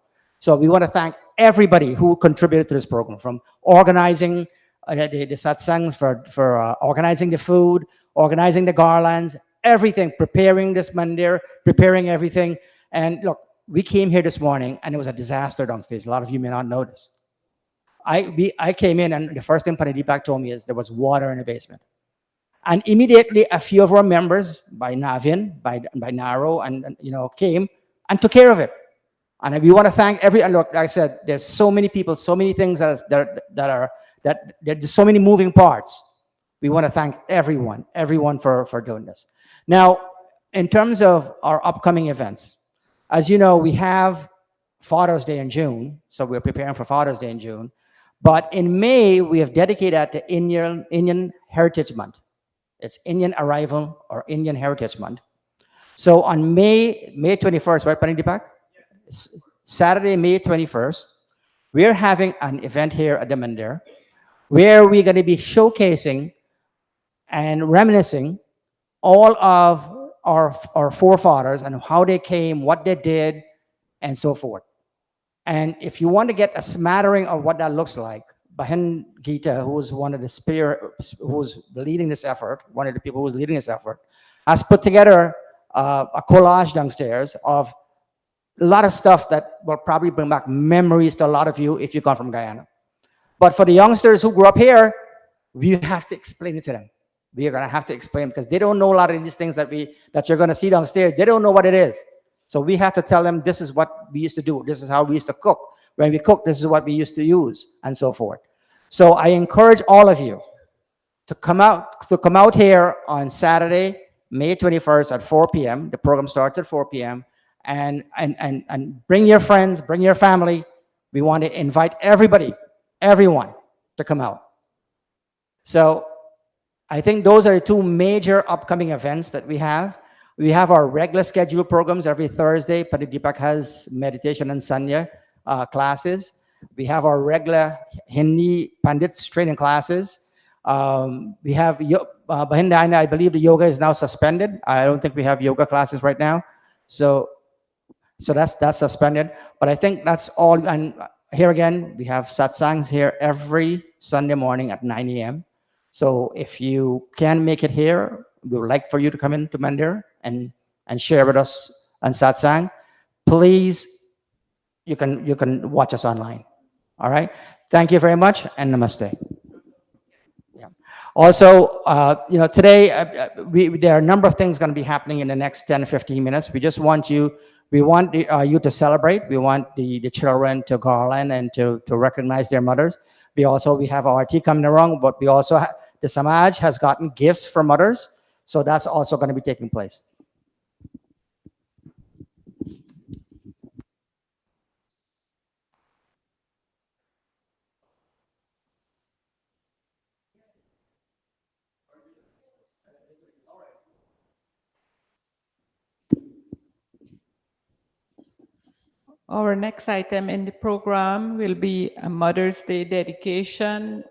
So we want to thank everybody who contributed to this program, from organizing the satsangs, for organizing the food, organizing the garlands, everything, preparing this mandir, preparing everything. And look, we came here this morning and it was a disaster downstairs. A lot of you may not know this. I came in and the first thing Pani Deepak told me is there was water in the basement. And immediately a few of our members, by Navin, by Naro, and came and took care of it. And we want to thank and look, like I said, there's so many people, so many things there's so many moving parts. We want to thank everyone for doing this. Now, in terms of our upcoming events, as you know, we have Father's Day in June, so we're preparing for Father's Day in June. But in May, we have dedicated that to Indian Heritage Month. It's Indian Arrival or Indian Heritage Month. So on May 21st, right, Pani Deepak? Saturday, May 21st, we're having an event here at the Mandir where we're going to be showcasing and reminiscing all of our forefathers and how they came, what they did, and so forth. And if you want to get a smattering of what that looks like, Bahin Gita, who's one of the who's leading this effort, one of the people who's leading this effort, has put together a collage downstairs of a lot of stuff that will probably bring back memories to a lot of you if you come from Guyana. But for the youngsters who grew up here, we have to explain it to them. We are going to have to explain because they don't know a lot of these things that you're going to see downstairs. They don't know what it is. So we have to tell them this is what we used to do. This is how we used to cook. When we cook, this is what we used to use, and so forth. So I encourage all of you to come out here on Saturday, May 21st at 4 p.m. The program starts at 4 p.m. and bring your friends, bring your family. We want to invite everyone to come out. So I think those are the two major upcoming events that we have. We have our regular scheduled programs every Thursday. Pandit Deepak has meditation and Sanya classes. We have our regular Hindi Pandits training classes. We have Bahindana, I believe the yoga is now suspended. I don't think we have yoga classes right now. So that's suspended. But I think that's all. And here again, we have satsangs here every Sunday morning at 9 a.m. So if you can make it here, we would like for you to come into Mandir and share with us on satsang. Please, you can watch us online. All right. Thank you very much and namaste. Yeah. Also, today there are a number of things going to be happening in the next 10 to 15 minutes. We just want you. We want you to celebrate. We want the children to garland and to recognize their mothers. We have our tea coming along, but we also the Samaj has gotten gifts for mothers, so that's also going to be taking place. Our next item in the program will be a Mother's Day dedication,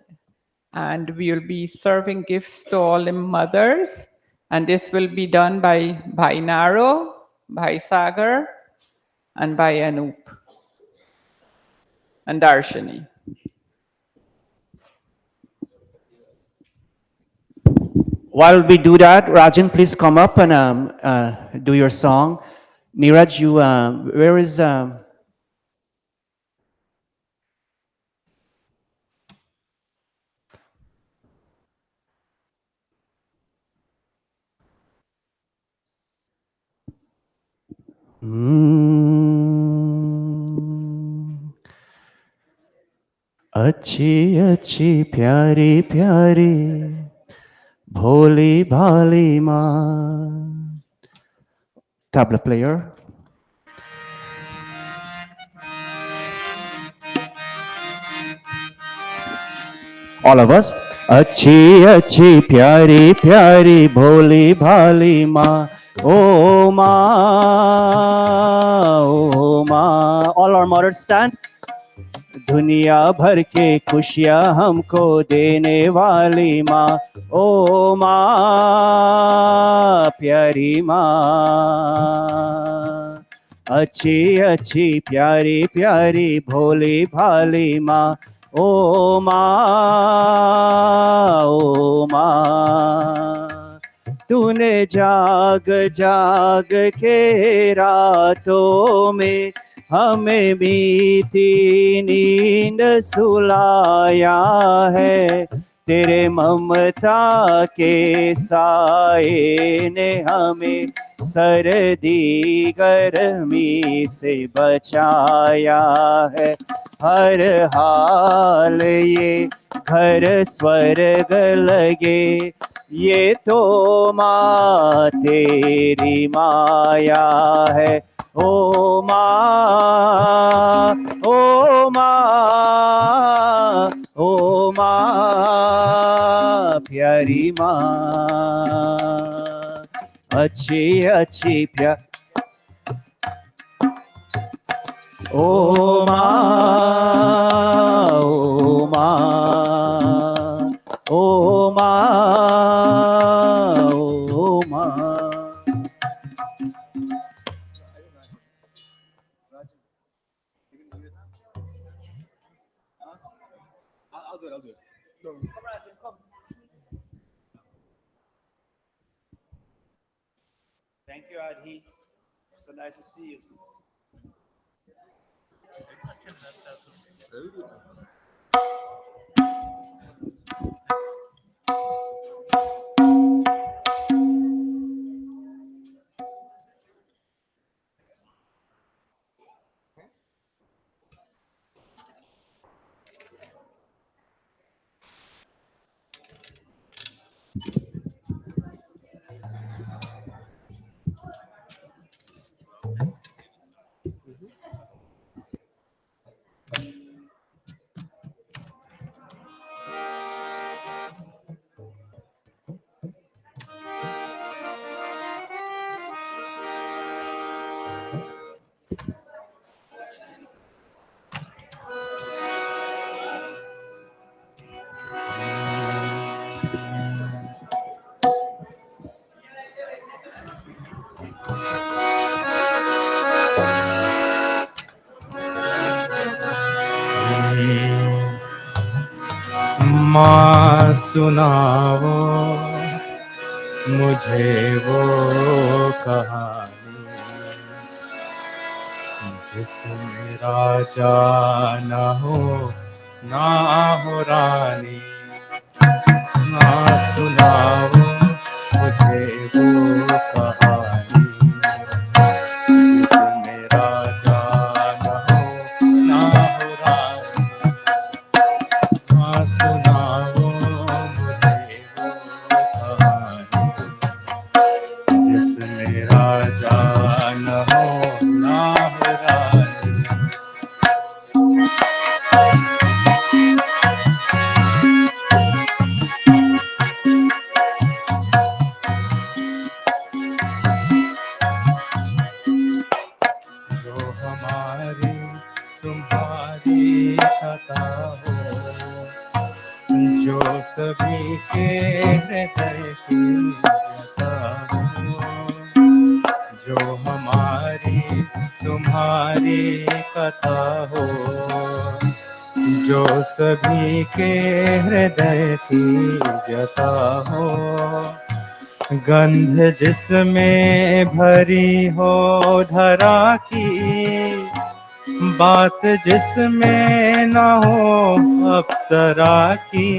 and we will be serving gifts to all the mothers. And this will be done by Bhai Naro, Bhai Sagar, and Bhai Anup, and Darshani. While we do that, Rajan, please come up and do your song. Neeraj, where is... अच्छी अच्छी प्यारी प्यारी भोली भाली माँ. Tabla player. All of us. अच्छी अच्छी प्यारी प्यारी भोली भाली माँ. Oh माँ. All our mothers stand. दुनिया भर के खुशियाँ हमको देने वाली माँ. ओ माँ प्यारी माँ. अच्छी अच्छी प्यारी प्यारी भोली भाली माँ. ओ माँ तूने जाग जाग के रातों में हमें मीठी नींद सुलाया है. तेरे ममता के साए ने हमें सर्दी गर्मी से बचाया है. हर हाल ये घर स्वर्ग लगे, ये तो माँ तेरी माया है. ओ माँ, ओ माँ, ओ माँ प्यारी माँ. अच्छी अच्छी ओ माँ, ओ माँ, ओ माँ, ओ माँ. Thank you, Adhi. So nice to see you. माँ सुनाओ मुझे वो कहानी जिसमें राजा न हो ना हो रानी। माँ सुनाओ मुझे वो कहानी जिसमें राजा न हो ना हो रानी। माँ सुनाओ मुझे वो कहानी जिसमें राजा न हो ना हो रानी। जो हमारी तुम्हारी कथा हो, जो सभी के हृदय की कथा हो। जो हमारी तुम्हारी कथा हो, जो सभी के हृदय की व्यथा हो। गंध जिसमें भरी हो धरा की, बात जिसमें न हो अप्सरा की।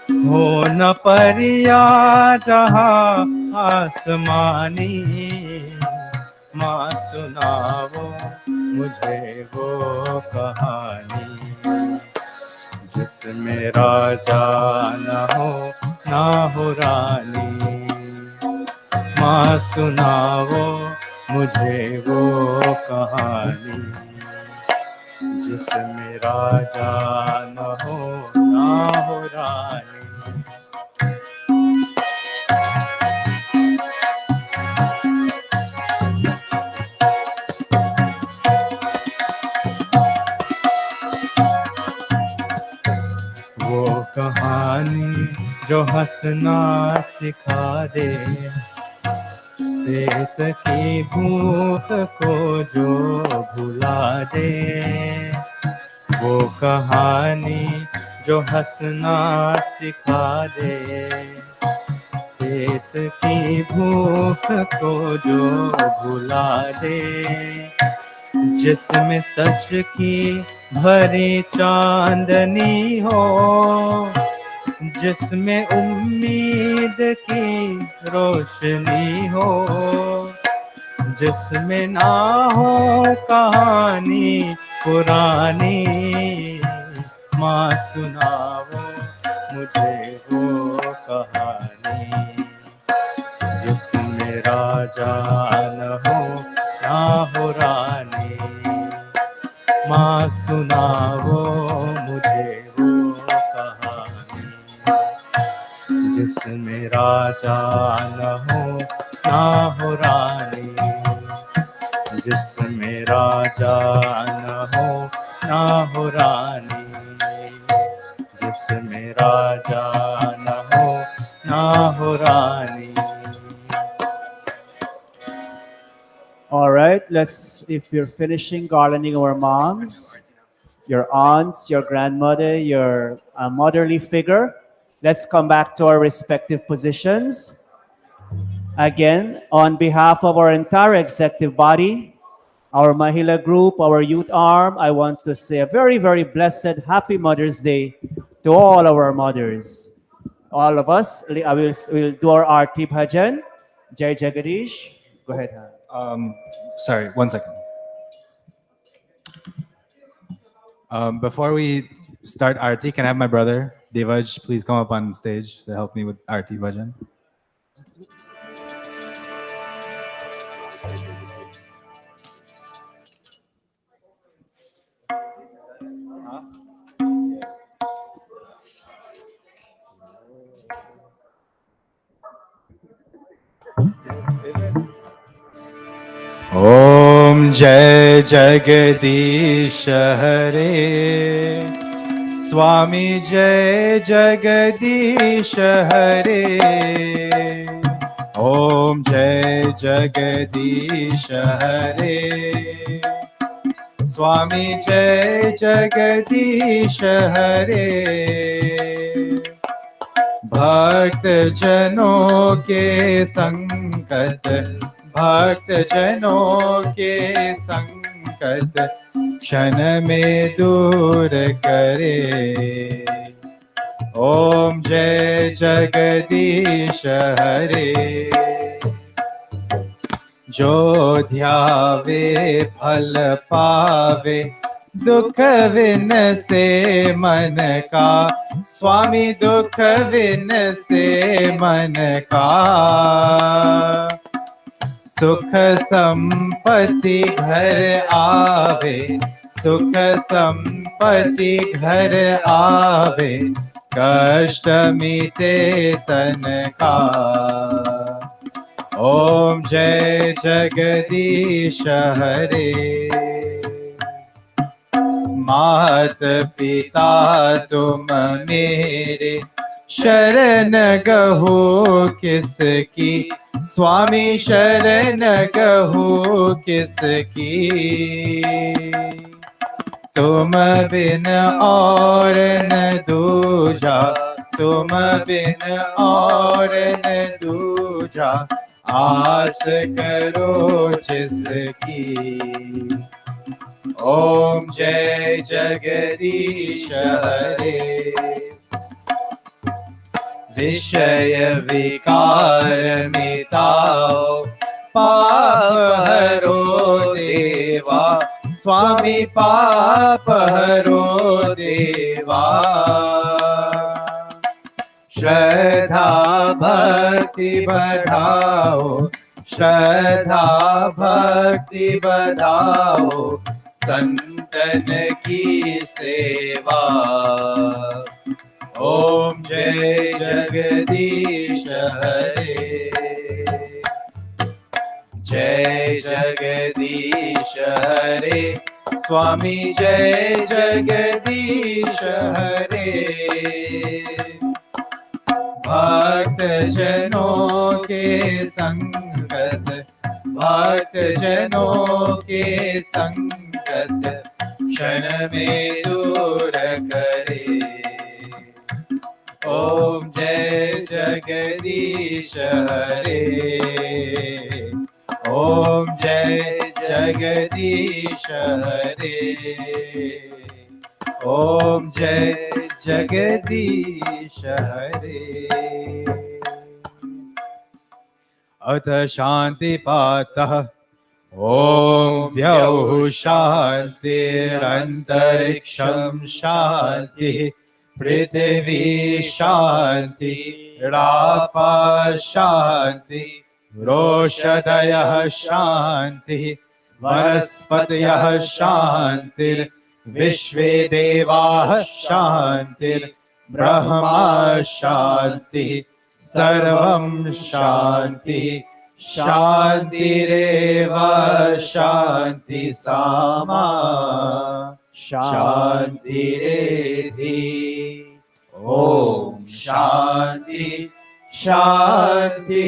हो न परिया जहाँ आसमानी। माँ सुनाओ मुझे वो कहानी जिसमें राजा न हो रानी। माँ सुनाओ मुझे वो कहानी जिसमें राजा न हो रानी। वो कहानी जो हंसना सिखा दे, पेट की भूख को जो भुला दे। वो कहानी जो हंसना सिखा दे, पेट की भूख को जो भुला दे। जिसमें सच की भरी चांदनी हो, जिसमें उम्मीद की रोशनी हो। जिसमें ना हो कहानी पुरानी। माँ सुनाओ मुझे वो कहानी जिसमें राजा ना हो रानी। माँ सुनाओ मुझे वो कहानी जिसमें राजा ना हो रानी। जिसमें राजा ना हो रानी। जिसमें राजा ना हो रानी। All right, let's, if you're finishing garlanding our moms, your aunts, your grandmother, your motherly figure. Let's come back to our respective positions. Again, on behalf of our entire executive body, our Mahila group, our youth arm, I want to say a very, very blessed, happy Mother's Day to all our mothers. All of us, we'll do our Aarti Bhajan. Jai Jagadish. Go ahead. Sorry, 1 second. Before we start Arti, can I have my brother, Devaj, please come up on stage to help me with Arti Bhajan? Om Jai Jagadish Hare Swami Jai Jagadish Hare Om Jai Jagadish Hare Swami Jai Jagadish Hare भक्त जनों के संकट भक्त जनों के संकट क्षण में दूर करे ओम जय जगदीश हरे जो ध्यावे फल पावे दुख विन से मन का स्वामी दुख विन से मन का सुख संपत्ति घर आवे सुख संपत्ति घर आवे कष्ट मिटे तन का ओम जय जगदीश हरे मात पिता तुम मेरे शरण गहो किसकी स्वामी शरण गहो किसकी तुम बिन और न दूजा तुम बिन और न दूजा आस करो जिसकी ओम जय जगदीश हरे विषय विकार मिटाओ पाप हरो देवा स्वामी पाप हरो देवा श्रद्धा भक्ति बढ़ाओ श्रद्धा भक्ति बढ़ाओ संतन की सेवा ओम जय जगदीश हरे जय जगदीश हरे स्वामी जय जगदीश हरे भक्त जनों के संगत भक्त जनों के संगत क्षण में दूर करे ओम जय जगदीश हरे ओम जय जगदीश हरे ओम जय जगदीश हरे अथ शांति पातः ओम द्यौः शान्तिरन्तरिक्षं शान्तिः पृथिवी शान्ति रापा शान्ति रोषधयः शान्तिः वनस्पतयः शान्तिर्विश्वे देवाः शान्तिर्ब्रह्मा शान्तिः सर्वं शान्तिः शान्तिरेव शान्ति सामा शान्तिरेधि ओम शान्ति शान्ति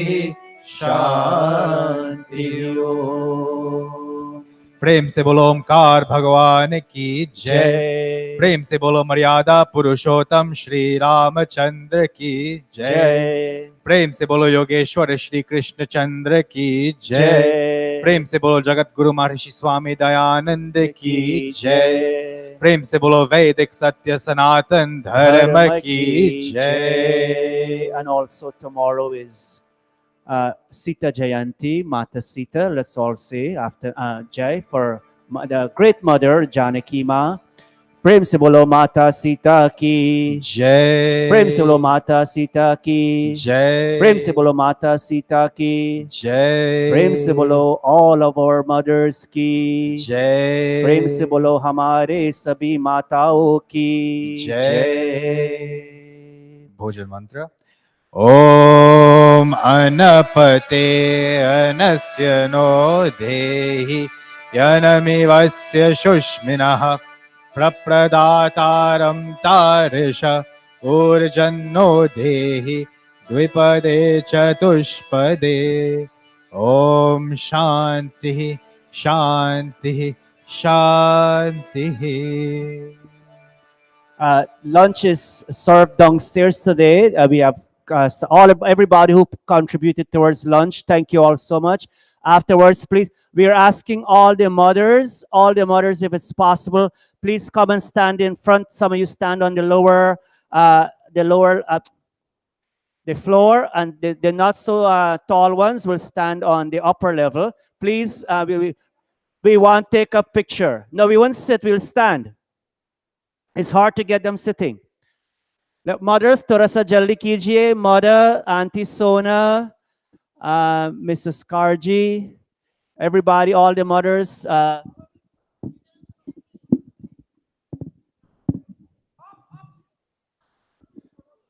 शान्ति ओम प्रेम से बोलो ओमकार भगवान की जय। जय प्रेम से बोलो मर्यादा पुरुषोत्तम श्री रामचंद्र की जय। जय प्रेम से बोलो योगेश्वर श्री कृष्ण चंद्र की जय। जय प्रेम से बोलो जगत गुरु महर्षि स्वामी दयानंद की जय। प्रेम से बोलो वैदिक सत्य सनातन धर्म की जय। And also tomorrow is Sita Jayanti, Mata Sita. Let's all say after Jai for the great mother Janaki Ma. Prem se bolo Mata Sita ki जय। Prem se bolo Mata Sita ki जय। Prem se bolo Mata Sita ki जय। Prem se bolo all of our mothers ki जय। प्रेम से बोलो हमारे सभी माताओं की जय। जय। भोजन मंत्र। ओम अनपते अनस्य नो देहि यनमिवस्य शुष्मिनः प्रप्रदातारं तारिष ऊर्जन्नो देहि द्विपदे चतुष्पदे। ओम शांति शांति शांति। Lunch is served downstairs today. We have everybody who contributed towards lunch. Thank you all so much. Afterwards, please, we are asking all the mothers, if it's possible, please come and stand in front. Some of you stand on the lower, the floor, and the not so tall ones will stand on the upper level. Please, we want to take a picture. No, we won't sit. We'll stand. It's hard to get them sitting. Look, mothers, थोड़ा सा जल्दी कीजिए. Mother, Auntie Sona, Mrs. Karji, everybody, all the mothers.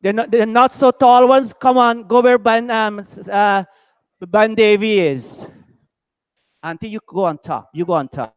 They're not so tall ones. Come on, go where Ban Devi is. Auntie, you go on top. You go on top.